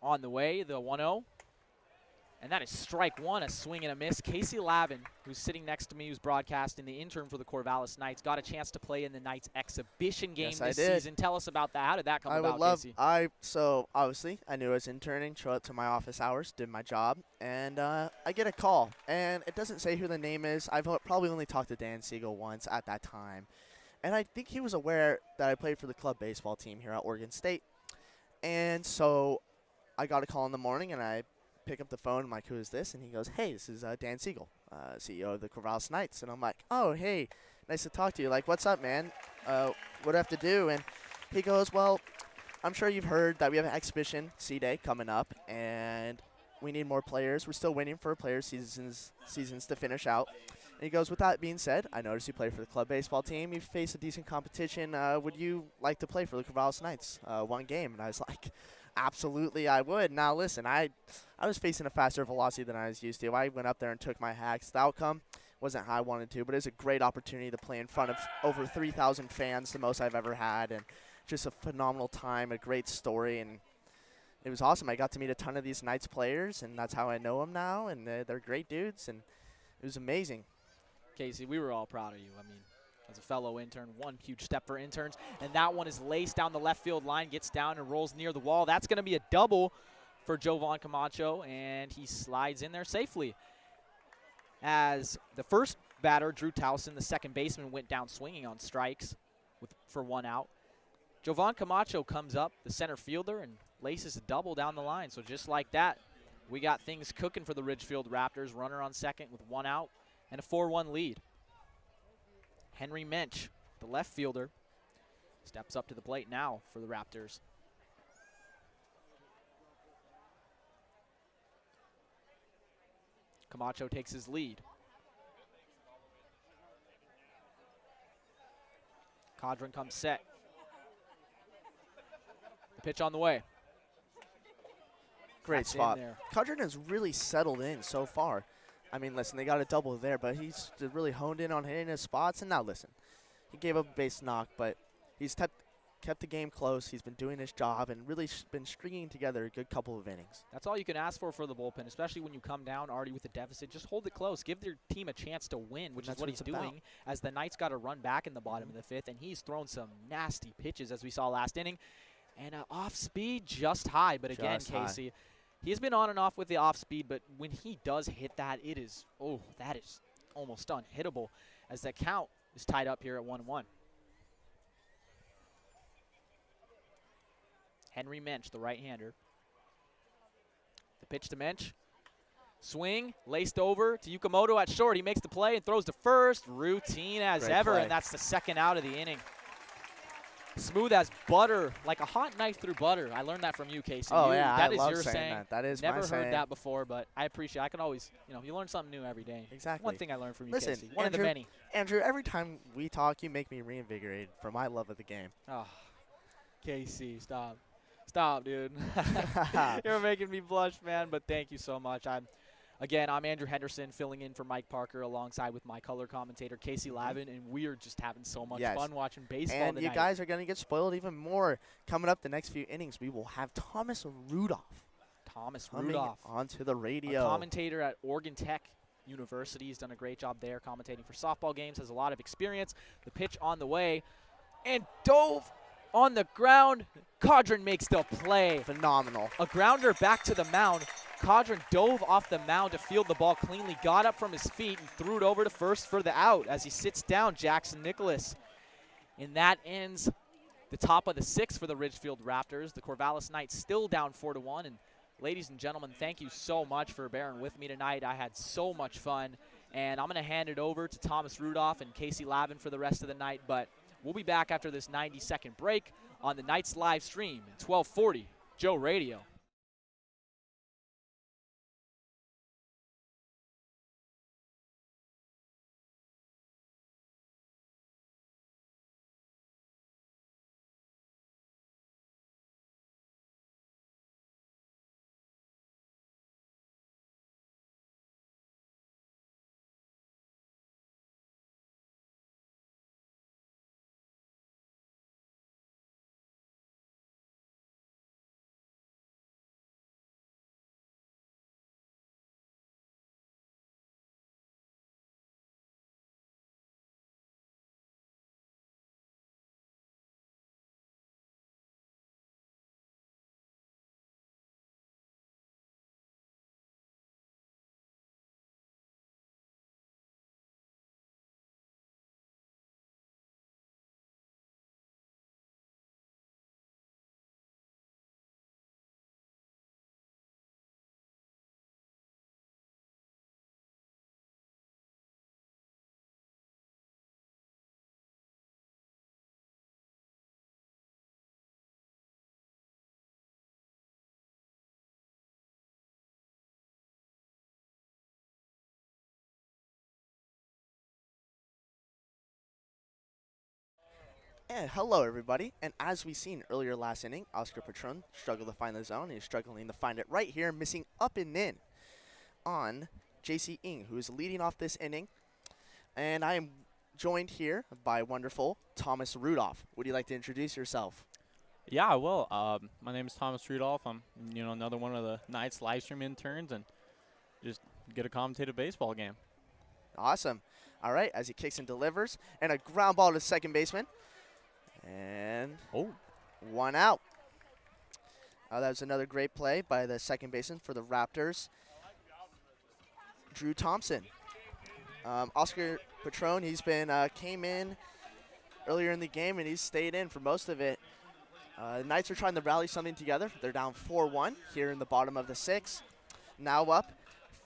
On the way, the 1-0. And that is strike 1, a swing and a miss. Casey Lavin, who's sitting next to me, who's broadcasting, the intern for the Corvallis Knights, got a chance to play in the Knights exhibition game this season. Tell us about that. How did that come about, Casey? So obviously, I knew I was interning, showed up to my office hours, did my job, and I get a call. And it doesn't say who the name is. I've probably only talked to Dan Siegel once at that time. And I think he was aware that I played for the club baseball team here at Oregon State. And so I got a call in the morning, and I pick up the phone. I'm like, who is this? And he goes, hey, this is Dan Siegel, CEO of the Corvallis Knights. And I'm like, oh, hey, nice to talk to you. Like, what's up, man? What do I have to do? And he goes, well, I'm sure you've heard that we have an exhibition C-Day coming up, and we need more players. We're still waiting for player seasons to finish out. And he goes, with that being said, I noticed you play for the club baseball team. You face a decent competition. Would you like to play for the Corvallis Knights one game? And I was like, absolutely, I would. Now, listen, I was facing a faster velocity than I was used to. I went up there and took my hacks. The outcome wasn't how I wanted to, but it was a great opportunity to play in front of over 3,000 fans, the most I've ever had, and just a phenomenal time, a great story, and it was awesome. I got to meet a ton of these Knights players, and that's how I know them now, and they're great dudes, and it was amazing. Casey, we were all proud of you. I mean, as a fellow intern, one huge step for interns. And that one is laced down the left field line, gets down and rolls near the wall. That's going to be a double for Jovan Camacho, and he slides in there safely. As the first batter, Drew Towson, the second baseman, went down swinging on strikes for 1 out. Jovan Camacho comes up, the center fielder, and laces a double down the line. So just like that, we got things cooking for the Ridgefield Raptors. Runner on second with 1 out and a 4-1 lead. Henry Mensch, the left fielder, steps up to the plate now for the Raptors. Camacho takes his lead. Cadron comes set. The pitch on the way. Great That's in spot. there. Cadron has really settled in so far. I mean, listen, they got a double there, but he's really honed in on hitting his spots. And now, listen, he gave up a base knock, but he's kept the game close. He's been doing his job and really been stringing together a good couple of innings. That's all you can ask for the bullpen, especially when you come down already with a deficit. Just hold it close. Give your team a chance to win, which is what he's doing, as the Knights got to run back in the bottom of the 5th, and he's thrown some nasty pitches, as we saw last inning. And off speed, just high. But again, Casey, he's been on and off with the off speed, but when he does hit that, it is, that is almost unhittable, as the count is tied up here at 1-1. Henry Mensch, the right-hander. The pitch to Mensch. Swing, laced over to Yukamoto at short. He makes the play and throws to first. Routine as ever, and that's the 2nd out of the inning. Smooth as butter, like a hot knife through butter. I learned that from you, Casey. Oh, yeah, that I is love your saying that. That is Never my saying. heard that before, but I appreciate it. I can always, you learn something new every day. Exactly. One thing I learned from you, Listen, Casey. One of the Andrew, many. Andrew, every time we talk, you make me reinvigorated for my love of the game. Oh, Casey, stop. Stop, dude. You're making me blush, man, but thank you so much. I'm Andrew Henderson, filling in for Mike Parker alongside with my color commentator, Casey Lavin, and we are just having so much fun watching baseball and tonight. You guys are going to get spoiled even more. Coming up the next few innings, we will have Thomas Rudolph. Coming onto the radio. A commentator at Oregon Tech University. He's done a great job there commentating for softball games, has a lot of experience. The pitch on the way, and dove on the ground. Cadron makes the play. Phenomenal. A grounder back to the mound. Cadron dove off the mound to field the ball cleanly, got up from his feet and threw it over to first for the out as he sits down Jackson Nicholas. And that ends the top of the 6th for the Ridgefield Raptors. The Corvallis Knights still down 4-1. And ladies and gentlemen, thank you so much for bearing with me tonight. I had so much fun. And I'm going to hand it over to Thomas Rudolph and Casey Lavin for the rest of the night. But we'll be back after this 90-second break on the Knights live stream at 1240 Joe Radio. And hello, everybody. And as we seen earlier last inning, Oscar Patron struggled to find the zone. He's struggling to find it right here, missing up and in on J.C. Ng, who is leading off this inning. And I am joined here by wonderful Thomas Rudolph. Would you like to introduce yourself? Yeah, I will. My name is Thomas Rudolph. I'm, another one of the Knights live stream interns, and just get a commentated baseball game. Awesome. All right, as he kicks and delivers, and a ground ball to second baseman. And 1 out. That was another great play by the second baseman for the Raptors, Drew Thompson. Oscar Patron, he's been came in earlier in the game, and he's stayed in for most of it. The Knights are trying to rally something together. They're down 4-1 here in the bottom of the 6th. Now up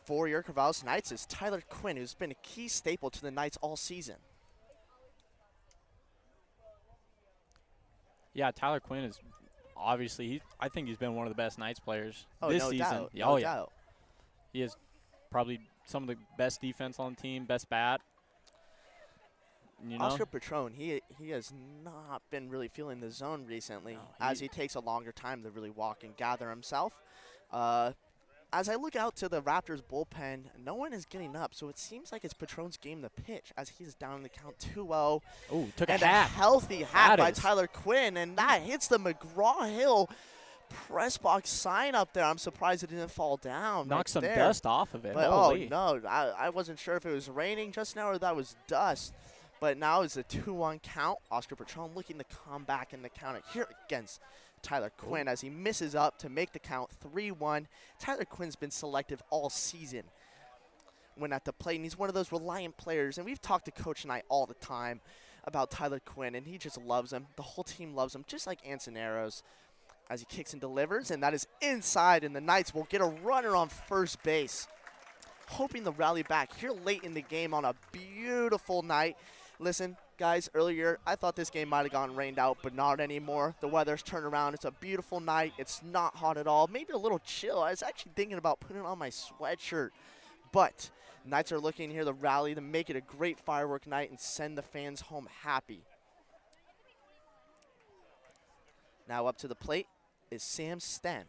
for your Corvallis Knights is Tyler Quinn, who's been a key staple to the Knights all season. Yeah, Tyler Quinn is obviously, I think he's been one of the best Knights players Oh, this no season. doubt. Yeah, No yeah. doubt. He has probably some of the best defense on the team, best bat. You know? Oscar Patron, he has not been really feeling the zone recently, No, as he takes a longer time to really walk and gather himself. As I look out to the Raptors bullpen, no one is getting up, so it seems like it's Patron's game to pitch as he's down in the count 2-0. Oh, took a And hat. healthy hat That by is- Tyler Quinn, and that hits the McGraw-Hill press box sign up there. I'm surprised it didn't fall down. Knocked some there. dust off of it. But Holy. oh no, I wasn't sure if it was raining just now or that was dust. But now it's a 2-1 count. Oscar Patron looking to come back in the counter here against Tyler Quinn as he misses up to make the count 3-1. Tyler Quinn's been selective all season when at the plate, and he's one of those reliant players. And we've talked to Coach Knight all the time about Tyler Quinn, and he just loves him. The whole team loves him, just like Ansoneros, as he kicks and delivers, and that is inside, and the Knights will get a runner on first base, hoping to rally back here late in the game on a beautiful night. Listen, guys, earlier I thought this game might have gotten rained out, but not anymore. The weather's turned around. It's a beautiful night. It's not hot at all. Maybe a little chill. I was actually thinking about putting on my sweatshirt. But Knights are looking here to rally to make it a great firework night and send the fans home happy. Now up to the plate is Sam Sten.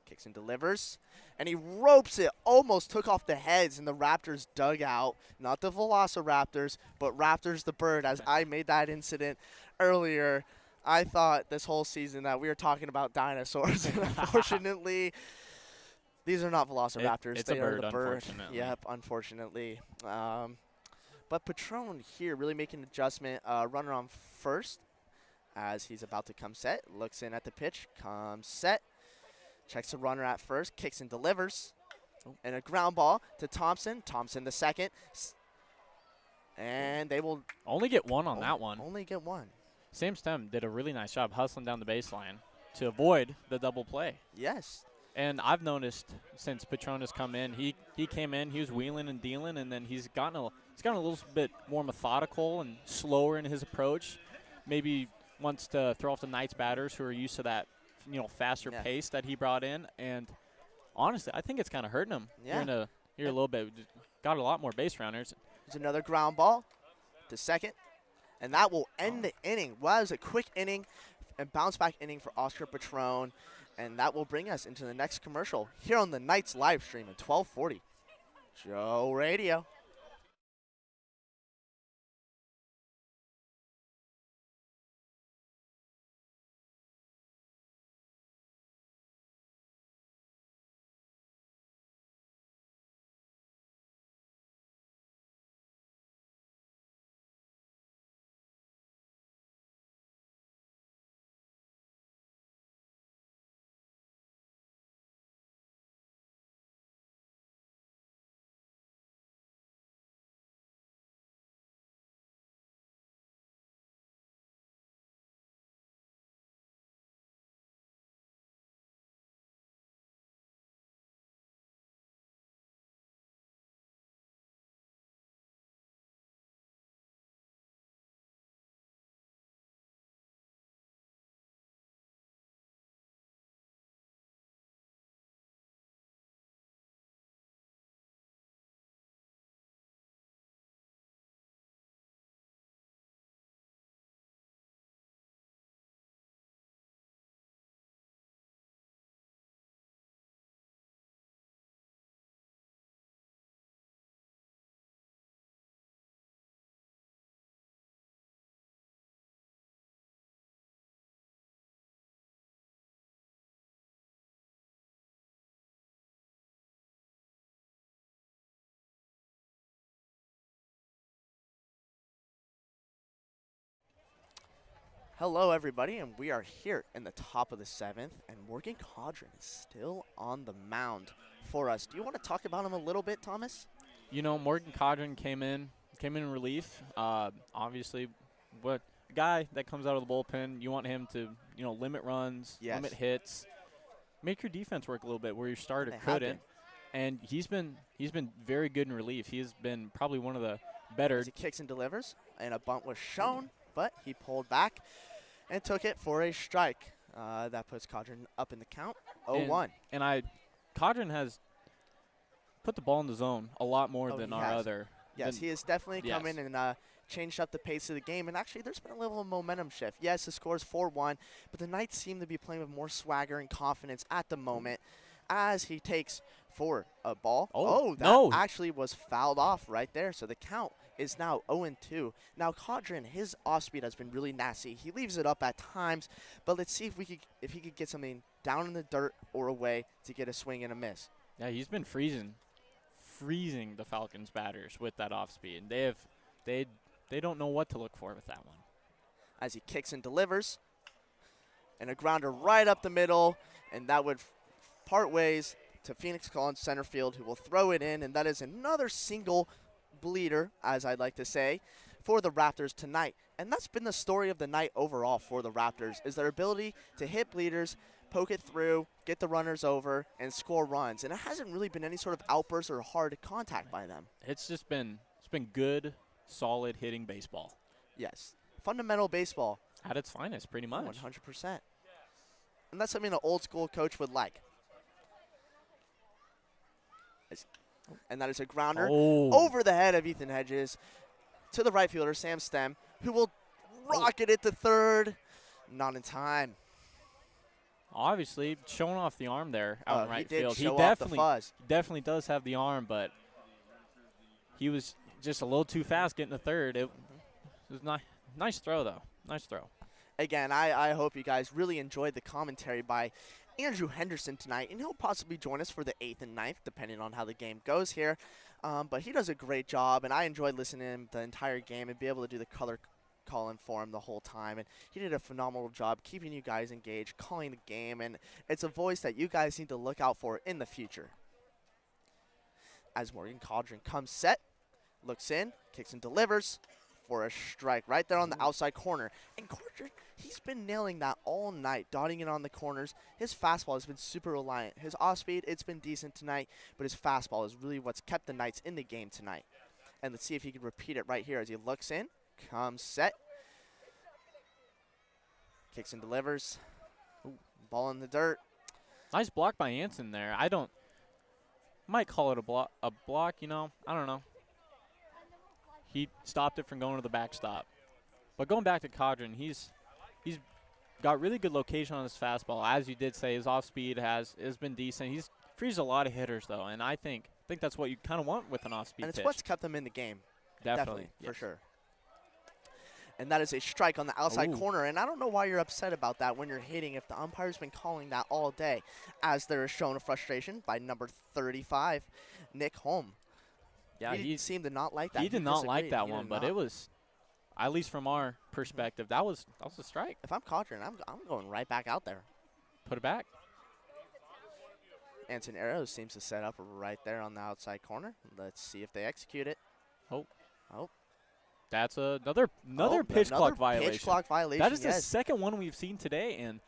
Kicks and delivers, and he ropes it. Almost took off the heads in the Raptors dugout. Not the Velociraptors, but Raptors the bird, as I made that incident earlier. I thought this whole season that we were talking about dinosaurs, and unfortunately, these are not Velociraptors. It's they a are bird, the bird. unfortunately. Yep, unfortunately. But Patron here really making an adjustment. Runner on first as he's about to come set. Looks in at the pitch, comes set. Checks the runner at first, kicks and delivers. And a ground ball to Thompson. Thompson the second. And they will Only get one on that one. only get one. Sam Stem did a really nice job hustling down the baseline to avoid the double play. Yes. And I've noticed since Patron has come in, he came in, he was wheeling and dealing, and then he's gotten a little bit more methodical and slower in his approach. Maybe wants to throw off the Knights batters who are used to that, faster pace that he brought in. And honestly, I think it's kind of hurting him. Yeah. Here a little bit. Got a lot more base runners. There's another ground ball to second. And that will end the inning. Well, that was a quick inning and bounce back inning for Oscar Patron. And that will bring us into the next commercial here on the Knights live stream at 1240. Joe Radio. Hello, everybody, and we are here in the top of the 7th, and Morgan Caudron is still on the mound for us. Do you want to talk about him a little bit, Thomas? Morgan Caudron came in relief. Obviously, what a guy that comes out of the bullpen, you want him to, limit runs, Yes. limit hits, make your defense work a little bit where your starter They have couldn't. And he's been very good in relief. He's been probably one of the better. As he kicks and delivers, and a bunt was shown, but he pulled back and took it for a strike. That puts Codron up in the count, 0-1. And Codron has put the ball in the zone a lot more than our other. Yes, he has definitely come Yes. in and changed up the pace of the game. And actually, there's been a little momentum shift. Yes, the score is 4-1, but the Knights seem to be playing with more swagger and confidence at the moment as he takes for a ball. That no. actually was fouled off right there. So the count is now 0-2. Now, Codron, his off-speed has been really nasty. He leaves it up at times, but let's see if he could get something down in the dirt or away to get a swing and a miss. Yeah, he's been freezing the Falcons batters with that off speed. They don't know what to look for with that one. As he kicks and delivers, and a grounder right up the middle, and that would part ways to Phoenix Collins center field, who will throw it in, and that is another single bleeder, as I'd like to say, for the Raptors tonight. And that's been the story of the night overall for the Raptors, is their ability to hit bleeders, poke it through, get the runners over, and score runs. And it hasn't really been any sort of outburst or hard contact by them. It's been good, solid hitting baseball. Yes. Fundamental baseball. At its finest, pretty much. 100%. And that's something an old school coach would like. And that is a grounder over the head of Ethan Hedges to the right fielder, Sam Stem, who will rocket it to third. Not in time. Obviously, showing off the arm there out in right field. He definitely does have the arm, but he was just a little too fast getting to third. It was nice throw, though. Nice throw. Again, I hope you guys really enjoyed the commentary by Andrew Henderson tonight, and he'll possibly join us for the 8th and 9th, depending on how the game goes here. But he does a great job, and I enjoyed listening to him the entire game and be able to do the color calling for him the whole time. And he did a phenomenal job keeping you guys engaged, calling the game, and it's a voice that you guys need to look out for in the future. As Morgan Codron comes set, looks in, kicks and delivers for a strike right there on the outside corner. And Codron, he's been nailing that all night, dotting it on the corners. His fastball has been super reliant. His off-speed, it's been decent tonight, but his fastball is really what's kept the Knights in the game tonight. And let's see if he can repeat it right here as he looks in, comes set, kicks and delivers. Ball in the dirt. Nice block by Anson there. Might call it a block, I don't know. He stopped it from going to the backstop. But going back to Codron, he's got really good location on his fastball. As you did say, his off-speed has been decent. He's frees a lot of hitters, though, and I think that's what you kind of want with an off-speed pitch. And it's what's kept them in the game. Definitely for sure. And that is a strike on the outside corner. And I don't know why you're upset about that when you're hitting if the umpire's been calling that all day, as there is shown a frustration by number 35, Nick Holm. Yeah, he seemed to not like that. He did not like that one, but it was, at least from our perspective, that was a strike. If I'm Codron, I'm going right back out there. Put it back. Anson Arrows seems to set up right there on the outside corner. Let's see if they execute it. That's another pitch clock violation. Pitch clock violation. That is the second one we've seen today, and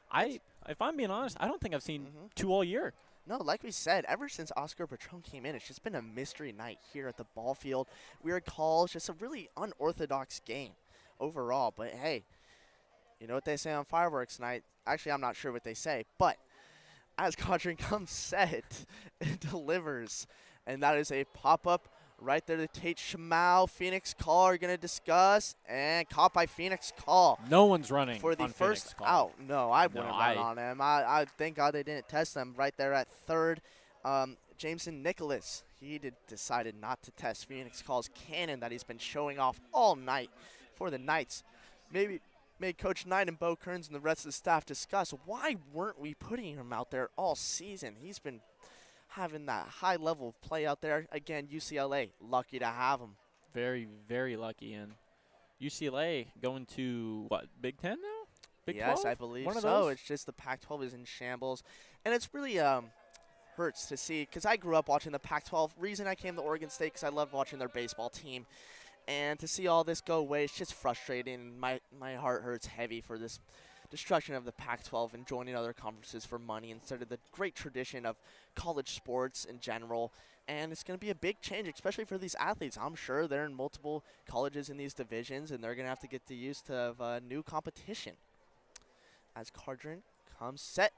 if I'm being honest, I don't think I've seen two all year. No, like we said, ever since Oscar Patron came in, it's just been a mystery night here at the ball field. Weird calls, just a really unorthodox game overall. But hey, you know what they say on fireworks night? Actually, I'm not sure what they say, but as Codron comes set, it delivers, and that is a pop-up right there to Tate Shamau. Phoenix Call are going to discuss, and caught by Phoenix Call. No one's running for the on first Phoenix Call. out. No, I wouldn't run on him. I thank God they didn't test them right there at third. Jameson Nicholas, he decided not to test Phoenix Call's cannon that he's been showing off all night for the Knights. Maybe made Coach Knight and Bo Kearns and the rest of the staff discuss why weren't we putting him out there all season. He's been having that high level of play out there. Again, UCLA, lucky to have him. Very, very lucky. And UCLA going to, what, Big Ten now? Big 12? Yes, I believe One of so. those? It's just the Pac-12 is in shambles. And it's really hurts to see, because I grew up watching the Pac-12. Reason I came to Oregon State, because I loved watching their baseball team. And to see all this go away, it's just frustrating. My heart hurts heavy for this destruction of the Pac-12 and joining other conferences for money instead of the great tradition of college sports in general. And it's going to be a big change, especially for these athletes. I'm sure they're in multiple colleges in these divisions, and they're going to have to get used to new competition. As Cardron comes set,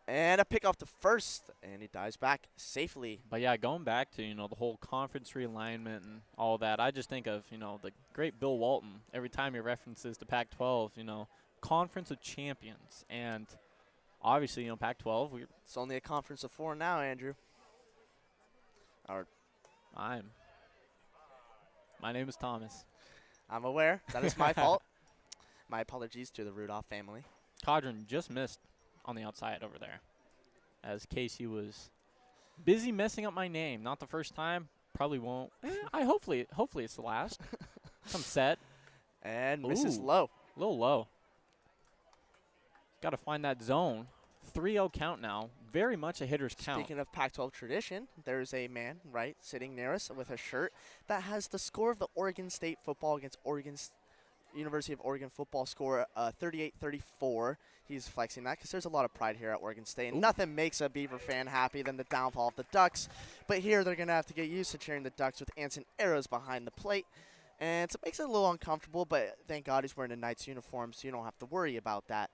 and a pick off the first, and he dives back safely. But yeah, going back to, the whole conference realignment and all that, I just think of, the great Bill Walton. Every time he references the Pac-12, Conference of Champions. And obviously, Pac-12, it's only a conference of 4 now, Andrew. My name is Thomas. I'm aware. That is my fault. My apologies to the Rudolph family. Codron just missed on the outside over there, as Casey was busy messing up my name. Not the first time. Probably won't. Hopefully it's the last. Come set. And misses low. A little low. Got to find that zone. 3-0 count now. Very much a hitter's count. Speaking of Pac-12 tradition, there's a man, sitting near us with a shirt that has the score of the Oregon State football against University of Oregon football score, 38-34. He's flexing that because there's a lot of pride here at Oregon State. And nothing makes a Beaver fan happy than the downfall of the Ducks. But here they're going to have to get used to cheering the Ducks with ants and arrows behind the plate. And so it makes it a little uncomfortable, but thank God he's wearing a Knights uniform, so you don't have to worry about that.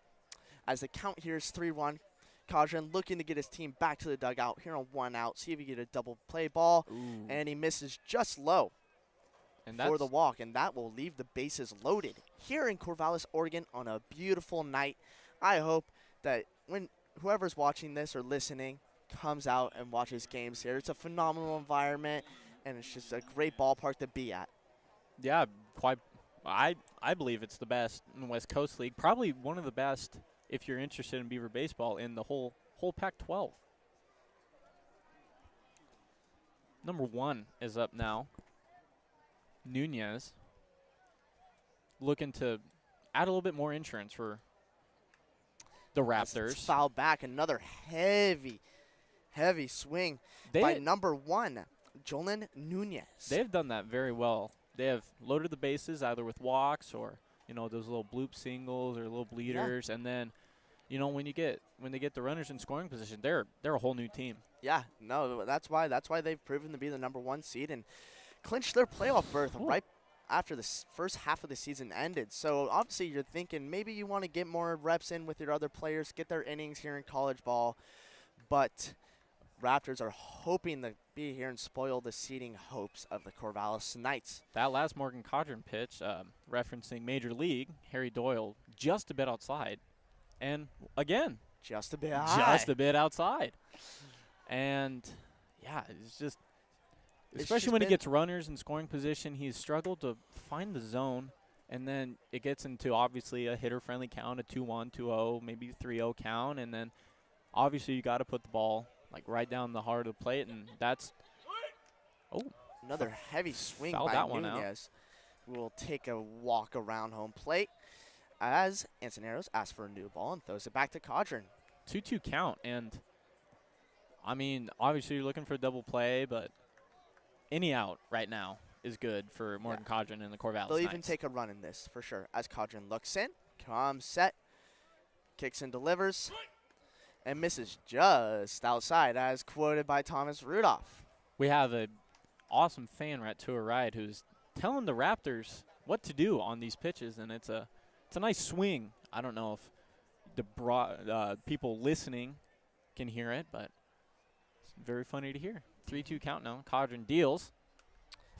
As the count here is 3-1. Codron looking to get his team back to the dugout here on 1 out. See if he can get a double play ball. Ooh. And he misses just low for the walk. And that will leave the bases loaded here in Corvallis, Oregon on a beautiful night. I hope that when whoever's watching this or listening comes out and watches games here. It's a phenomenal environment, and it's just a great ballpark to be at. Yeah, quite. I believe it's the best in the West Coast League. Probably one of the best if you're interested in Beaver baseball in the whole Pac-12. Number 1 is up now. Nunez looking to add a little bit more insurance for the Raptors. Foul back, another heavy swing by number 1, Jolin Nunez. They've done that very well. They have loaded the bases either with walks or those little bloop singles or little bleeders, and then when they get the runners in scoring position, they're a whole new team. Yeah, no, that's why they've proven to be the number 1 seed and clinched their playoff berth right after the first half of the season ended. So obviously you're thinking maybe you want to get more reps in with your other players, get their innings here in college ball, but Raptors are hoping to be here and spoil the seeding hopes of the Corvallis Knights. That last Morgan Codron pitch, referencing Major League, Harry Doyle just a bit outside. And again, just a bit high. Just a bit outside. And, yeah, especially when he gets runners in scoring position, he's struggled to find the zone. And then it gets into, obviously, a hitter-friendly count, a 2-1, 2-0, maybe 3-0 count. And then, obviously, you got to put the ball right down the heart of the plate, and that's another heavy swing by Nunez. Will take a walk around home plate as Ansoneros asks for a new ball and throws it back to Codron. 2-2 count, and I mean, obviously you're looking for a double play, but any out right now is good for Morgan Codron and the Corvallis They'll Knights. even take a run in this for sure. As Codron looks in, comes set, kicks and delivers. And misses just outside, as quoted by Thomas Rudolph. We have an awesome fan right to our right who's telling the Raptors what to do on these pitches, and it's a nice swing. I don't know if the people listening can hear it, but it's very funny to hear. 3-2 count now. Codron deals.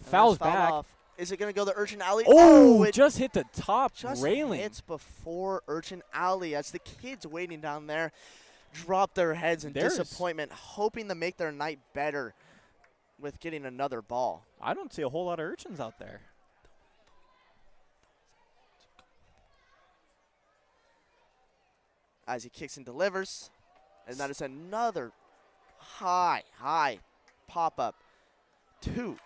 Fouls back. Off. Is it going to go the Urchin Alley? Oh, it just hit the top railing. Just hits before Urchin Alley as the kids waiting down there drop their heads in disappointment, hoping to make their night better with getting another ball. I don't see a whole lot of urchins out there. As he kicks and delivers, and that is another high pop-up to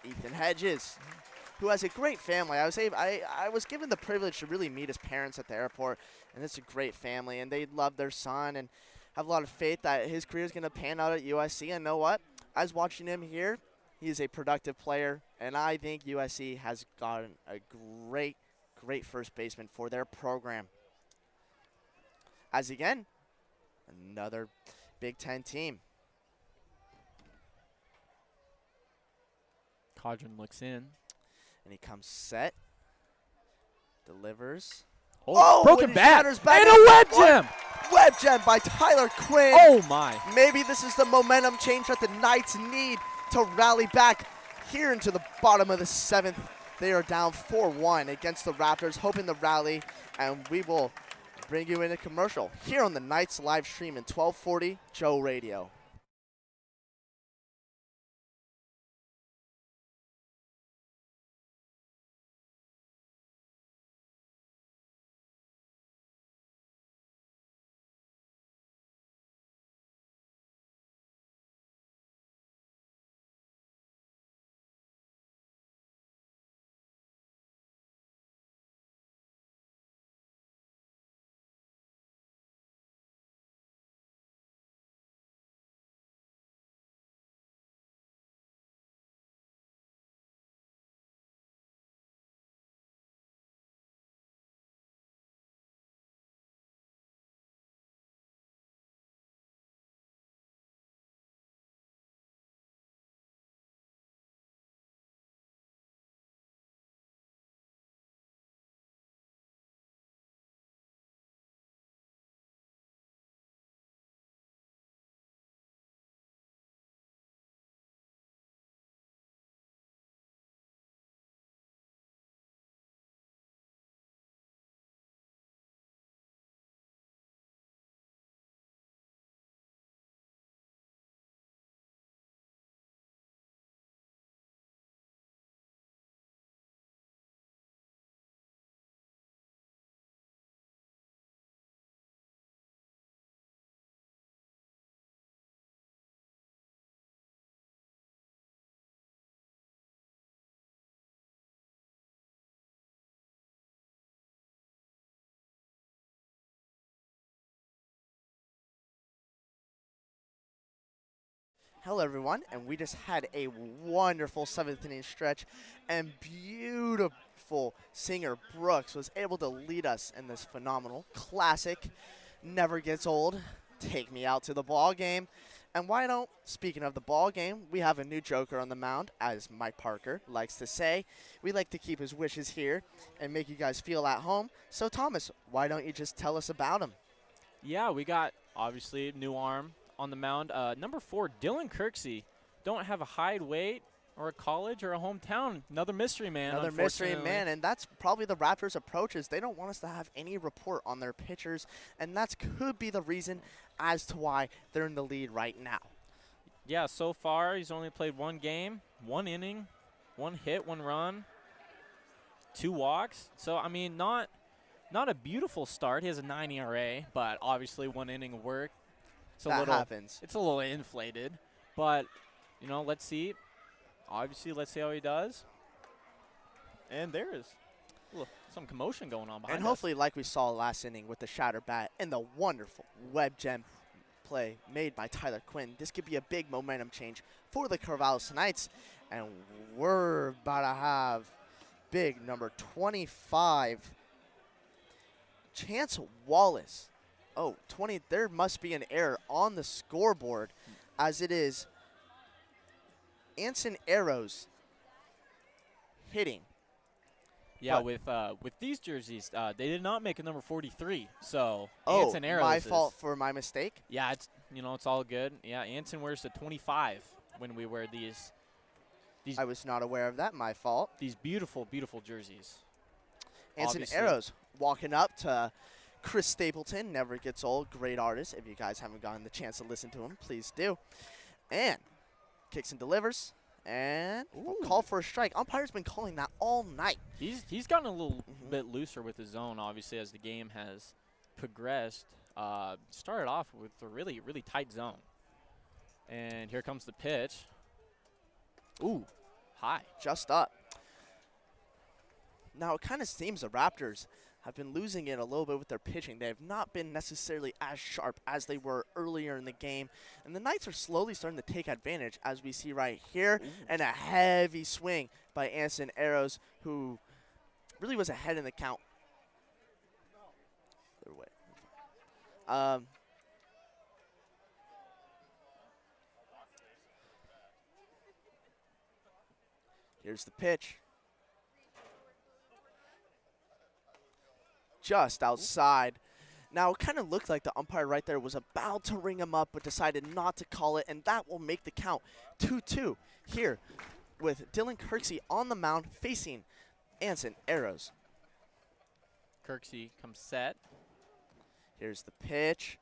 Ethan Hedges, who has a great family. I was given the privilege to really meet his parents at the airport, and it's a great family, and they love their son and have a lot of faith that his career is going to pan out at USC. And know what? I was watching him here. He is a productive player, and I think USC has gotten a great, great first baseman for their program. As again, another Big Ten team. Codron looks in. And he comes set, delivers. Broken and he bat. shatters back And a web gem. Web gem by Tyler Quinn. Oh, my. Maybe this is the momentum change that the Knights need to rally back here into the bottom of the 7th. They are down 4-1 against the Raptors, hoping to rally, and we will bring you in a commercial here on the Knights live stream in 1240 Joe Radio. Hello, everyone, and we just had a wonderful 7th inning stretch, and beautiful singer Brooks was able to lead us in this phenomenal classic, never gets old, take me out to the ball game. And why don't, speaking of the ball game, we have a new joker on the mound, as Mike Parker likes to say. We like to keep his wishes here and make you guys feel at home. So, Thomas, why don't you just tell us about him? Yeah, we got, obviously, new arm on the mound. Number 4, Dylan Kirksey. Don't have a hide weight or a college or a hometown. Another mystery man. Another mystery man, and that's probably the Raptors' approach is they don't want us to have any report on their pitchers, and that could be the reason as to why they're in the lead right now. Yeah, so far he's only played 1 game, 1 inning, 1 hit, 1 run, 2 walks. So, I mean, not a beautiful start. He has a 9 ERA, but obviously 1 inning of work. That happens. It's a little inflated, but, you know, let's see. Obviously, let's see how he does. And there is some commotion going on behind us. And hopefully, like we saw last inning with the shatter bat and the wonderful web gem play made by Tyler Quinn, this could be a big momentum change for the Corvallis Knights. And we're about to have big number 25, Chance Wallace. Oh, 20, there must be an error on the scoreboard, as it is Anson Arrows hitting. Yeah, with these jerseys, they did not make a number 43. So Oh, Anson Arrows my fault for my mistake. Yeah, it's all good. Yeah, Anson wears the 25 when we wear these. I was not aware of that. My fault. These beautiful, beautiful jerseys. Anson Obviously. Arrows walking up to Chris Stapleton, never gets old, great artist. If you guys haven't gotten the chance to listen to him, please do. And kicks and delivers, and call for a strike. Umpire's been calling that all night. He's gotten a little bit looser with his zone, obviously, as the game has progressed. Started off with a really, really tight zone. And here comes the pitch. Ooh, high. Just up. Now, it kind of seems the Raptors have been losing it a little bit with their pitching. They have not been necessarily as sharp as they were earlier in the game. And the Knights are slowly starting to take advantage, as we see right here. Ooh. And a heavy swing by Anson Arrows, who really was ahead in the count. Here's the pitch. Just outside. Now, it kind of looked like the umpire right there was about to ring him up, but decided not to call it, and that will make the count 2-2 here with Dylan Kirksey on the mound facing Anson Arrows. Kirksey comes set. Here's the pitch.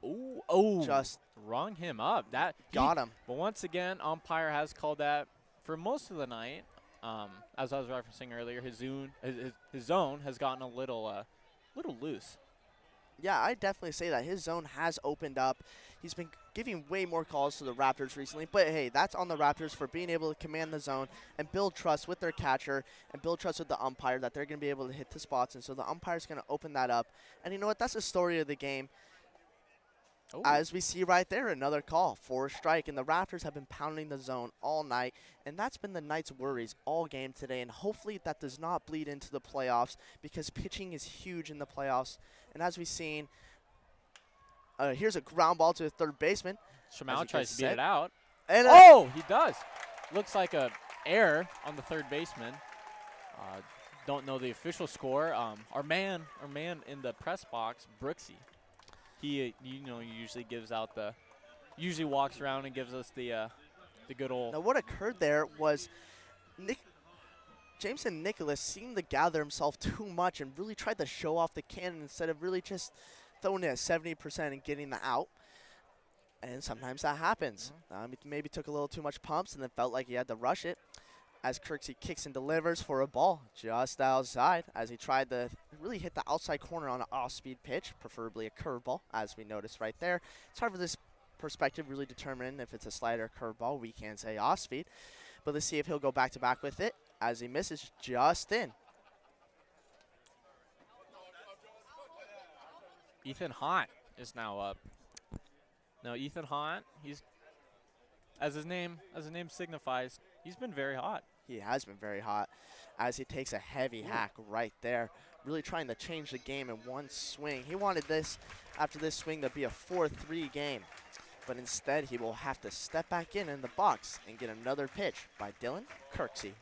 Ooh, oh, just rung him up. That got him. But once again, umpire has called that for most of the night. As I was referencing earlier, his zone has gotten a little loose. Yeah, I definitely say that. His zone has opened up. He's been giving way more calls to the Raptors recently. But, hey, that's on the Raptors for being able to command the zone and build trust with their catcher and build trust with the umpire that they're going to be able to hit the spots. And so the umpire's going to open that up. And you know what? That's the story of the game. Ooh. As we see right there, another call for a strike. And the Raptors have been pounding the zone all night. And that's been the Knights' worries all game today. And hopefully that does not bleed into the playoffs, because pitching is huge in the playoffs. And as we've seen, here's a ground ball to the third baseman. Shamau tries to beat it out. And he does. Looks like a error on the third baseman. Don't know the official score. Our man in the press box, Brooksy. He, usually gives out usually walks around and gives us the good old. Now, what occurred there was Jameson Nicholas seemed to gather himself too much and really tried to show off the cannon instead of really just throwing it at 70% and getting the out. And sometimes that happens. He maybe took a little too much pumps and then felt like he had to rush it, as Kirksey kicks and delivers for a ball just outside, as he tried to really hit the outside corner on an off-speed pitch, preferably a curveball, as we noticed right there. It's hard for this perspective really determine if it's a slider or curveball. We can say off-speed. But let's see if he'll go back-to-back with it, as he misses just in. Ethan Haunt is now up. Now, Ethan Haunt, he's, as his name signifies, he's been very hot. He has been very hot, as he takes a heavy hack right there, really trying to change the game in one swing. He wanted this, after this swing, to be a 4-3 game. But instead, he will have to step back in the box and get another pitch by Dylan Kirksey.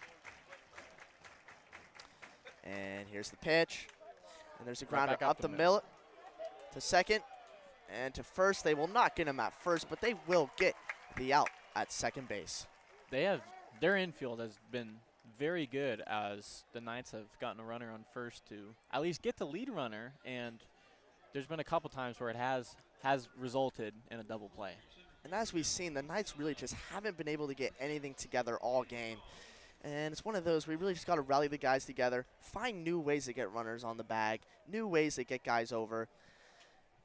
And here's the pitch. And there's a grounder up the middle to second. And to first, they will not get him at first, but they will get the out at second base. Their infield has been very good, as the Knights have gotten a runner on first to at least get the lead runner, and there's been a couple times where it has resulted in a double play. And as we've seen, the Knights really just haven't been able to get anything together all game. And it's one of those, we really just got to rally the guys together, find new ways to get runners on the bag, new ways to get guys over.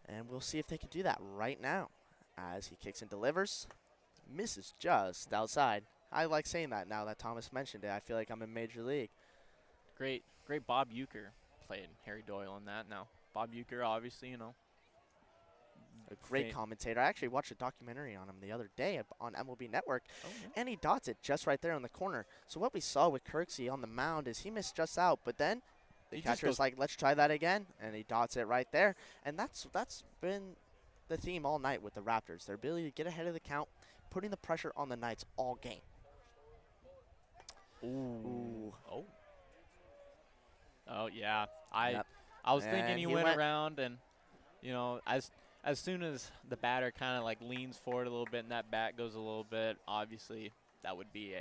And we'll see if they can do that right now, as he kicks and delivers. Misses just outside. I like saying that now that Thomas mentioned it. I feel like I'm in Major League. Great Bob Uecker played Harry Doyle on that. Now, Bob Uecker, obviously, a great commentator. I actually watched a documentary on him the other day on MLB Network, and he dots it just right there in the corner. So what we saw with Kirksey on the mound is he missed just out, but then the catcher's like, let's try that again, and he dots it right there. And that's been the theme all night with the Raptors, their ability to get ahead of the count, putting the pressure on the Knights all game. Ooh. Oh, yeah. I was thinking he went around, and, as soon as the batter kind of like leans forward a little bit and that bat goes a little bit, obviously that would be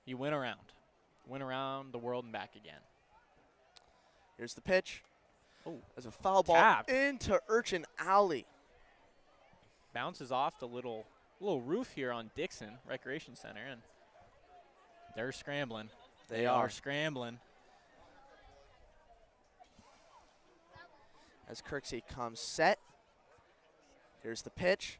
he went around the world and back again. Here's the pitch. Oh, there's a foul ball into Urchin Alley. Bounces off the little roof here on Dixon Recreation Center, and they're scrambling. They are scrambling. As Kirksey comes set. Here's the pitch.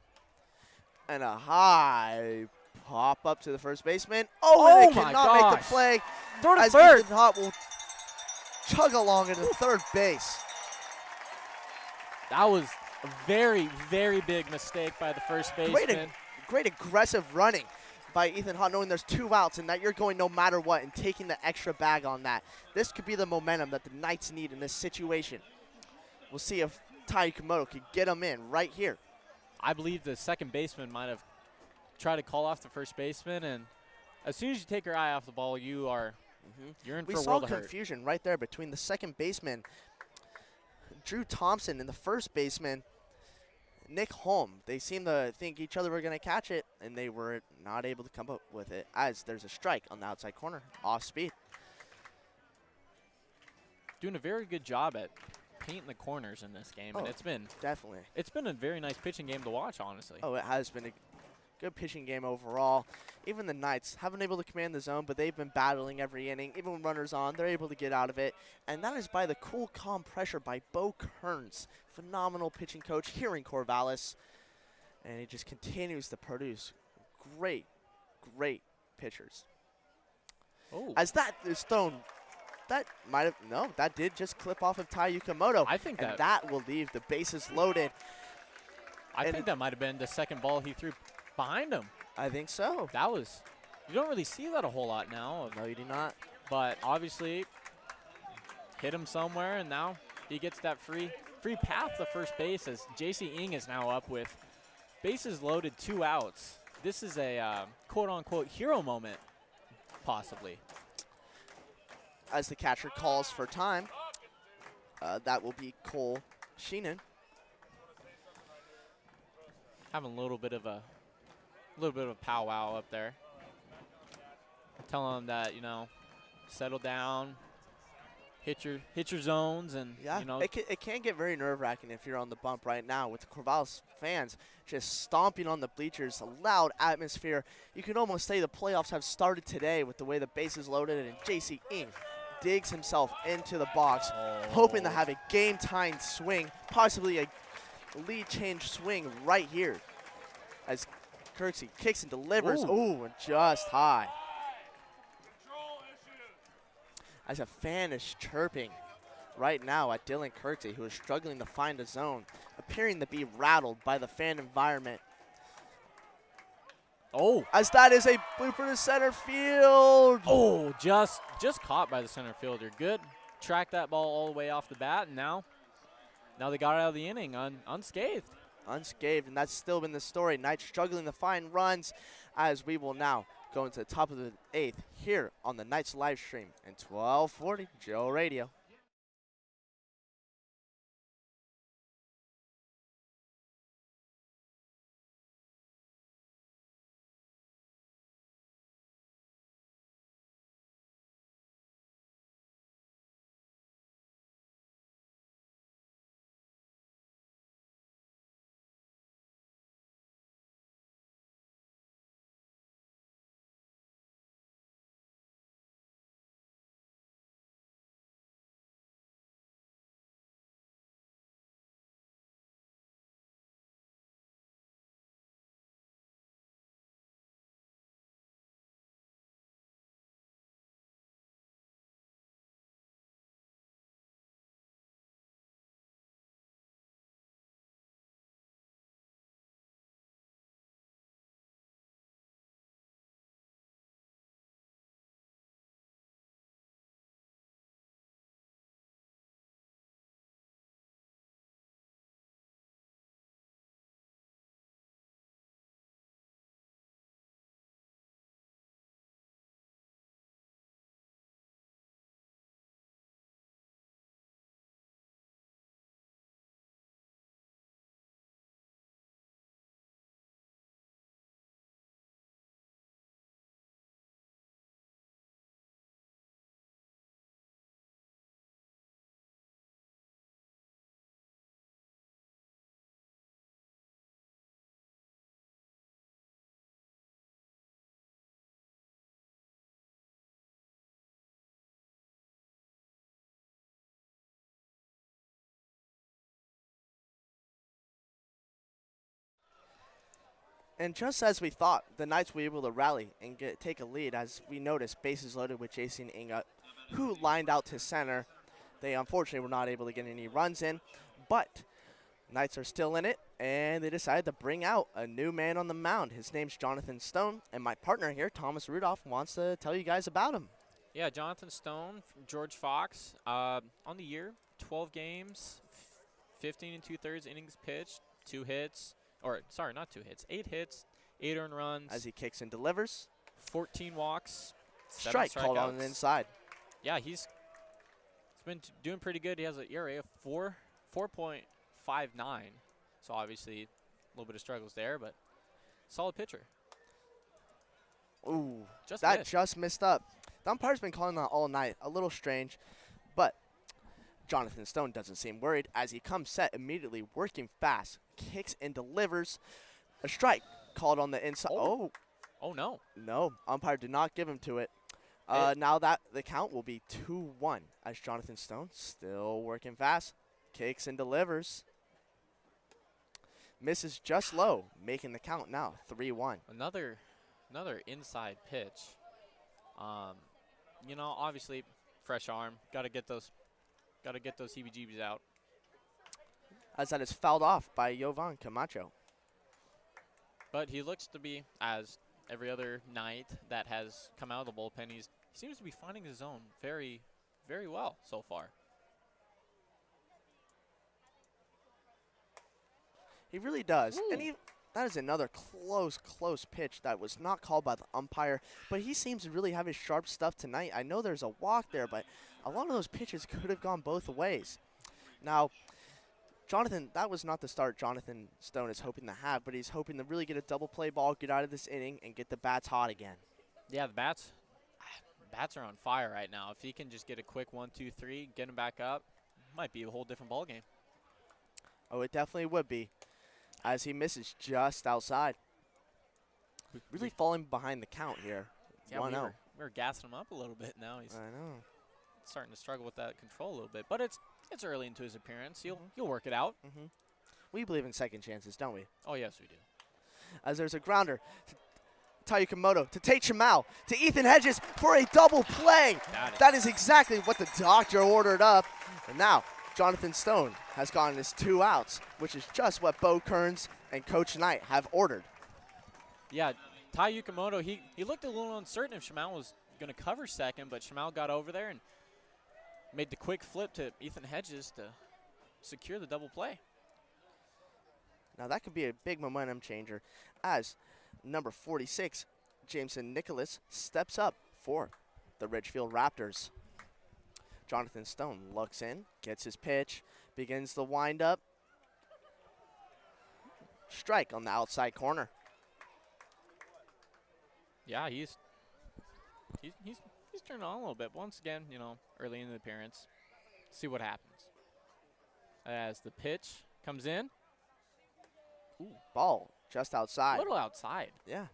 And a high pop up to the first baseman. Oh, and it cannot make the play. Throw to as third. Ethan Haunt will chug along into third base. That was a very, very big mistake by the first baseman. Great aggressive running by Ethan Hahn, knowing there's 2 outs and that you're going no matter what and taking the extra bag on that. This could be the momentum that the Knights need in this situation. We'll see if Tai Yukimoto could get him in right here. I believe the second baseman might have tried to call off the first baseman, and as soon as you take your eye off the ball, you're in for a world of hurt. We saw confusion right there between the second baseman, Drew Thompson, and the first baseman, Nick Holm. They seemed to think each other were going to catch it, and they were not able to come up with it, as there's a strike on the outside corner, off speed. Doing a very good job at painting the corners in this game, and it's been a very nice pitching game to watch, honestly. Oh, it has been a good pitching game overall. Even the Knights haven't been able to command the zone, but they've been battling every inning. Even when runners on, they're able to get out of it. And that is by the cool, calm pressure by Bo Kearns, phenomenal pitching coach here in Corvallis. And he just continues to produce great, great pitchers. Oh. As that is thrown, that might have, no, that did just clip off of Tai Yukimoto. I think that will leave the bases loaded. I think that might have been the second ball he threw behind him. I think so. That was, you don't really see that a whole lot now. No, you do not. But obviously, hit him somewhere, and now he gets that free path to first base as J.C. Ng is now up with bases loaded, 2 outs. This is a quote-unquote hero moment, possibly. As the catcher calls for time, that will be Cole Sheenan. Having a little bit of a powwow up there. Telling him that, settle down, hit your zones, and it can get very nerve-wracking if you're on the bump right now with the Corvallis fans just stomping on the bleachers, a loud atmosphere. You can almost say the playoffs have started today with the way the base is loaded, and J.C. Ng digs himself into the box, hoping to have a game-tying swing, possibly a lead change swing right here as Kirksey kicks and delivers. Ooh, and just high. As a fan is chirping right now at Dylan Kirksey, who is struggling to find a zone, appearing to be rattled by the fan environment. Oh. As that is a blooper to center field. Oh, just caught by the center fielder. Good. Track that ball all the way off the bat, and now they got out of the inning unscathed. Unscathed, and that's still been the story. Knights struggling to find runs, as we will now go into the top of the 8th here on the Knights live stream in 1240 Joe Radio. And just as we thought, the Knights were able to rally and take a lead, as we noticed bases loaded with Jason Inga, who lined out to center. They unfortunately were not able to get any runs in, but Knights are still in it, and they decided to bring out a new man on the mound. His name's Jonathan Stone, and my partner here, Thomas Rudolph, wants to tell you guys about him. Yeah, Jonathan Stone from George Fox. On the year, 12 games, 15 and 2/3 innings pitched, 2 hits. Or, sorry, not 2 hits. 8 hits, 8 earned runs. As he kicks and delivers. 14 walks. 7 Strike called on the inside. Yeah, he's been doing pretty good. He has an ERA of 4.59. So obviously a little bit of struggles there, but solid pitcher. Ooh, Just that missed. just missed up. The umpire's been calling that all night. A little strange, but Jonathan Stone doesn't seem worried as he comes set immediately, working fast, kicks and delivers. A strike called on the inside. Oh no. No, umpire did not give him to it. Now that the count will be 2-1 as Jonathan Stone still working fast, kicks and delivers. Misses just low, making the count now 3-1. Another inside pitch. You know, obviously fresh arm. Got to get those heebie-jeebies out. As that is fouled off by Jovan Camacho. But he looks to be, as every other Knight that has come out of the bullpen, he seems to be finding his zone very, very well so far. He really does. Ooh. And that is another close pitch that was not called by the umpire. But he seems to really have his sharp stuff tonight. I know there's a walk there, but a lot of those pitches could have gone both ways. Now, Jonathan, that was not the start Jonathan Stone is hoping to have, but he's hoping to really get a double play ball, get out of this inning, and get the bats hot again. Yeah, the bats are on fire right now. If he can just get a quick 1, 2, 3, get him back up, might be a whole different ball game. Oh, it definitely would be, as he misses just outside. Really falling behind the count here. Yeah, 1-0. we were gassing him up a little bit now. He's I know. starting to struggle with that control a little bit, but it's early into his appearance. He'll work it out. Mm-hmm. We believe in second chances, don't we? Oh yes, we do. As there's a grounder to Tayu Komodo, to Tate Chamau, to Ethan Hedges for a double play. That is exactly what the doctor ordered up. And now Jonathan Stone has gotten his 2 outs, which is just what Bo Kearns and Coach Knight have ordered. Yeah, Tai Yukamoto, he looked a little uncertain if Chamau was going to cover second, but Chamau got over there and made the quick flip to Ethan Hedges to secure the double play. Now that could be a big momentum changer as number 46, Jameson Nicholas, steps up for the Ridgefield Raptors. Jonathan Stone looks in, gets his pitch, begins the windup. Strike on the outside corner. Yeah, he's turned on a little bit. Once again, you know, early in the appearance. See what happens. As the pitch comes in. Ooh, ball just outside. A little outside. Yeah.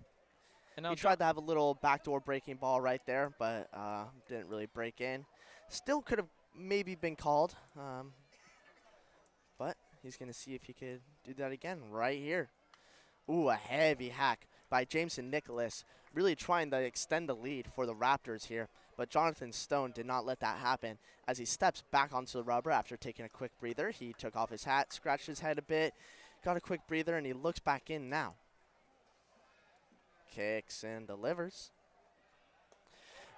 And now He tried to have a little backdoor breaking ball right there, but didn't really break in. Still could have maybe been called, but he's going to see if he could do that again right here. Ooh, a heavy hack by Jameson Nicholas, really trying to extend the lead for the Raptors here. But Jonathan Stone did not let that happen as he steps back onto the rubber after taking a quick breather. He took off his hat, scratched his head a bit, got a quick breather, and he looks back in now. Kicks and delivers.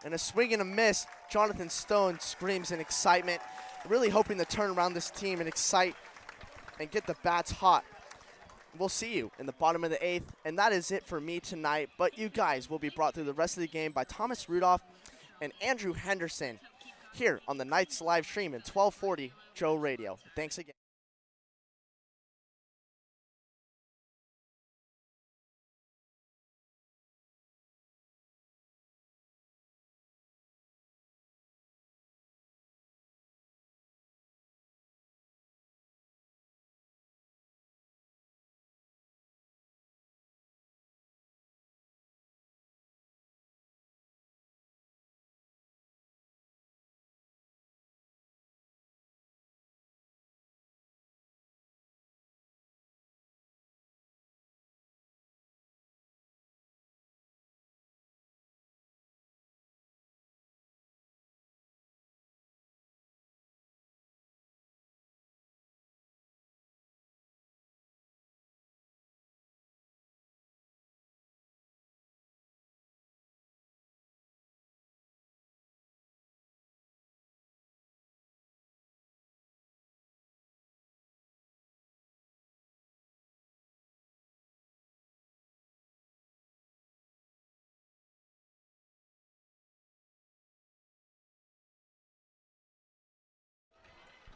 And a swing and a miss. Jonathan Stone screams in excitement, really hoping to turn around this team and excite and get the bats hot. We'll see you in the bottom of the 8th, and that is it for me tonight. But you guys will be brought through the rest of the game by Thomas Rudolph and Andrew Henderson here on the Knights live stream in 1240 Joe Radio. Thanks again.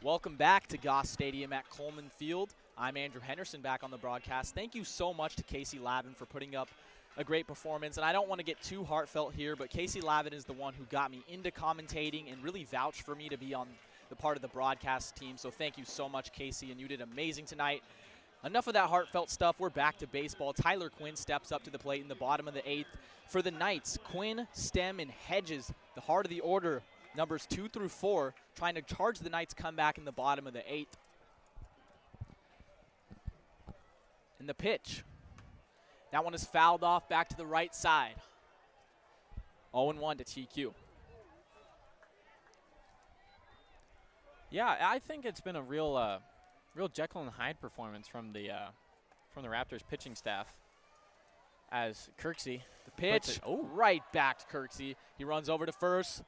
Welcome back to Goss Stadium at Coleman Field. I'm Andrew Henderson back on the broadcast. Thank you so much to Casey Lavin for putting up a great performance. And I don't want to get too heartfelt here, but Casey Lavin is the one who got me into commentating and really vouched for me to be on the part of the broadcast team. So thank you so much, Casey, and you did amazing tonight. Enough of that heartfelt stuff. We're back to baseball. Tyler Quinn steps up to the plate in the bottom of the 8th. For the Knights, Quinn, Stem, and Hedges, the heart of the order, numbers 2 through 4, trying to charge the Knights comeback in the bottom of the 8th. And the pitch. That one is fouled off back to the right side. 0-1 to TQ. Yeah, I think it's been a real Jekyll and Hyde performance from the Raptors pitching staff. As Kirksey, the pitch, right back to Kirksey. He runs over to first,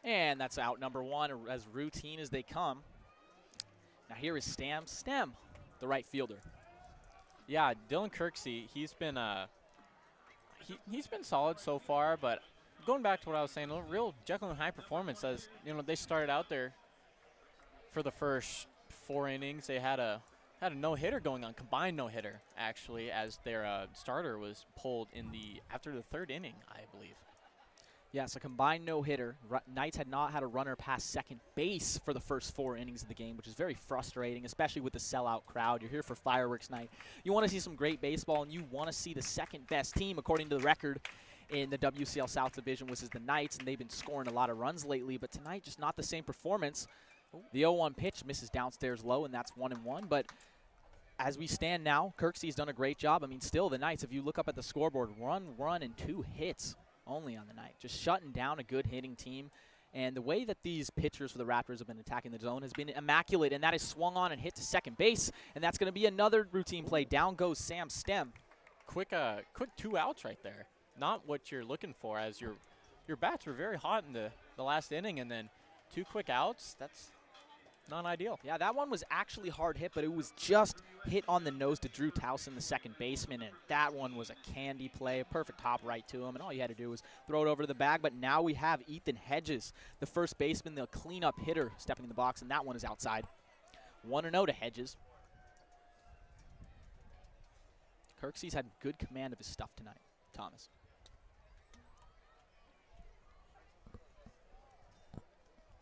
and that's out number 1, as routine as they come. Now here is Stem, the right fielder. Yeah, Dylan Kirksey, he's been solid so far, but going back to what I was saying, a real Jekyll and Hyde performance. As you know, they started out there for the first 4 innings. They had a no-hitter going on, combined no-hitter actually, as their starter was pulled after the 3rd inning, I believe. Yes, a combined no-hitter. Knights had not had a runner past second base for the first 4 innings of the game, which is very frustrating, especially with the sellout crowd. You're here for fireworks night. You want to see some great baseball, and you want to see the second-best team, according to the record, in the WCL South Division, which is the Knights, and they've been scoring a lot of runs lately. But tonight, just not the same performance. The 0-1 pitch misses downstairs low, and that's 1-1. But as we stand now, Kirksey's done a great job. I mean, still, the Knights, if you look up at the scoreboard, 1 run and 2 hits only on the night. Just shutting down a good hitting team. And the way that these pitchers for the Raptors have been attacking the zone has been immaculate, and that is swung on and hit to second base. And that's going to be another routine play. Down goes Sam Stem. Quick 2 outs right there. Not what you're looking for, as your bats were very hot in the last inning, and then 2 quick outs. That's not ideal. Yeah, that one was actually hard hit, but it was just hit on the nose to Drew Towson, the second baseman, and that one was a candy play, a perfect hop right to him, and all you had to do was throw it over to the bag. But now we have Ethan Hedges, the first baseman, the cleanup hitter, stepping in the box, and that one is outside. 1-0 to Hedges. Kirksey's had good command of his stuff tonight. Thomas.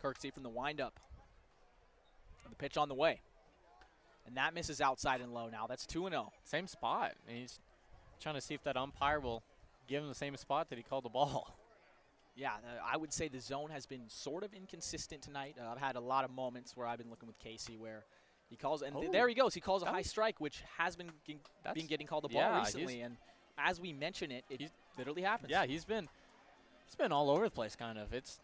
Kirksey from the windup. The pitch on the way. And that misses outside and low now. That's 2-0. Same spot. And he's trying to see if that umpire will give him the same spot that he called the ball. Yeah, I would say the zone has been sort of inconsistent tonight. I've had a lot of moments where I've been looking with Casey where he calls, and there he goes. He calls a high strike, which has been getting called the ball recently. And as we mention it literally happens. Yeah, he's been all over the place, kind of. It's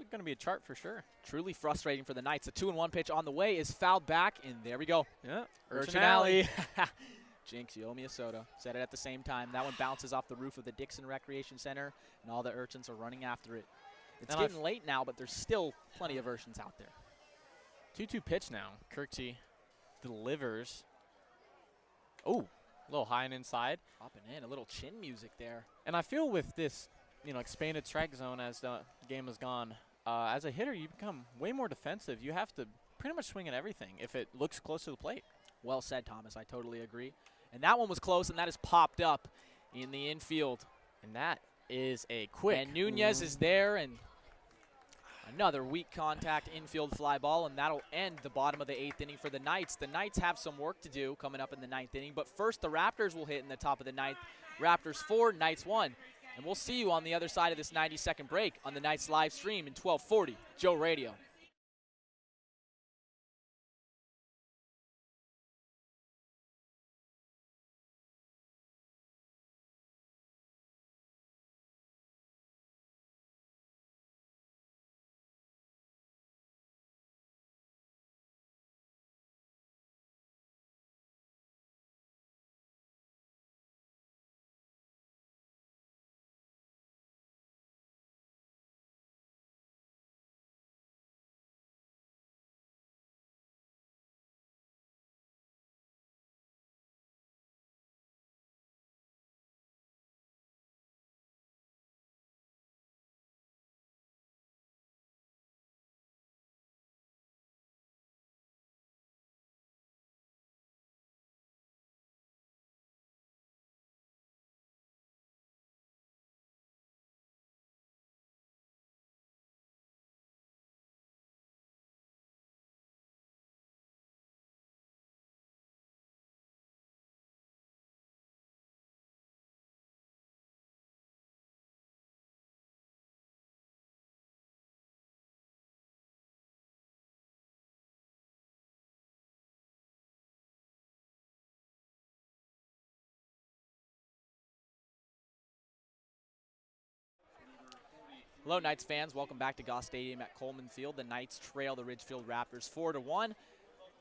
going to be a chart for sure. Truly frustrating for the Knights. The 2-1 pitch on the way is fouled back, and there we go. Yeah, Urchin Alley. Jinx, you owe me a soda. Said it at the same time. That one bounces off the roof of the Dixon Recreation Center, and all the urchins are running after it. It's getting late now, but there's still plenty of urchins out there. 2-2 pitch now. Kirksey delivers. Oh, a little high and inside. Popping in, a little chin music there. And I feel with this, expanded strike zone as the game has gone, as a hitter, you become way more defensive. You have to pretty much swing at everything if it looks close to the plate. Well said, Thomas. I totally agree. And that one was close, and that is popped up in the infield. And that is a quick. And Nunez is there, and another weak contact infield fly ball, and that'll end the bottom of the 8th inning for the Knights. The Knights have some work to do coming up in the 9th inning, but first the Raptors will hit in the top of the 9th. Raptors 4, Knights 1. And we'll see you on the other side of this 90-second break on the Knights live stream in 1240 Joe Radio. Hello, Knights fans. Welcome back to Goss Stadium at Coleman Field. The Knights trail the Ridgefield Raptors 4-1.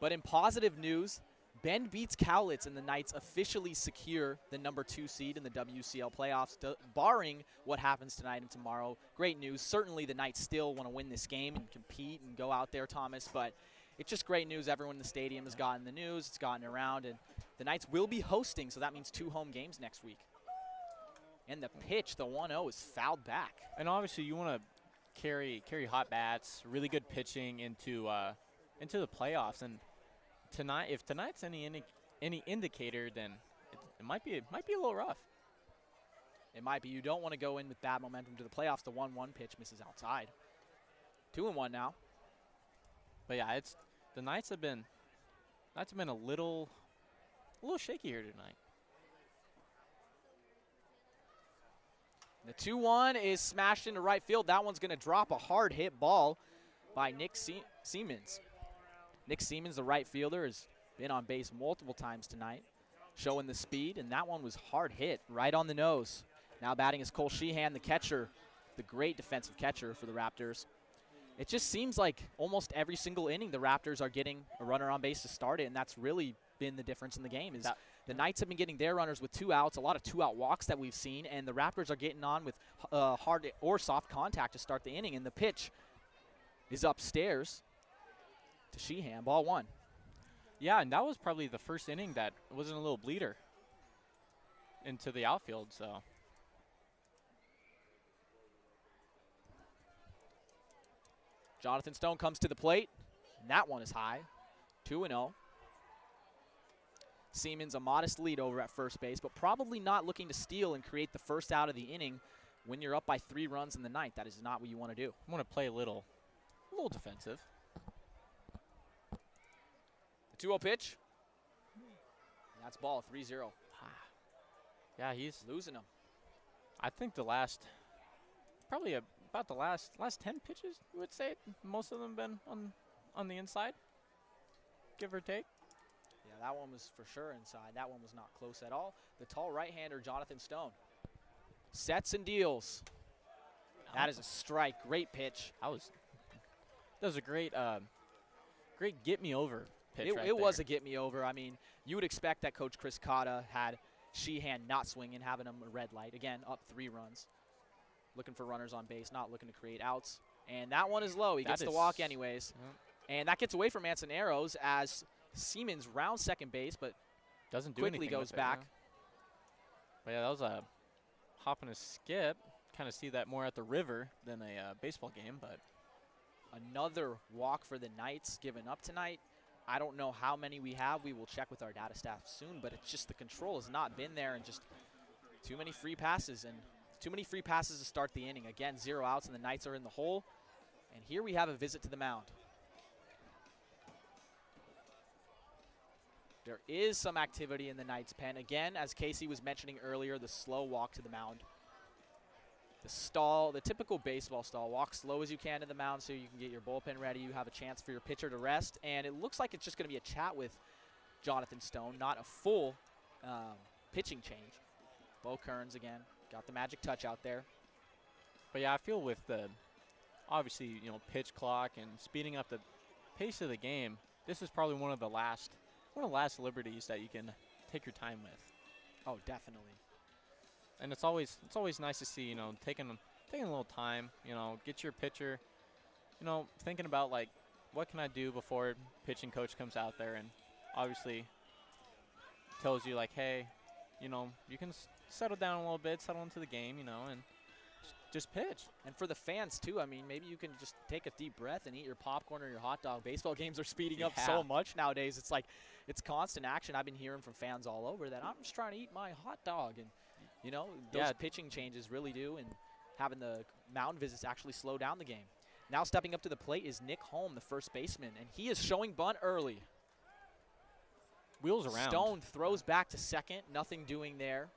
But in positive news, Bend beats Cowlitz, and the Knights officially secure the #2 seed in the WCL playoffs, barring what happens tonight and tomorrow. Great news. Certainly the Knights still want to win this game and compete and go out there, Thomas, but it's just great news. Everyone in the stadium has gotten the news. It's gotten around, and the Knights will be hosting, so that means 2 home games next week. And the pitch, the 1-0, is fouled back. And obviously you want to carry hot bats, really good pitching into the playoffs. And tonight, if tonight's any indicator, then it might be a little rough. It might be. You don't want to go in with bad momentum to the playoffs. The 1-1 pitch misses outside. 2-1 now. But yeah, the Knights have been a little shaky here tonight. The 2-1 is smashed into right field. That one's going to drop a hard hit ball by Nick Siemens. Nick Siemens, the right fielder, has been on base multiple times tonight, showing the speed, and that one was hard hit right on the nose. Now batting is Cole Sheehan, the catcher, the great defensive catcher for the Raptors. It just seems like almost every single inning the Raptors are getting a runner on base to start it, and that's really been the difference in the game. The Knights have been getting their runners with 2 outs, a lot of 2-out walks that we've seen, and the Raptors are getting on with hard or soft contact to start the inning, and the pitch is upstairs to Sheehan, ball 1. Yeah, and that was probably the first inning that wasn't a little bleeder into the outfield, so. Jonathan Stone comes to the plate, and that one is high, 2-0. Siemens a modest lead over at first base, but probably not looking to steal and create the first out of the inning when you're up by 3 runs in the ninth. That is not what you want to do. You want to play a little defensive. The 2-0 pitch. And that's ball, 3-0. Yeah, he's losing him. I think probably about the last 10 pitches, you would say. Most of them been on the inside, give or take. Yeah, that one was for sure inside. That one was not close at all. The tall right-hander, Jonathan Stone. Sets and deals. That is a strike. Great pitch. That was a great get-me-over pitch right It was there. a get-me-over. I mean, you would expect that Coach Chris Cotta had Sheehan not swinging, having him a red light. Again, up 3 runs. Looking for runners on base, not looking to create outs. And that one is low. He gets the walk anyways. And that gets away from Mansoneros as Siemens rounds second base, but doesn't do quickly anything goes with back. It, But yeah, that was a hop and a skip. Kind of see that more at the river than a baseball game, but another walk for the Knights given up tonight. I don't know how many we have. We will check with our data staff soon, but it's just the control has not been there, and just too many free passes to start the inning. Again, 0 outs, and the Knights are in the hole. And here we have a visit to the mound. There is some activity in the Knights' pen. Again, as Casey was mentioning earlier, the slow walk to the mound. The stall, the typical baseball stall. Walk slow as you can to the mound so you can get your bullpen ready. You have a chance for your pitcher to rest. And it looks like it's just going to be a chat with Jonathan Stone, not a full pitching change. Bo Kearns again. Got the magic touch out there. But yeah, I feel with the obviously, pitch clock and speeding up the pace of the game, this is probably one of the last liberties that you can take your time with. Oh, definitely. And it's always nice to see, taking a little time, get your pitcher, thinking about like what can I do before pitching coach comes out there and obviously tells you like, hey, you can settle down a little bit, settle into the game, and just pitch. And for the fans too, I mean, maybe you can just take a deep breath and eat your popcorn or your hot dog. Baseball games are speeding up so much nowadays. It's like it's constant action. I've been hearing from fans all over that I'm just trying to eat my hot dog, and those pitching changes really do, and having the mound visits actually slow down the game. Now stepping up to the plate is Nick Holm, the first baseman, and he is showing bunt early. Wheels around. Stone throws back to second, nothing doing there.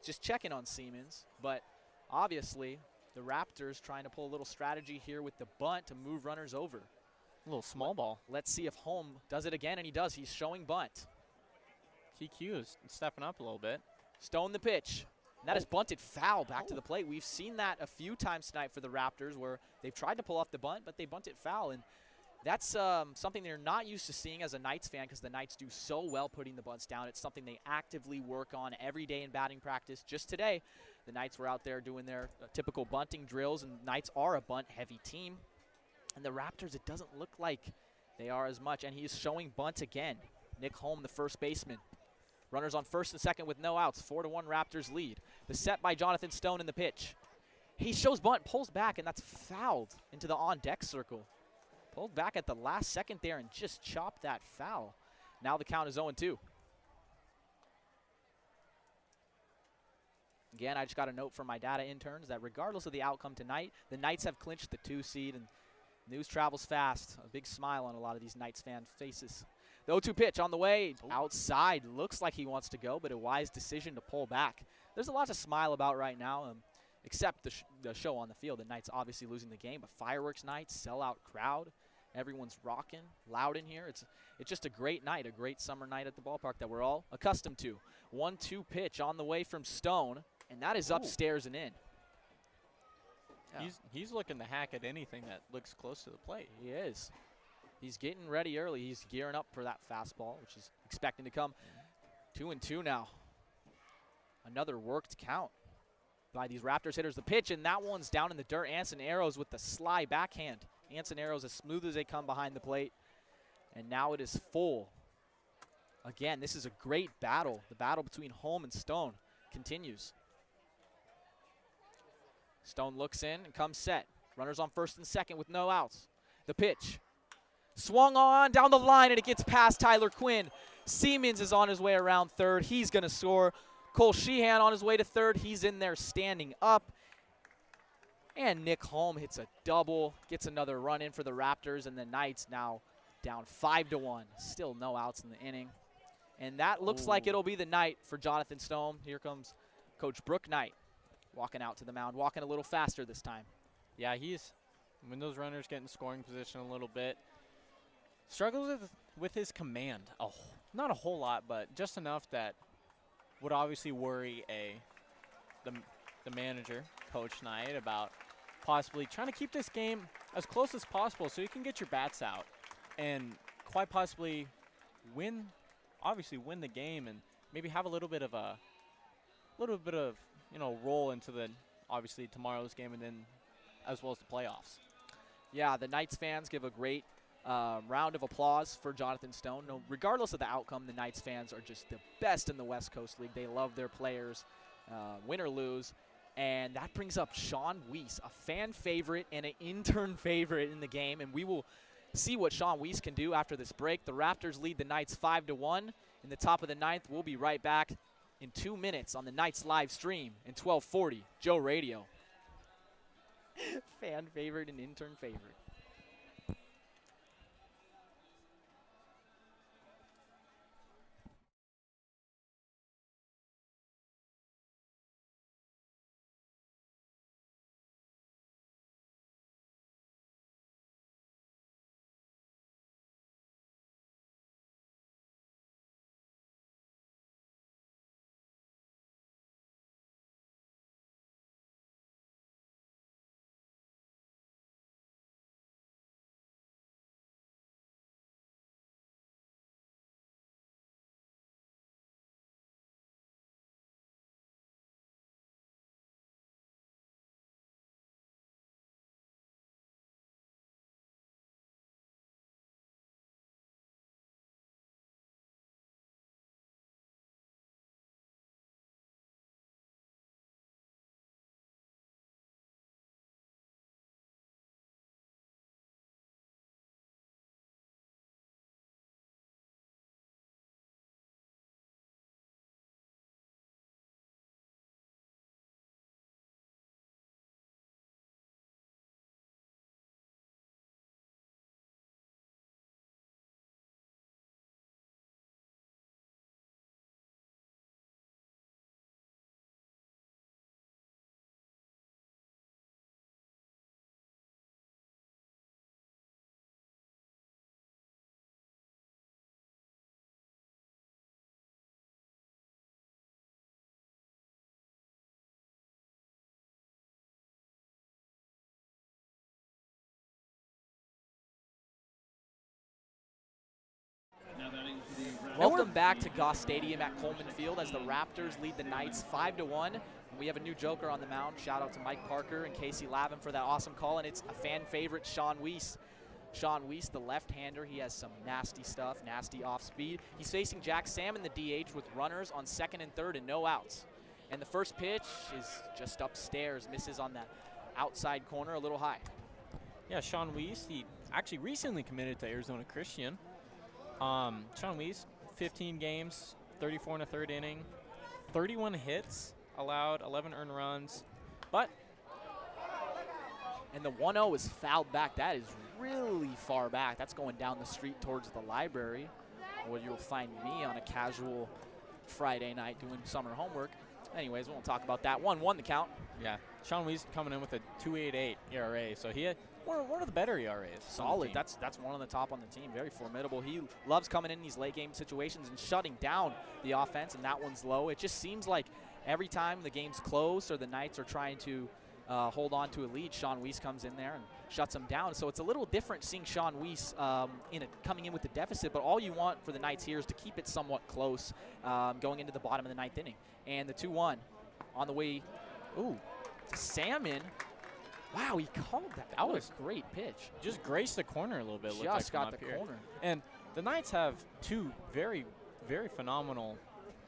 Just checking on Siemens, but obviously the Raptors trying to pull a little strategy here with the bunt to move runners over. A little small ball. Let's see if Holm does it again, and he does. He's showing bunt. TQ is stepping up a little bit. Stone the pitch. And that is bunted foul back to the plate. We've seen that a few times tonight for the Raptors where they've tried to pull off the bunt, but they bunt it foul. And that's something they're not used to seeing as a Knights fan because the Knights do so well putting the bunts down. It's something they actively work on every day in batting practice. Just today, the Knights were out there doing their typical bunting drills, and Knights are a bunt-heavy team. And the Raptors, it doesn't look like they are as much, and he is showing bunt again. Nick Holm, the first baseman. Runners on first and second with no outs. 4-1 Raptors lead. The set by Jonathan Stone in the pitch. He shows bunt, pulls back, and that's fouled into the on-deck circle. Pulled back at the last second there and just chopped that foul. Now the count is 0-2. Again, I just got a note from my data interns that regardless of the outcome tonight, the Knights have clinched the 2 seed, and news travels fast. A big smile on a lot of these Knights fan faces. The 0-2 pitch on the way, outside. Looks like he wants to go, but a wise decision to pull back. There's a lot to smile about right now, except the show on the field. The Knights obviously losing the game, but fireworks night, sellout crowd. Everyone's rocking, loud in here. It's just a great night, a great summer night at the ballpark that we're all accustomed to. 1-2 pitch on the way from Stone, and that is upstairs and in. Yeah. He's looking to hack at anything that looks close to the plate. He is. He's getting ready early. He's gearing up for that fastball, which is expecting to come. 2-2 now. Another worked count by these Raptors hitters. The pitch, and that one's down in the dirt. Anson Arrows with the sly backhand. Anson Arrows as smooth as they come behind the plate. And now it is full. Again, this is a great battle. The battle between Holm and Stone continues. Stone looks in and comes set. Runners on first and second with no outs. The pitch. Swung on down the line, and it gets past Tyler Quinn. Siemens is on his way around third. He's going to score. Cole Sheehan on his way to third. He's in there standing up. And Nick Holm hits a double, gets another run in for the Raptors, and the Knights now down 5-1. Still no outs in the inning. And that looks like it'll be the night for Jonathan Stone. Here comes Coach Brooke Knight walking out to the mound, walking a little faster this time. Yeah, when those runners get in scoring position a little bit, struggles with his command. Oh, not a whole lot, but just enough that would obviously worry the manager, Coach Knight, about possibly trying to keep this game as close as possible so you can get your bats out and quite possibly win the game and maybe have a little bit of roll into obviously tomorrow's game and then as well as the playoffs. Yeah, the Knights fans give a great round of applause for Jonathan Stone. No, regardless of the outcome, the Knights fans are just the best in the West Coast League. They love their players, win or lose. And that brings up Sean Weiss, a fan favorite and an intern favorite in the game. And we will see what Sean Weiss can do after this break. The Raptors lead the Knights 5-1 in the top of the ninth. We'll be right back in 2 minutes on the Knights live stream in 1240 Joe Radio. Fan favorite and intern favorite. Welcome back to Goss Stadium at Coleman Field as the Raptors lead the Knights 5-1. We have a new joker on the mound. Shout out to Mike Parker and Casey Lavin for that awesome call, and it's a fan favorite, Sean Weiss. Sean Weiss, the left-hander, he has some nasty stuff, nasty off-speed. He's facing Jack Salmon, the DH, with runners on second and third and no outs. And the first pitch is just upstairs, misses on that outside corner a little high. Yeah, Sean Weiss, he actually recently committed to Arizona Christian. Sean Weiss, 15 games, 34 in a third inning, 31 hits, allowed 11 earned runs, but. And the 1-0 is fouled back. That is really far back. That's going down the street towards the library, where you'll find me on a casual Friday night doing summer homework. Anyways, we won't talk about that. 1-1 the count. Yeah, Sean Weiss coming in with a 2.88 ERA, so he had one of the better ERAs. Solid. That's one on the top on the team. Very formidable. He loves coming in these late game situations and shutting down the offense, and that one's low. It just seems like every time the game's close or the Knights are trying to hold on to a lead, Sean Weiss comes in there and shuts them down. So it's a little different seeing Sean Weiss coming in with the deficit, but all you want for the Knights here is to keep it somewhat close going into the bottom of the ninth inning. And the 2-1 on the way, to Salmon. Wow, he called that. That was a great pitch. Just graced the corner a little bit. Just got the here. corner. And the Knights have two very, very phenomenal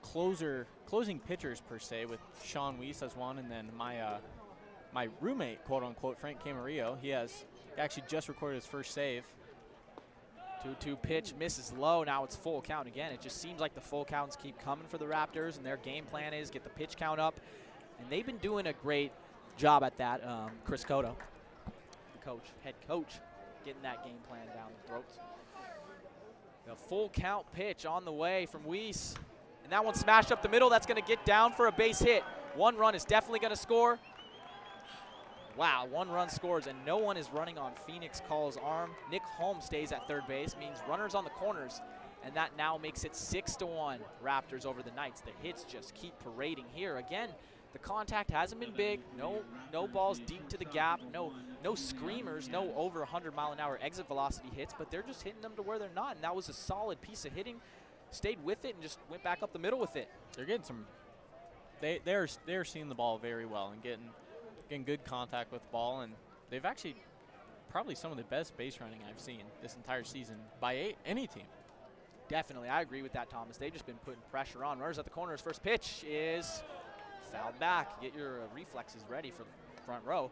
closing pitchers per se, with Sean Weiss as one, and then my roommate, quote unquote, Frank Camarillo. He actually just recorded his first save. 2-2 pitch, misses low. Now it's full count again. It just seems like the full counts keep coming for the Raptors, and their game plan is get the pitch count up. And they've been doing a great job at that. Chris Cotto, the head coach, getting that game plan down the throats. The full count pitch on the way from Weiss. And that one smashed up the middle. That's going to get down for a base hit. One run is definitely going to score. Wow, one run scores, and no one is running on Phoenix Call's arm. Nick Holmes stays at third base, means runners on the corners, and that now makes it 6-1 Raptors over the Knights. The hits just keep parading here. Again, the contact hasn't been big. No balls deep to the gap. No screamers. No over 100-mile-an-hour exit velocity hits. But they're just hitting them to where they're not. And that was a solid piece of hitting. Stayed with it and just went back up the middle with it. They're getting some. They're seeing the ball very well and getting good contact with the ball. And they've actually probably some of the best base running I've seen this entire season by any team. Definitely, I agree with that, Thomas. They've just been putting pressure on. Runners at the corners. First pitch is fouled back. Get your reflexes ready for the front row.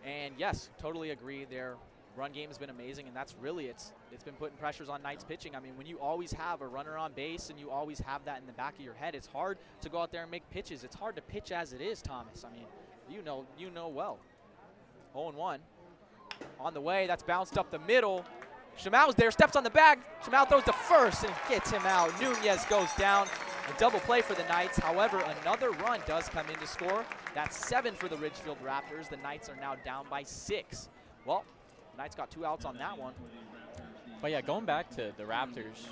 And yes, totally agree. Their run game has been amazing, and that's really it's been putting pressures on Knights pitching. I mean, when you always have a runner on base and you always have that in the back of your head, it's hard to go out there and make pitches. It's hard to pitch as it is, Thomas. I mean, you know well. 0-1 on the way. That's bounced up the middle. Shamal's there, steps on the bag. Shamal throws to first and gets him out. Nunez goes down. A double play for the Knights. However, another run does come in to score. That's 7 for the Ridgefield Raptors. The Knights are now down by 6. Well, the Knights got 2 outs on that one. But yeah, going back to the Raptors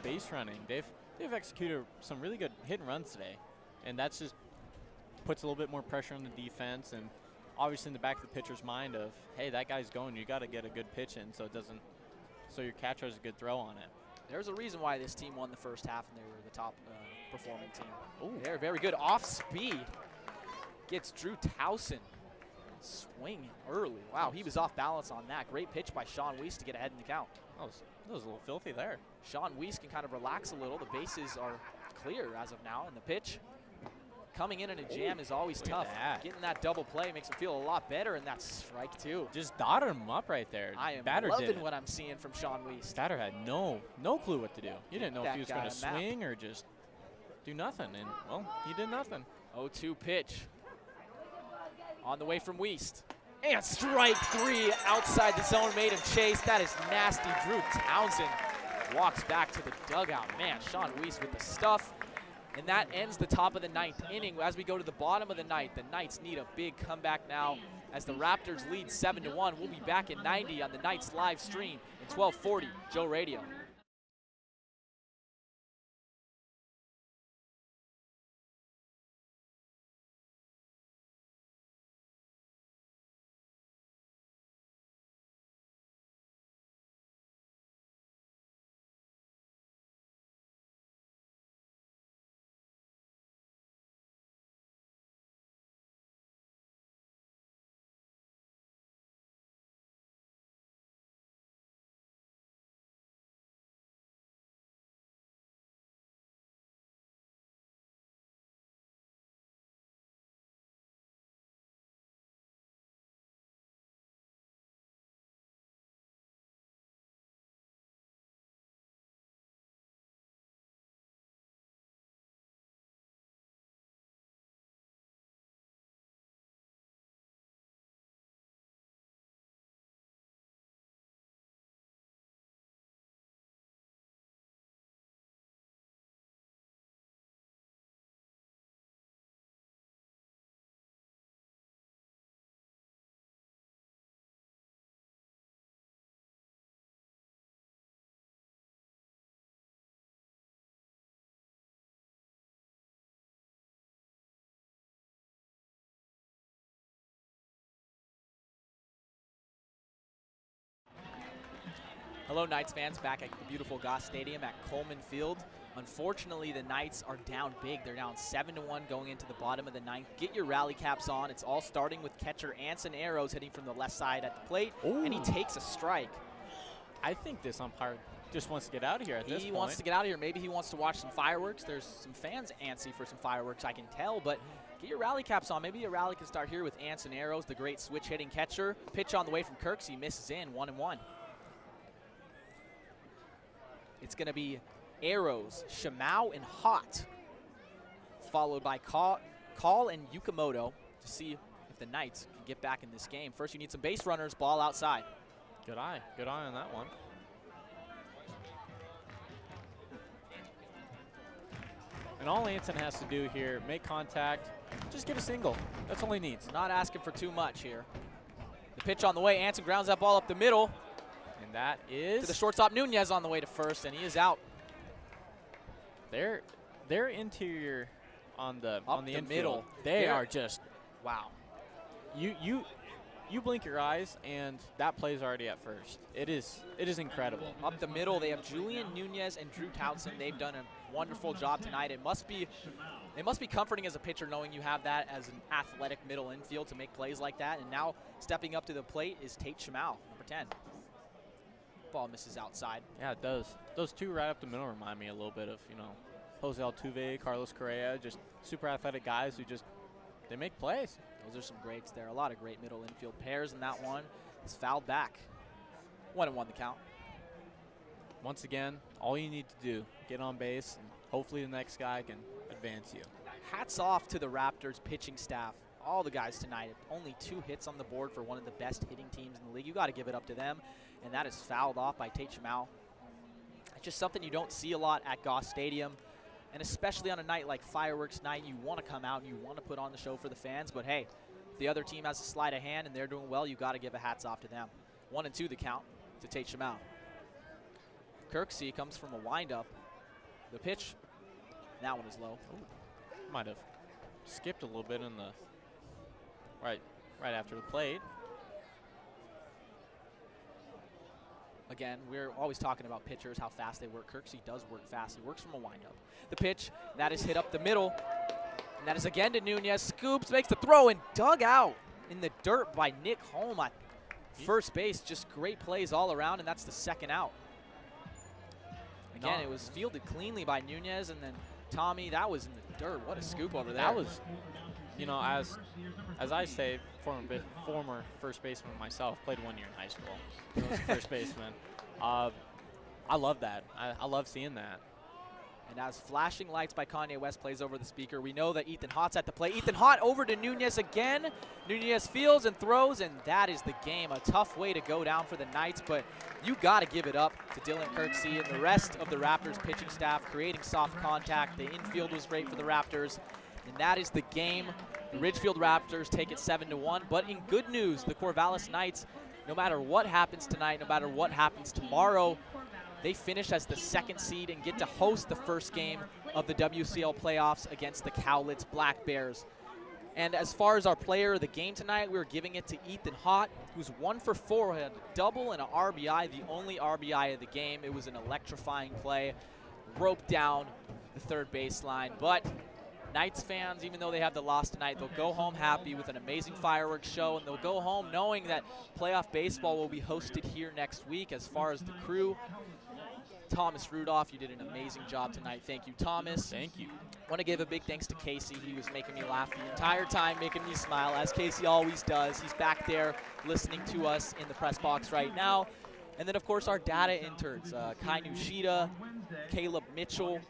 base running, they've executed some really good hit and runs today, and that's just puts a little bit more pressure on the defense, and obviously in the back of the pitcher's mind of, hey, that guy's going, you got to get a good pitch in so your catcher has a good throw on it. There's a reason why this team won the first half, and they were the top performing team. Oh, they're very good. Off speed. Gets Drew Towson swinging early. Wow, he was off balance on that. Great pitch by Sean Weiss to get ahead in the count. That was a little filthy there. Sean Weiss can kind of relax a little. The bases are clear as of now, and the pitch coming in a jam is always tough. Getting that double play makes him feel a lot better, and that's strike 2. Just dotted him up right there. I am Batter loving what I'm seeing from Sean Weiss. Batter had no clue what to do. He didn't know if he was going to swing or just do nothing, and, well, he did nothing. 0-2 pitch on the way from Weiss. And strike 3 outside the zone, made him chase. That is nasty. Drew Townsend walks back to the dugout. Man, Sean Weiss with the stuff. And that ends the top of the 9th inning. As we go to the bottom of the 9th, the Knights need a big comeback now as the Raptors lead 7-1. We'll be back at 90 on the Knights live stream in 1240 Joe Radio. Hello, Knights fans, back at the beautiful Goss Stadium at Coleman Field. Unfortunately, the Knights are down big. They're down 7-1 going into the bottom of the ninth. Get your rally caps on. It's all starting with catcher Anson Arrows hitting from the left side at the plate, and he takes a strike. I think this umpire just wants to get out of here at this point. He wants to get out of here. Maybe he wants to watch some fireworks. There's some fans antsy for some fireworks, I can tell, but get your rally caps on. Maybe a rally can start here with Anson Arrows, the great switch-hitting catcher. Pitch on the way from Kirksey, misses in, 1-1. It's going to be Arrows, Shamau, and Hott, followed by Call and Yukamoto to see if the Knights can get back in this game. First, you need some base runners, ball outside. Good eye on that one. And all Anson has to do here, make contact, just get a single. That's all he needs. Not asking for too much here. The pitch on the way, Anson grounds that ball up the middle. And that is to the shortstop Nunez on the way to first, and he is out. Their interior on the infield, middle, they are just wow. You blink your eyes and that play's already at first. It is incredible. Up the middle, they have Julian Nunez and Drew Townsend. They've done a wonderful job tonight. It must be comforting as a pitcher knowing you have that as an athletic middle infield to make plays like that. And now stepping up to the plate is Tate Shamau, number 10. Ball misses outside. Yeah, it does. Those two right up the middle remind me a little bit of, Jose Altuve, Carlos Correa, just super athletic guys who just, they make plays. Those are some greats there. A lot of great middle infield pairs in that one. It's fouled back. 1-1 the count. Once again, all you need to do, get on base, and hopefully the next guy can advance you. Hats off to the Raptors pitching staff. All the guys tonight. Only 2 hits on the board for one of the best hitting teams in the league. You got to give it up to them. And that is fouled off by Tate Shamau. It's just something you don't see a lot at Goss Stadium. And especially on a night like fireworks night, you want to come out and you want to put on the show for the fans. But hey, if the other team has a sleight of hand and they're doing well, you got to give a hats off to them. 1-2 the count to Tate Shamau. Kirksey comes from a windup. The pitch, that one is low. Ooh, might have skipped a little bit in the right after the plate. Again, we're always talking about pitchers, how fast they work. Kirksey does work fast. He works from a windup. The pitch, that is hit up the middle. And that is again to Nunez. Scoops, makes the throw, and dug out in the dirt by Nick Holm at first base. Just great plays all around, and that's the second out. Again, it was fielded cleanly by Nunez, and then Tommy, that was in the dirt. What a scoop over there. That was, as I say, former first baseman myself, played 1 year in high school. I was a first baseman. I love that. I love seeing that. And as flashing lights by Kanye West plays over the speaker, we know that Ethan Hott's at the plate. Ethan Hott over to Nunez again. Nunez fields and throws, and that is the game. A tough way to go down for the Knights, but you got to give it up to Dylan Kirksey and the rest of the Raptors pitching staff creating soft contact. The infield was great for the Raptors, and that is the game. The Ridgefield Raptors take it 7-1, but in good news, the Corvallis Knights, no matter what happens tonight, no matter what happens tomorrow, they finish as the 2nd seed and get to host the first game of the WCL playoffs against the Cowlitz Black Bears. And as far as our player of the game tonight, we're giving it to Ethan Hott, who's 1 for 4, had a double and an RBI, the only RBI of the game. It was an electrifying play, roped down the third baseline. But Knights fans, even though they have the loss tonight, they'll go home happy with an amazing fireworks show, and they'll go home knowing that playoff baseball will be hosted here next week. As far as the crew, Thomas Rudolph, you did an amazing job tonight. Thank you, Thomas. Thank you. I want to give a big thanks to Casey. He was making me laugh the entire time, making me smile, as Casey always does. He's back there listening to us in the press box right now. And then, of course, our data interns, Kai Nushida, Caleb Mitchell,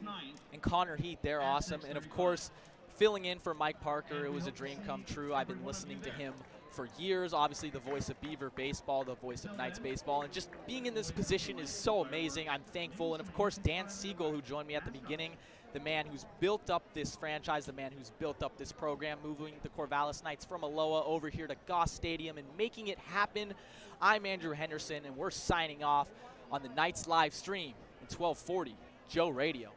and Connor Heath. They're awesome. And, of course, filling in for Mike Parker, it was a dream come true. I've been listening to him for years. Obviously, the voice of Beaver baseball, the voice of Knights baseball. And just being in this position is so amazing. I'm thankful. And, of course, Dan Siegel, who joined me at the beginning, the man who's built up this franchise, the man who's built up this program, moving the Corvallis Knights from Aloha over here to Goss Stadium and making it happen. I'm Andrew Henderson, and we're signing off on the Knights live stream in 1240 Joe Radio.